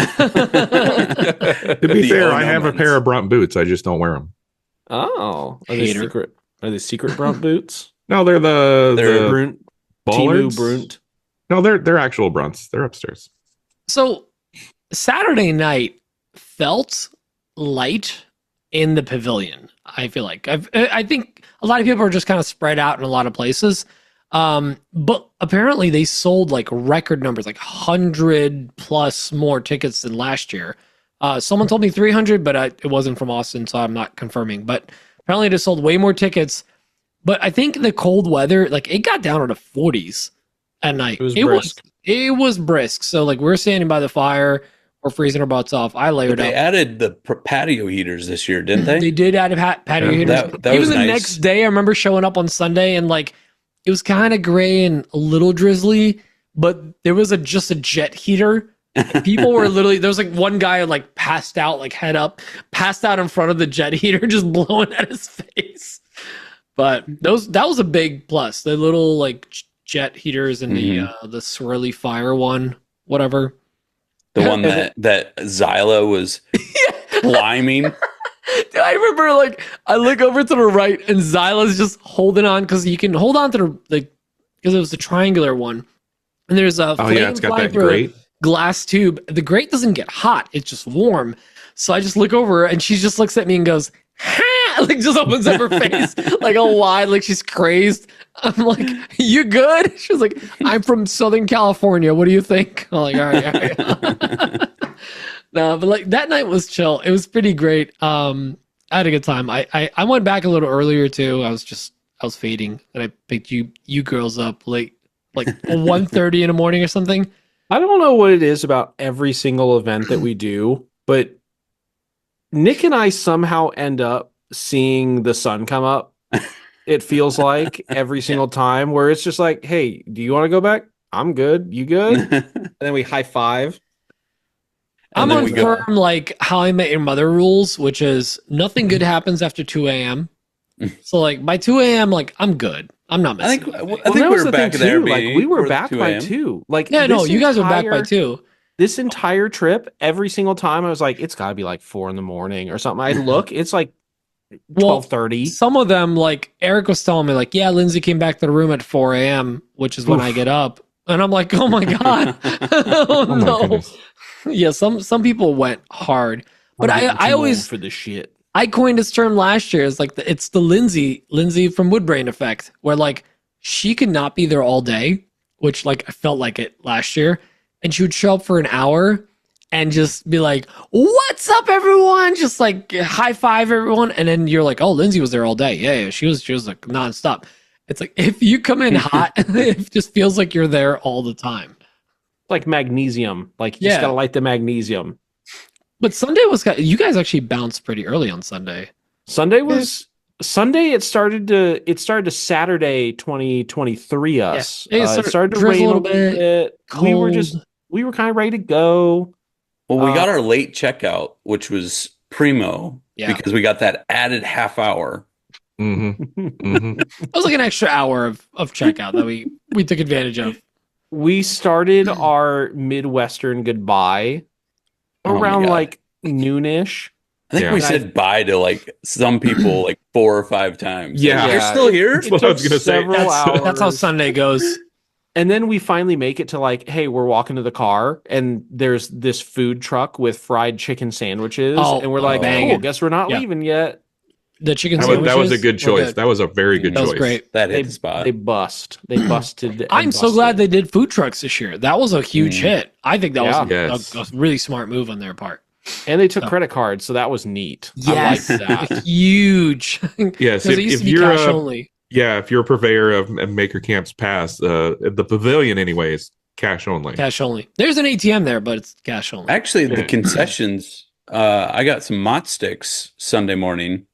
To be The fair, oh I no have a ones. pair of Brunt boots. I just don't wear them. Oh, are they Hater. secret? Are they secret Brunt boots? No, they're They're the Brunt. Bollards? Brunt. No, they're actual Brunts. They're upstairs. So Saturday night felt light in the pavilion. I feel like I think a lot of people are just kind of spread out in a lot of places. But apparently they sold like record numbers, like 100 plus more tickets than last year. Someone told me 300, but it wasn't from Austin, so I'm not confirming. But apparently they sold way more tickets. But I think the cold weather, like it got down to the 40s at night. It was brisk. So like we're standing by the fire, we're freezing our butts off. I layered They up. added the patio heaters this year, didn't they? They did add a patio heaters. That Even was the nice. next day, I remember showing up on Sunday and like it was kind of gray and a little drizzly, but there was just a jet heater. People were literally, there was like one guy like passed out, like head up, passed out in front of the jet heater, just blowing at his face. But that was a big plus. The little like jet heaters and the swirly fire one, whatever. The one that Zyla was climbing. I remember like I look over to the right and Zyla's just holding on because you can hold on to because it was the triangular one. And there's a it's got that grate. Glass tube. The grate doesn't get hot, it's just warm. So I just look over and she just looks at me and goes, ha! Like just opens up her face like all wide, like she's crazed. I'm like, you good? She was like, I'm from Southern California. What do you think? I'm like, all right. No, but like that night was chill. It was pretty great. I had a good time. I went back a little earlier too. I was fading and I picked you girls up late, like 1:30 in the morning or something. I don't know what it is about every single event that we do, but Nick and I somehow end up seeing the sun come up. It feels like every single time where it's just like, hey, do you want to go back? I'm good. You good? And then we high five. I'm on firm like How I Met Your Mother rules, which is nothing good happens after 2 a.m. So like by 2 a.m. like I'm good. I'm not missing. I think we were back there. Like we were back by 2. Like yeah, no, you guys were back by 2. This entire trip, every single time I was like, it's gotta be like 4 a.m. or something. I look, it's like 12:30. Some of them, like Eric was telling me, like, yeah, Lindsay came back to the room at 4 a.m., which is when I get up. And I'm like, oh my God. Oh no. Yeah, some people went hard. But I always for the shit. I coined this term last year. It's like it's the Lindsay from Woodbrain effect, where like she could not be there all day, which like I felt like it last year, and she would show up for an hour and just be like, "What's up, everyone?" Just like high five everyone, and then you're like, "Oh, Lindsay was there all day." Yeah, she was like nonstop. It's like if you come in hot, it just feels like you're there all the time. Like magnesium, like you just gotta light the magnesium. But Sunday you guys actually bounced pretty early on Sunday. Sunday. It started to Saturday 2023 us. Yeah. It started to rain a little bit. Cold. We were kind of ready to go. Well, we got our late checkout, which was primo because we got that added half hour. It was like an extra hour of checkout that we took advantage of. We started our Midwestern goodbye around like noonish. I think we said bye to like some people like 4 or 5 times. Yeah. You're still here? That's what I was going to say. That's how Sunday goes. And then we finally make it to like, hey, we're walking to the car and there's this food truck with fried chicken sandwiches. And we're like, oh, guess we're not leaving yet. The chicken sandwiches. That was a good choice. That was a very good choice. That was great. That hit the spot. They busted. I'm so glad they did food trucks this year. That was a huge hit. I think that was a really smart move on their part. And they took credit cards, so that was neat. Yes, I like that. Huge. Yes, if you're cash only. Yeah, if you're a purveyor of Makercamp's Pass, the pavilion, anyways, cash only. Cash only. There's an ATM there, but it's cash only. Actually, the concessions. I got some Mott sticks Sunday morning,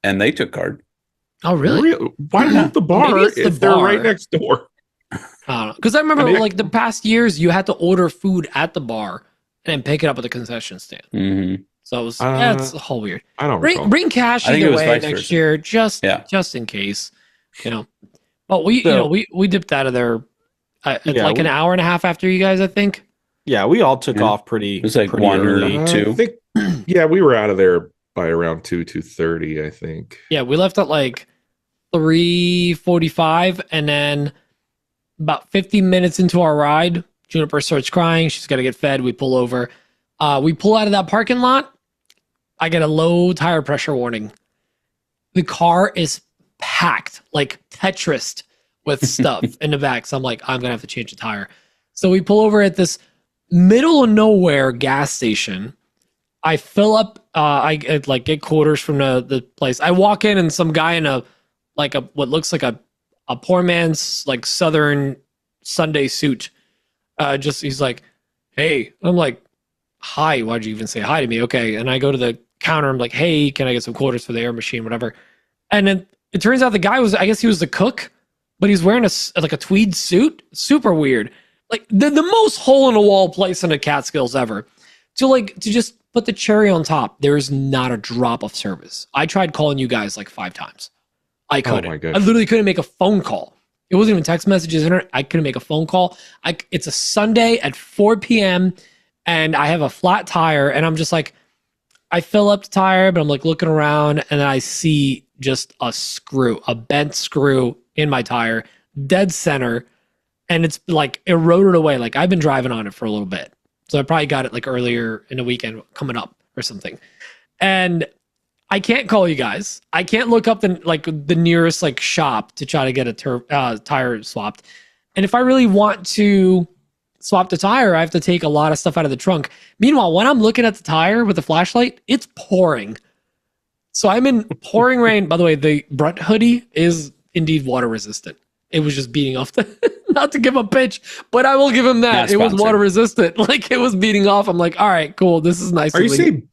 and they took card. Oh, really? Why not the bar if they're right next door? I don't know. Because I remember like the past years, you had to order food at the bar and then pick it up at the concession stand. Mm-hmm. So it was it's a whole weird. I don't bring cash either way next year, just in case, But we dipped out of there like an hour and a half after you guys, I think. Yeah, we all took off pretty. It was like pretty 1 early. or 2. We were out of there by around 2:30, I think. Yeah, we left at like 3:45, and then about 50 minutes into our ride, Juniper starts crying. She's got to get fed. We pull over. We pull out of that parking lot. I get a low tire pressure warning. The car is packed, like Tetris with stuff in the back. So I'm like, I'm going to have to change the tire. So we pull over at this middle of nowhere gas station. I fill up, I get quarters from the place. I walk in and some guy in what looks like a poor man's like Southern Sunday suit. He's like, hey, I'm like, hi, why'd you even say hi to me? Okay. And I go to the counter. I'm like, hey, can I get some quarters for the air machine, whatever. And then it turns out the guy I guess he was the cook, but he's wearing a tweed suit. Super weird. Like the most hole in the wall place in the Catskills ever. To just put the cherry on top, there's not a drop of service. I tried calling you guys like 5 times. I couldn't. Oh my gosh. I literally couldn't make a phone call. It wasn't even text messages. Internet. I couldn't make a phone call. It's a Sunday at 4 p.m. and I have a flat tire, and I'm just like, I fill up the tire, but I'm like looking around, and then I see just a bent screw in my tire, dead center, and it's like eroded away. Like I've been driving on it for a little bit. So I probably got it like earlier in the weekend coming up or something. And I can't call you guys. I can't look up the nearest like shop to try to get a tire swapped. And if I really want to swap the tire, I have to take a lot of stuff out of the trunk. Meanwhile, when I'm looking at the tire with the flashlight, it's pouring. So I'm in pouring rain. By the way, the Brunt hoodie is indeed water resistant. It was just beating off not to give a pitch, but I will give him that. It was water resistant. Like it was beating off. I'm like, all right, cool. This is nice. Are you saying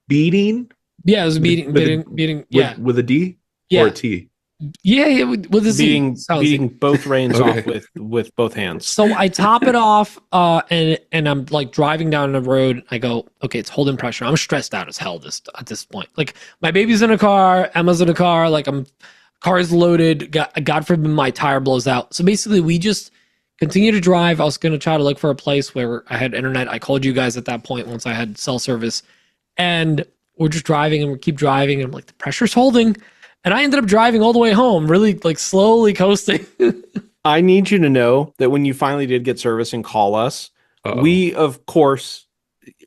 beating? Yeah, it was beating. Yeah, with a D yeah. or a T. Yeah, with a Z. Beating both reins off with both hands. So I top it off, and I'm like driving down the road. I go, okay, it's holding pressure. I'm stressed out as hell at this point. Like my baby's in a car, Emma's in a car. Like car is loaded. God forbid my tire blows out. So basically, we just continue to drive. I was going to try to look for a place where I had internet. I called you guys at that point once I had cell service, and we're just driving and we keep driving. And I'm like, the pressure's holding. And I ended up driving all the way home, really like slowly coasting. I need you to know that when you finally did get service and call us, we, of course,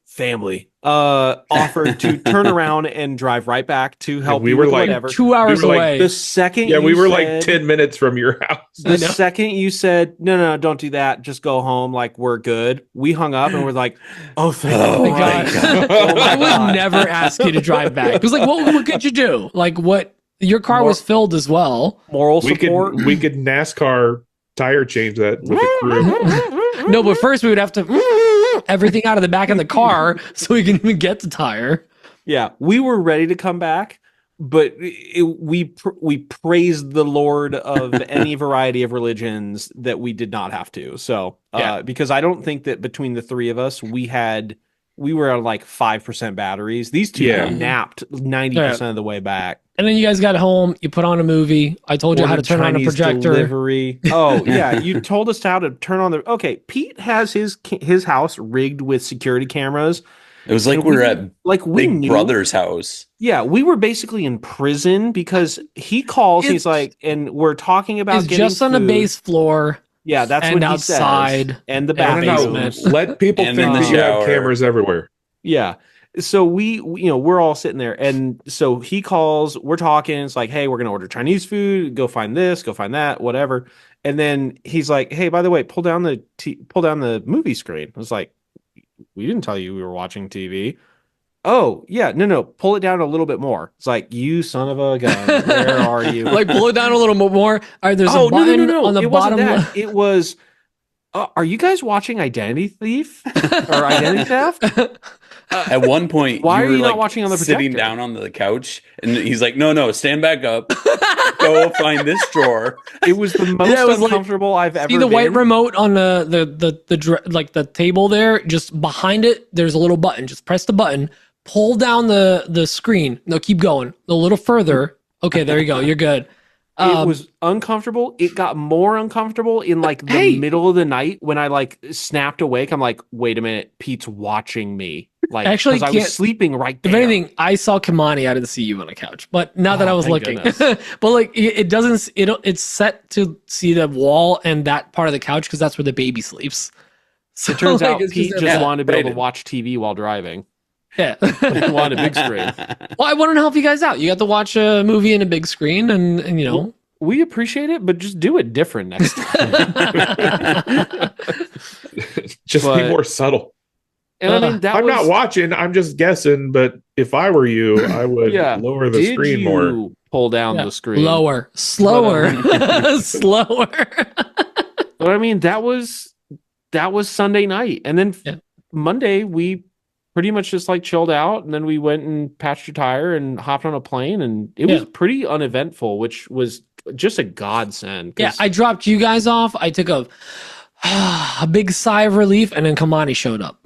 family, offered to turn around and drive right back to help we you were with like whatever. 2 hours away. The second Yeah, we were said, like 10 minutes from your house. The second you said, no, don't do that. Just go home. Like, we're good. We hung up and we're like, oh, thank God. I would never ask you to drive back. Because like, what could you do? Like what? Your car was filled as well. Moral support. We could NASCAR tire change that with the crew. No, but first we would have to everything out of the back of the car so we can even get the tire. Yeah, we were ready to come back, but we praised the Lord of any variety of religions that we did not have to. So, because I don't think that between the three of us, we were at like 5% batteries. These two napped 90% of the way back. And then you guys got home. You put on a movie. I told you how to turn on a projector. Delivery. Oh yeah, you told us how to turn on the. Okay, Pete has his house rigged with security cameras. It was like we were at Big Brother's house. Yeah, we were basically in prison because he calls. He's like, and we're talking about it's just on the base floor. Yeah, that's and what outside he says. And the basement. Let people think that you have cameras everywhere. Yeah. So we're all sitting there, and so he calls, we're talking, it's like, hey, we're going to order Chinese food, go find this, go find that, whatever. And then he's like, hey, by the way, pull down the movie screen. I was like, we didn't tell you we were watching TV. Oh, yeah, no, pull it down a little bit more. It's like, you son of a gun, where are you? Like, pull it down a little bit more. All right, there's a button on the bottom left. It was, are you guys watching Identity Thief or Identity Theft? At one point, why you are you were not watching on the projector? sitting down on the couch, and he's like, "No, stand back up, go find this drawer." It was the most uncomfortable I've ever. See the white remote on the table there, just behind it. There's a little button. Just press the button, pull down the screen. No, keep going a little further. Okay, there you go. You're good. It was uncomfortable. It got more uncomfortable in like the middle of the night when I like snapped awake. I'm like, wait a minute, Pete's watching me. Like, Actually, 'cause I was sleeping right there. If anything, I saw Kamani. I didn't see you on the couch, but not that I was thank looking. goodness. But like, it doesn't. It's set to see the wall and that part of the couch because that's where the baby sleeps. So It turns out it's Pete just just that. wanted to be able to Rated. watch TV while driving. Yeah. He wanted a big screen. Well, I wanted to help you guys out. You got to watch a movie in a big screen, and you know. We appreciate it, but just do it different next time. Just be But- more subtle. And I mean, that I'm was, not watching. I'm just guessing. But if I were you, I would Yeah. lower the did screen you more. pull down Yeah. the screen? Lower, slower, slower. But I mean, that was Sunday night, and then Yeah. Monday we pretty much just like chilled out, and then we went and patched your tire and hopped on a plane, and it was pretty uneventful, which was just a godsend. Yeah, I dropped you guys off. I took a big sigh of relief, and then Kamani showed up.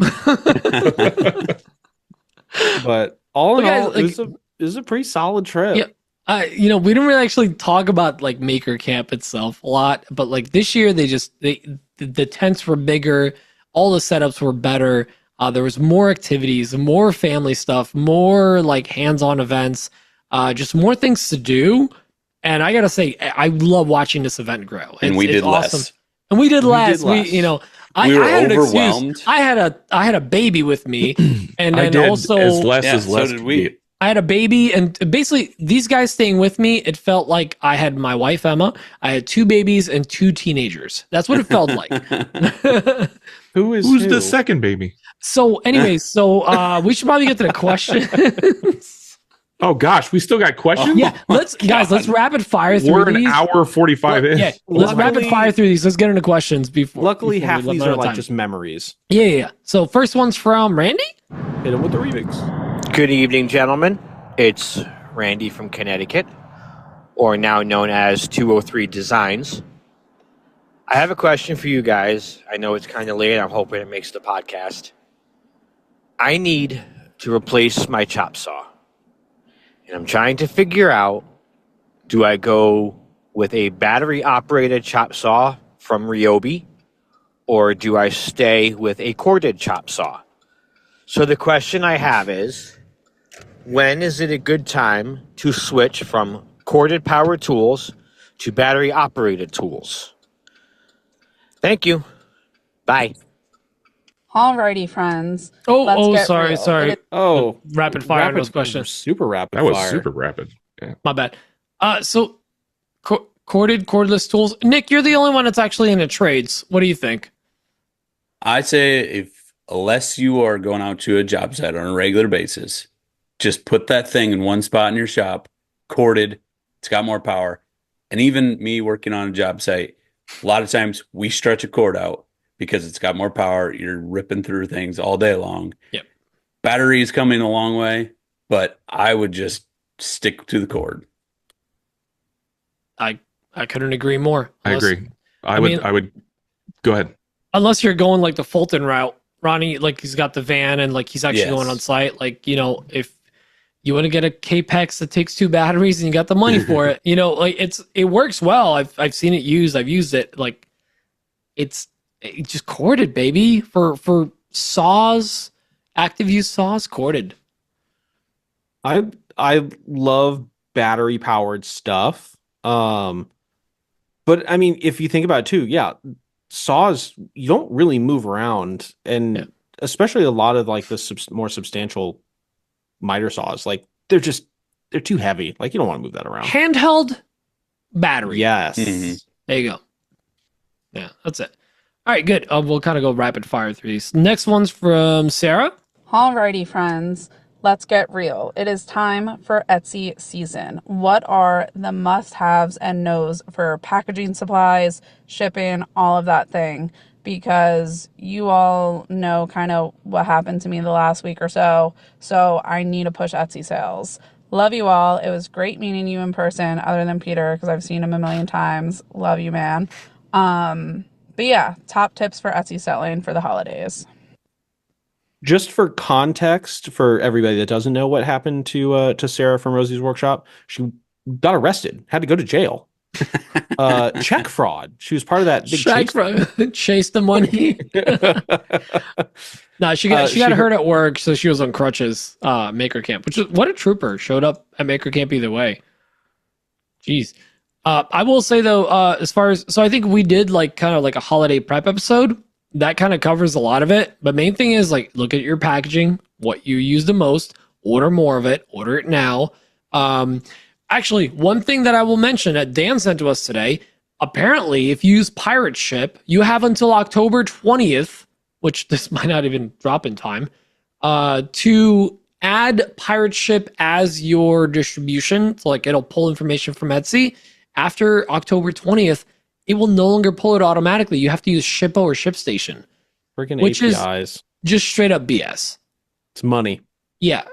But all in Well, guys, all, it was a pretty solid trip. Yeah. You know, we didn't really actually talk about like Makercamp itself a lot, but like this year the tents were bigger, all the setups were better. There was more activities, more family stuff, more like hands-on events, just more things to do. And I gotta say, I love watching this event grow. And we did awesome. less. And we did We less. did less. We, you know, We were I had an excuse. overwhelmed. I had a baby with me, and I then did also as less Yeah, as so less. did could we. be. I had a baby, and basically these guys staying with me, it felt like I had my wife Emma. I had 2 babies and 2 teenagers. That's what it felt like. Who's Who's the second baby? So, anyways, we should probably get to the questions. Oh gosh, we still got questions. Yeah, let's rapid fire through We're an these. hour 45 in. Yeah, let's rapid Luckily- fire through these. Let's get into questions before. Luckily, before half we these run are out of like time. just memories. Yeah. So first one's from Randy. Hit him with the remix. Good evening, gentlemen. It's Randy from Connecticut, or now known as 203 Designs. I have a question for you guys. I know it's kind of late. I'm hoping it makes the podcast. I need to replace my chop saw. And I'm trying to figure out, do I go with a battery-operated chop saw from Ryobi, or do I stay with a corded chop saw? So the question I have is, when is it a good time to switch from corded power tools to battery operated tools? Thank you. Bye. Alrighty, friends. Oh, Let's get sorry. real. It Oh, Rapid fire on those questions. Super rapid That was fire. super rapid. My bad. So corded, cordless tools. Nick, you're the only one that's actually into trades. What do you think? I say unless you are going out to a job site on a regular basis, just put that thing in one spot in your shop, corded. It's got more power. And even me working on a job site, a lot of times we stretch a cord out because it's got more power. You're ripping through things all day long. Yep. Battery is coming a long way, but I would just stick to the cord. I couldn't agree more. I agree. I mean- would go ahead. Unless you're going like the Fulton route, Ronnie, like he's got the van and like he's actually Yes. going on site. Like, you know, if you want to get a Capex that takes 2 batteries and you got the money for it, you know, like it works well. I've seen it used. I've used it. Like it's just corded, baby, for saws, active use saws, corded. I love battery powered stuff. But I mean, if you think about it too, yeah, saws, you don't really move around, and Yeah. especially a lot of like the more substantial miter saws, like they're too heavy. Like you don't want to move that around. Handheld battery. Yes. Mhm. There you go. Yeah, that's it. All right, good. We'll kind of go rapid fire through these. Next one's from Sarah. Alrighty, friends. Let's get real. It is time for Etsy season. What are the must-haves and no's for packaging supplies, shipping, all of that thing? Because you all know kind of what happened to me the last week or so. So I need to push Etsy sales. Love you all. It was great meeting you in person, other than Peter, because I've seen him a million times. Love you, man. But yeah, top tips for Etsy selling for the holidays. Just for context, for everybody that doesn't know what happened to Sarah from Rosie's workshop, she got arrested, had to go to jail Check fraud. She was part of that big Check chase the money. No, she got hurt at work, so she was on crutches. Makercamp, which is what a trooper, showed up at Makercamp either way. Jeez. I will say though, as far as, so I think we did like kind of like a holiday prep episode that kind of covers a lot of it. But main thing is like, look at your packaging, what you use the most, order more of it, order it now. Actually, one thing that I will mention that Dan sent to us today, apparently if you use Pirate Ship, you have until October 20th, which this might not even drop in time, to add Pirate Ship as your distribution. So like it'll pull information from Etsy. After October 20th, it will no longer pull it automatically. You have to use Shippo or ShipStation. Freaking which APIs. Is just straight up BS. It's money. Yeah.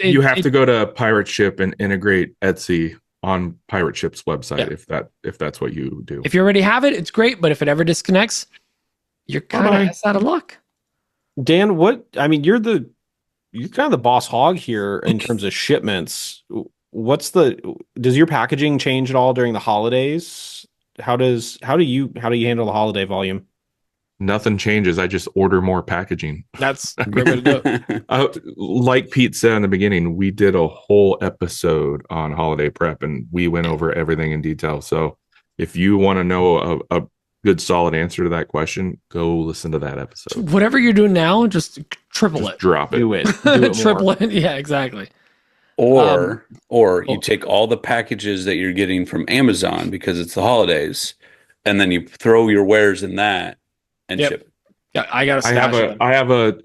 You have to go to Pirate Ship and integrate Etsy on Pirate Ship's website if that's what you do. If you already have it, it's great. But if it ever disconnects, you're kind of out of luck. Dan, you're kind of the boss hog here in terms of shipments. Does your packaging change at all during the holidays? How do you handle the holiday volume? Nothing changes. I just order more packaging. That's a great way to do it. Like Pete said in the beginning, we did a whole episode on holiday prep and we went over everything in detail. So if you want to know a good solid answer to that question, go listen to that episode. Whatever you're doing now, just triple it. Drop it. Do it Triple it. Yeah, exactly. Or you take all the packages that you're getting from Amazon because it's the holidays, and then you throw your wares in that and ship it. Yeah, I got I have a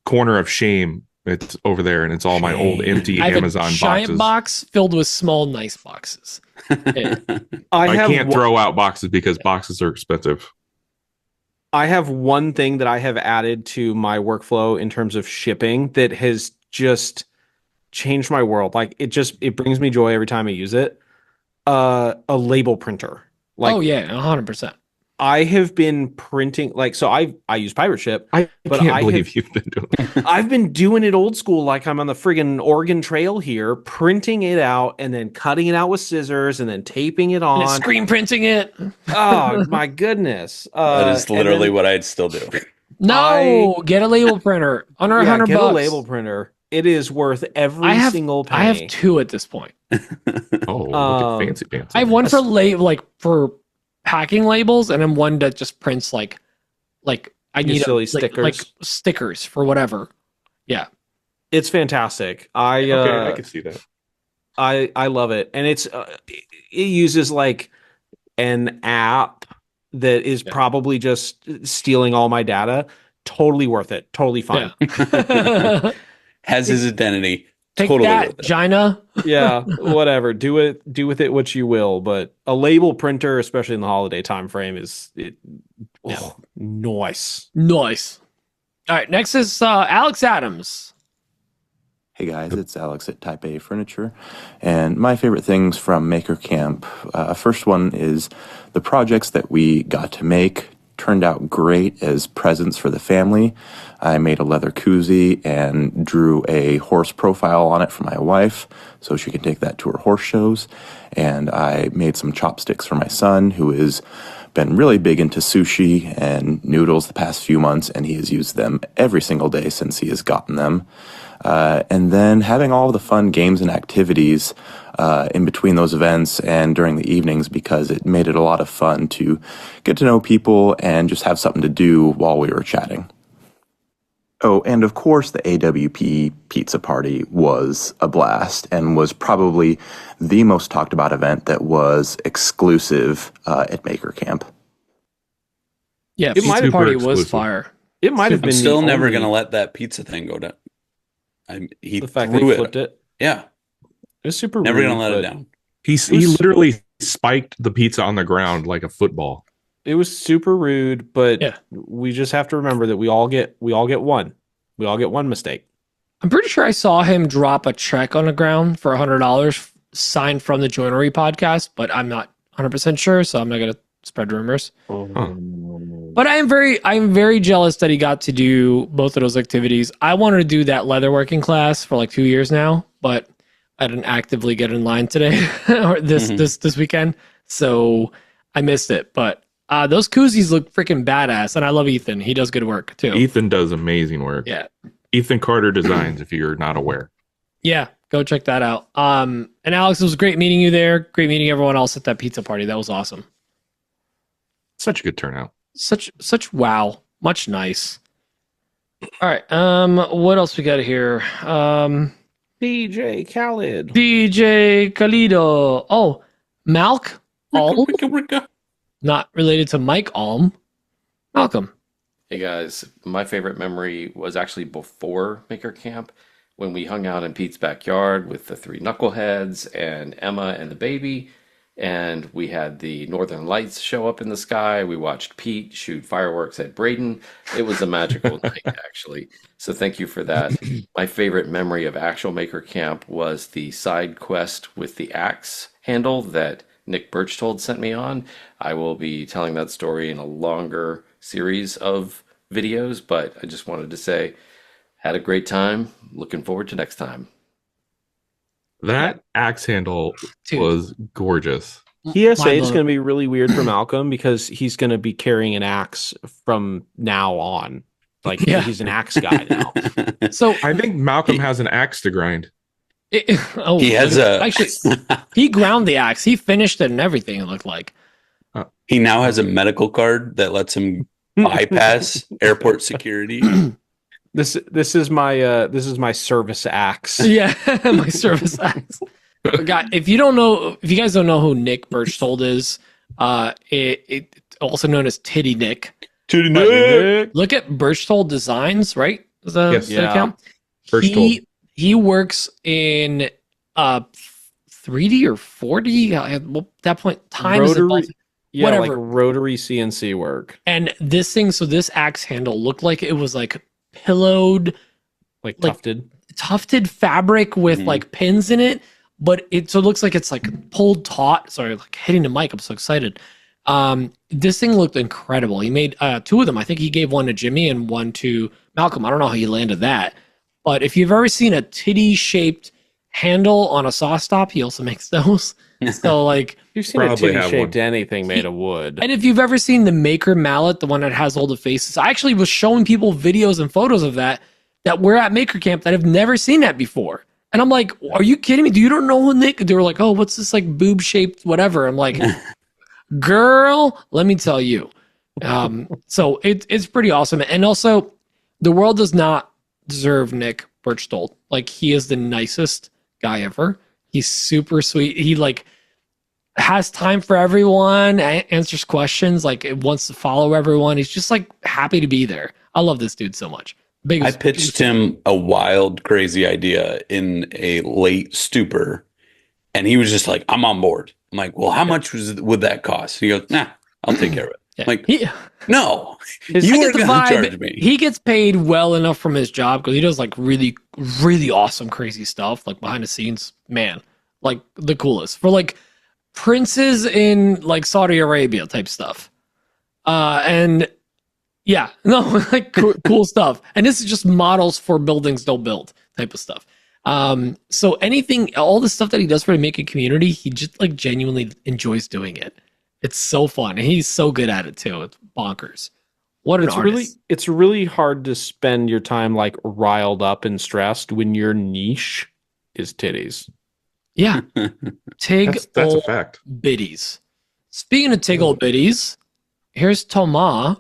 corner of shame. It's over there, and it's all my old empty Amazon boxes. Giant box filled with small, nice boxes. Yeah. I can't throw out boxes because boxes are expensive. I have one thing that I have added to my workflow in terms of shipping that has just changed my world. Like it brings me joy every time I use it. A label printer. Like, oh yeah, 100%. I have been printing I use Pirate Ship. I can't believe you've been doing it. I've been doing it old school, like I'm on the friggin' Oregon Trail here, printing it out and then cutting it out with scissors and then taping it on. And screen printing it. Oh my goodness. That is literally what I'd still do. Get a label printer. Under $100. Get a label printer. It is worth every single penny. I have two at this point. Look at fancy pants. I have one for packing labels, and then one that just prints like I need silly stickers, like stickers for whatever. Yeah, it's fantastic. I can see that. I love it, and it uses like an app that is probably just stealing all my data. Totally worth it. Totally fine. Yeah. Has his identity. Take totally that, Gina. Yeah, whatever. Do with it what you will. But a label printer, especially in the holiday time frame, nice. Nice. All right, next is Alex Adams. Hey guys, it's Alex at Type A Furniture, and my favorite things from Makercamp. First one is the projects that we got to make turned out great as presents for the family. I made a leather koozie and drew a horse profile on it for my wife so she can take that to her horse shows. And I made some chopsticks for my son, who has been really big into sushi and noodles the past few months, and he has used them every single day since he has gotten them. And then having all the fun games and activities in between those events and during the evenings, because it made it a lot of fun to get to know people and just have something to do while we were chatting. Oh, and of course the AWP pizza party was a blast and was probably the most talked about event that was exclusive at Makercamp. Yeah, pizza party was fire. It might have been. I'm still never going to let that pizza thing go down. The fact that he flipped it. Yeah. It was super never rude, going to let it down. He literally spiked the pizza on the ground like a football. It was super rude, but we just have to remember that we all get one. We all get one mistake. I'm pretty sure I saw him drop a check on the ground for $100 signed from the Joinery podcast, but I'm not 100% sure, so I'm not going to spread rumors. But I'm very jealous that he got to do both of those activities. I wanted to do that leatherworking class for like 2 years now, but I didn't actively get in line today or this weekend. so I missed it. But those koozies look freaking badass, and I love Ethan. He does good work too. Ethan does amazing work. Yeah. Ethan Carter Designs, if you're not aware. Yeah, go check that out. And Alex, it was great meeting you there. Great meeting everyone else at that pizza party. That was awesome. Such a good turnout. Such wow. Much nice. All right. What else we got here? DJ Khaled. DJ Khalido. Oh, Malk Alm. Not related to Mike Alm. Malcolm. Hey guys, my favorite memory was actually before Makercamp when we hung out in Pete's backyard with the three knuckleheads and Emma and the baby, and we had the Northern Lights show up in the sky. We watched Pete shoot fireworks at Braden. It was a magical night, actually. So thank you for that. My favorite memory of actual Makercamp was the side quest with the axe handle that Nick Birchtold sent me on. I will be telling that story in a longer series of videos, but I just wanted to say, had a great time. Looking forward to next time. That axe handle Dude. was gorgeous. PSA is going to be really weird for Malcolm because he's going to be carrying an axe from now on. Like he's an axe guy now. So I think Malcolm has an axe to grind. He has actually he ground the axe. He finished it and everything. It looked like he now has a medical card that lets him bypass airport security. This is my service axe. Yeah, my service axe. God, if you guys don't know who Nick Birchtold is, it also known as Titty Nick. Titty Nick. Look at Birchtold Designs, right? Does that account? Birchtold. He works in 3D or 4D. At that point, time Rotary, is whatever. like rotary CNC work. And this axe handle looked like it was like pillowed, like tufted fabric with like pins in it, but it looks like it's like pulled taut. Sorry, like hitting the mic. I'm so excited. This thing looked incredible. He made two of them. I think he gave one to Jimmy and one to Malcolm. I don't know how he landed that, but if you've ever seen a titty shaped handle on a saw stop, he also makes those. So like you've seen a titty shaped anything made of wood. And if you've ever seen the Maker mallet, the one that has all the faces, I actually was showing people videos and photos of that were at Makercamp that have never seen that before. And I'm like, are you kidding me? Do you don't know who Nick? They were like, oh, what's this like boob shaped whatever? I'm like, girl, let me tell you. So it's pretty awesome. And also, the world does not deserve Nick Birchtold. Like, he is the nicest guy ever. He's super sweet. He like has time for everyone, answers questions, like wants to follow everyone. He's just like happy to be there. I love this dude so much. I pitched him a wild, crazy idea in a late stupor, and he was just like, I'm on board. I'm like, well, how much would that cost? He goes, nah, I'll take care of it. Yeah. Like, no, you are going to charge me. He gets paid well enough from his job because he does like really, really awesome, crazy stuff. Like behind the scenes, man, like the coolest for like princes in like Saudi Arabia type stuff. And yeah, no, like cool stuff. And this is just models for buildings don't build type of stuff. So all the stuff that he does for the making community, he just like genuinely enjoys doing it. It's so fun. And he's so good at it too. It's bonkers. What an artist. It's really hard to spend your time like riled up and stressed when your niche is titties. Yeah. Tig that's a fact. Biddies. Speaking of Tig old biddies, here's Thomas.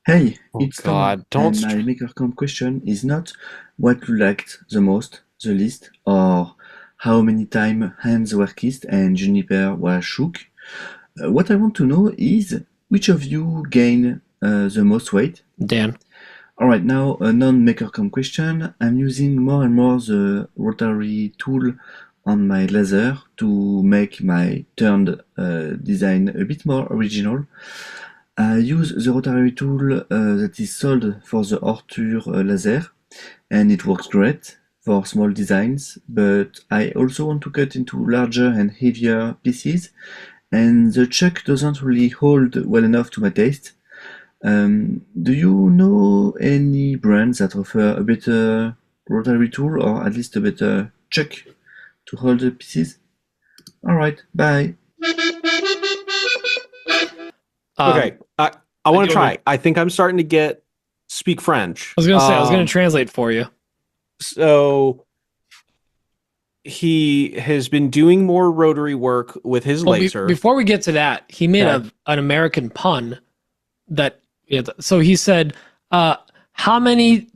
Hey, it's God. Don't my Makercamp question is not what you liked the most, the least, or how many times hands were kissed and Juniper was shook. What I want to know is which of you gained the most weight? Dan. All right, now a non-Makercamp question. I'm using more and more the rotary tool on my laser to make my turned design a bit more original. I use the rotary tool that is sold for the Ortur laser, and it works great for small designs, but I also want to cut into larger and heavier pieces, and the chuck doesn't really hold well enough to my taste. Do you know any brands that offer a better rotary tool, or at least a better chuck to hold the pieces? Alright, bye! Okay, I want to try. I think I'm starting to speak French. I was gonna say I was gonna translate for you. So he has been doing more rotary work with his laser. Before we get to that, he made an American pun that. So he said, "How many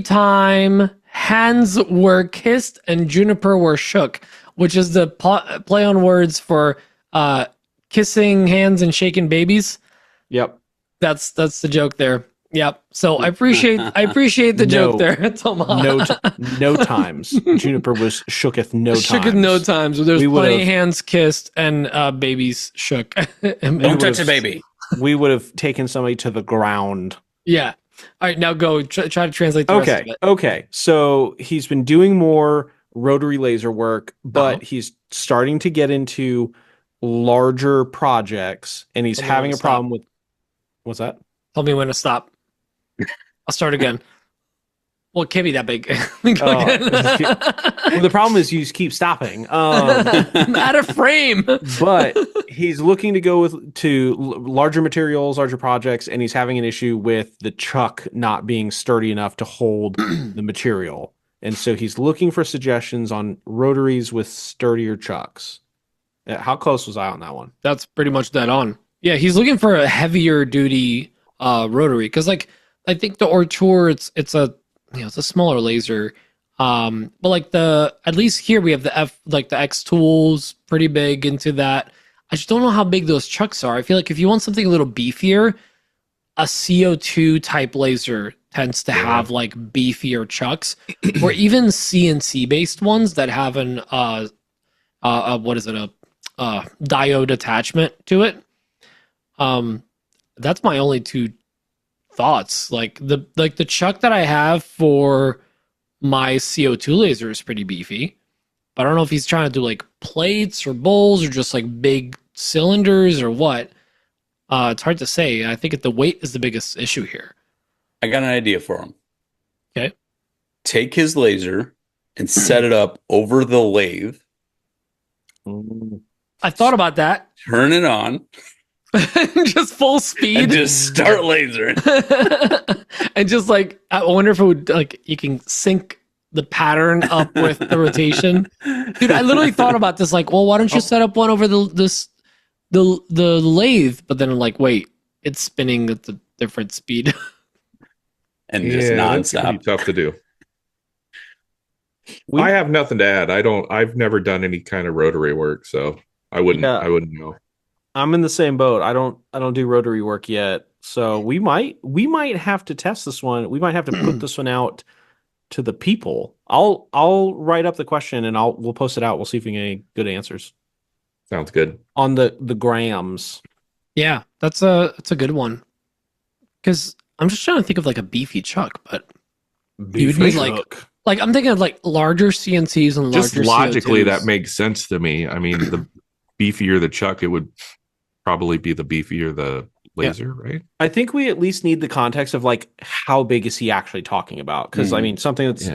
time hands were kissed and Juniper were shook," which is the play on words for kissing hands and shaking babies. Yep, that's the joke there. Yep. So I appreciate the joke there, Tomas. No times. Juniper was shooketh no times. Shooketh no times. There's plenty of hands kissed and babies shook. Don't touch a baby. We would have taken somebody to the ground. Yeah. All right, now go try to translate the rest of it. Okay. So he's been doing more rotary laser work, but he's starting to get into larger projects, and he's having a problem with. What's that? Tell me when to stop. I'll start again. Well, it can't be that big. The problem is you keep stopping. I'm out of frame. But he's looking to go to larger materials, larger projects, and he's having an issue with the chuck not being sturdy enough to hold the material. And so he's looking for suggestions on rotaries with sturdier chucks. How close was I on that one? That's pretty much dead on. Yeah, he's looking for a heavier duty rotary because, like, I think the Ortur it's a smaller laser, but like at least here we have the X tools pretty big into that. I just don't know how big those chucks are. I feel like if you want something a little beefier, a CO2 type laser tends to have like beefier chucks, or even CNC based ones that have an diode attachment to it. That's my only two thoughts. Like the chuck that I have for my CO2 laser is pretty beefy, but I don't know if he's trying to do like plates or bowls or just like big cylinders or what. It's hard to say. I think the weight is the biggest issue here. I got an idea for him. Okay. Take his laser and set it up over the lathe. I thought about that. Turn it on. Just full speed. And just start lasering. And just like, I wonder if it would, like, you can sync the pattern up with the rotation. Dude, I literally thought about this, like, well, why don't you set up one over the lathe? But then I'm like, wait, it's spinning at the different speed. And just nonstop. That's pretty tough to do. I have nothing to add. I've never done any kind of rotary work, so I wouldn't know. I'm in the same boat. I don't do rotary work yet. So we might have to test this one. We might have to put this one out to the people. I'll write up the question and we'll post it out. We'll see if we get any good answers. Sounds good. On the grams. Yeah, that's a good one. Because I'm just trying to think of like a beefy chuck, but you'd need like I'm thinking of like larger CNCs and larger. Just logically, CO2s. that makes sense to me. I mean, the beefier the chuck, it would probably be the beefier the laser, right? I think we at least need the context of like how big is he actually talking about? Because I mean, something that's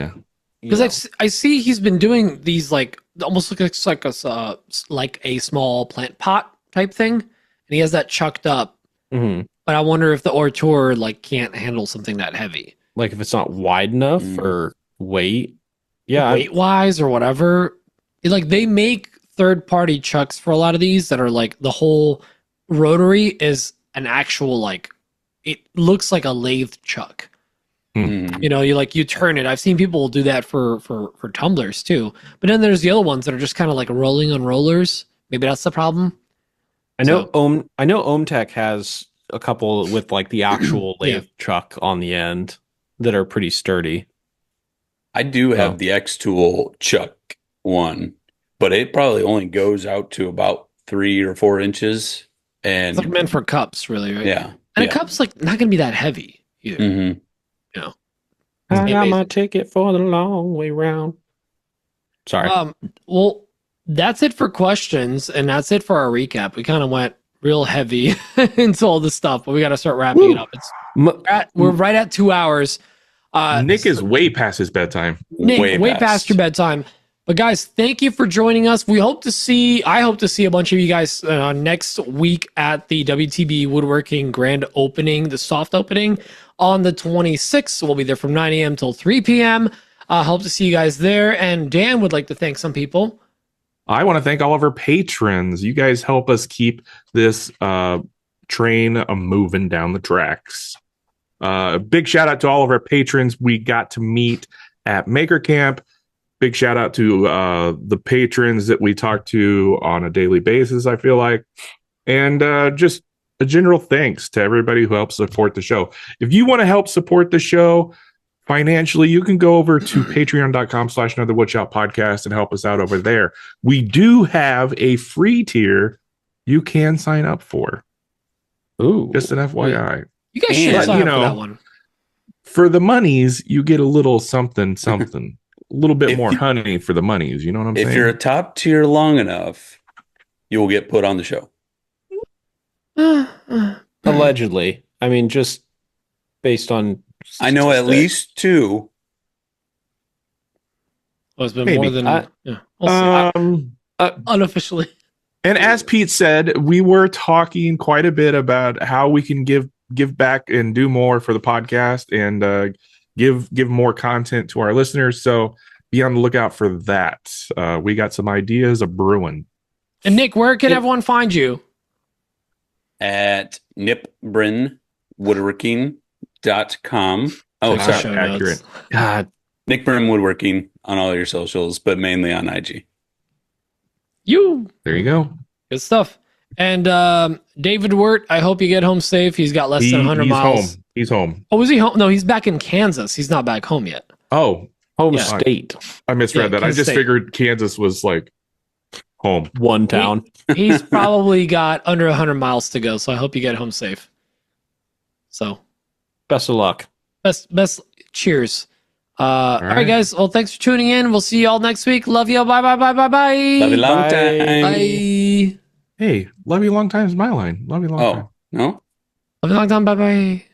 because I see he's been doing these like almost looks like a small plant pot type thing, and he has that chucked up. Mm-hmm. But I wonder if the Ortur like can't handle something that heavy, like if it's not wide enough or weight, weight wise or whatever. Like they make third-party chucks for a lot of these that are like the whole rotary is an actual like it looks like a lathe chuck. Mm-hmm. You know, you turn it. I've seen people do that for tumblers too. But then there's the other ones that are just kind of like rolling on rollers. Maybe that's the problem. I know OhmTech has a couple with like the actual lathe chuck on the end that are pretty sturdy. I do have the X Tool chuck one, but it probably only goes out to about 3 or 4 inches. And it's like meant for cups, really, right? Yeah. And a cup's like not gonna be that heavy either. Mm-hmm. You know. I got my ticket for the long way round. Sorry. Well, that's it for questions, and that's it for our recap. We kind of went real heavy into all this stuff, but we got to start wrapping it up. We're right at 2 hours. Nick is way past his bedtime. Nick, way past your bedtime. But guys, thank you for joining us. I hope to see a bunch of you guys next week at the WTB Woodworking grand opening, the soft opening on the 26th. We'll be there from 9 a.m. till 3 p.m. Hope to see you guys there. And Dan would like to thank some people. I want to thank all of our patrons. You guys help us keep this train moving down the tracks. Big shout out to all of our patrons we got to meet at Makercamp. Big shout out to the patrons that we talk to on a daily basis, I feel like. And just a general thanks to everybody who helps support the show. If you want to help support the show financially, you can go over to patreon.com/Another Woodshop Podcast and help us out over there. We do have a free tier you can sign up for. Ooh. Just an FYI. You guys should sign up for that one. For the monies, you get a little something. A little bit more honey for the monies. You know what I'm saying? If you're a top tier long enough, you will get put on the show. Allegedly. I mean, just based on... I know at least 2. It's been Maybe. more than... we'll see. Unofficially. And as Pete said, we were talking quite a bit about how we can give back and do more for the podcast and give more content to our listeners. So be on the lookout for that. We got some ideas of brewing. And Nick, where can everyone find you? At nickbrinwoodworking.com. Oh, Show sorry. notes. Accurate. God. Nick Brim Woodworking on all your socials, but mainly on IG. There you go. Good stuff. And David Wirt, I hope you get home safe. He's got less than 100 miles. Home. He's home. Oh, is he home? No, he's back in Kansas. He's not back home yet. Oh, Home Yeah. state. I misread that. I Kansas just State. figured Kansas was like home. One town. He's probably got under 100 miles to go, so I hope you get home safe. So, Best of luck. best cheers. All right, right. guys. Well, thanks for tuning in. We'll see you all next week. Love you. Bye. Love you long Bye. time. Bye. Hey, love you long time is my line. Love you long time. Oh, no? Love you long time. Bye.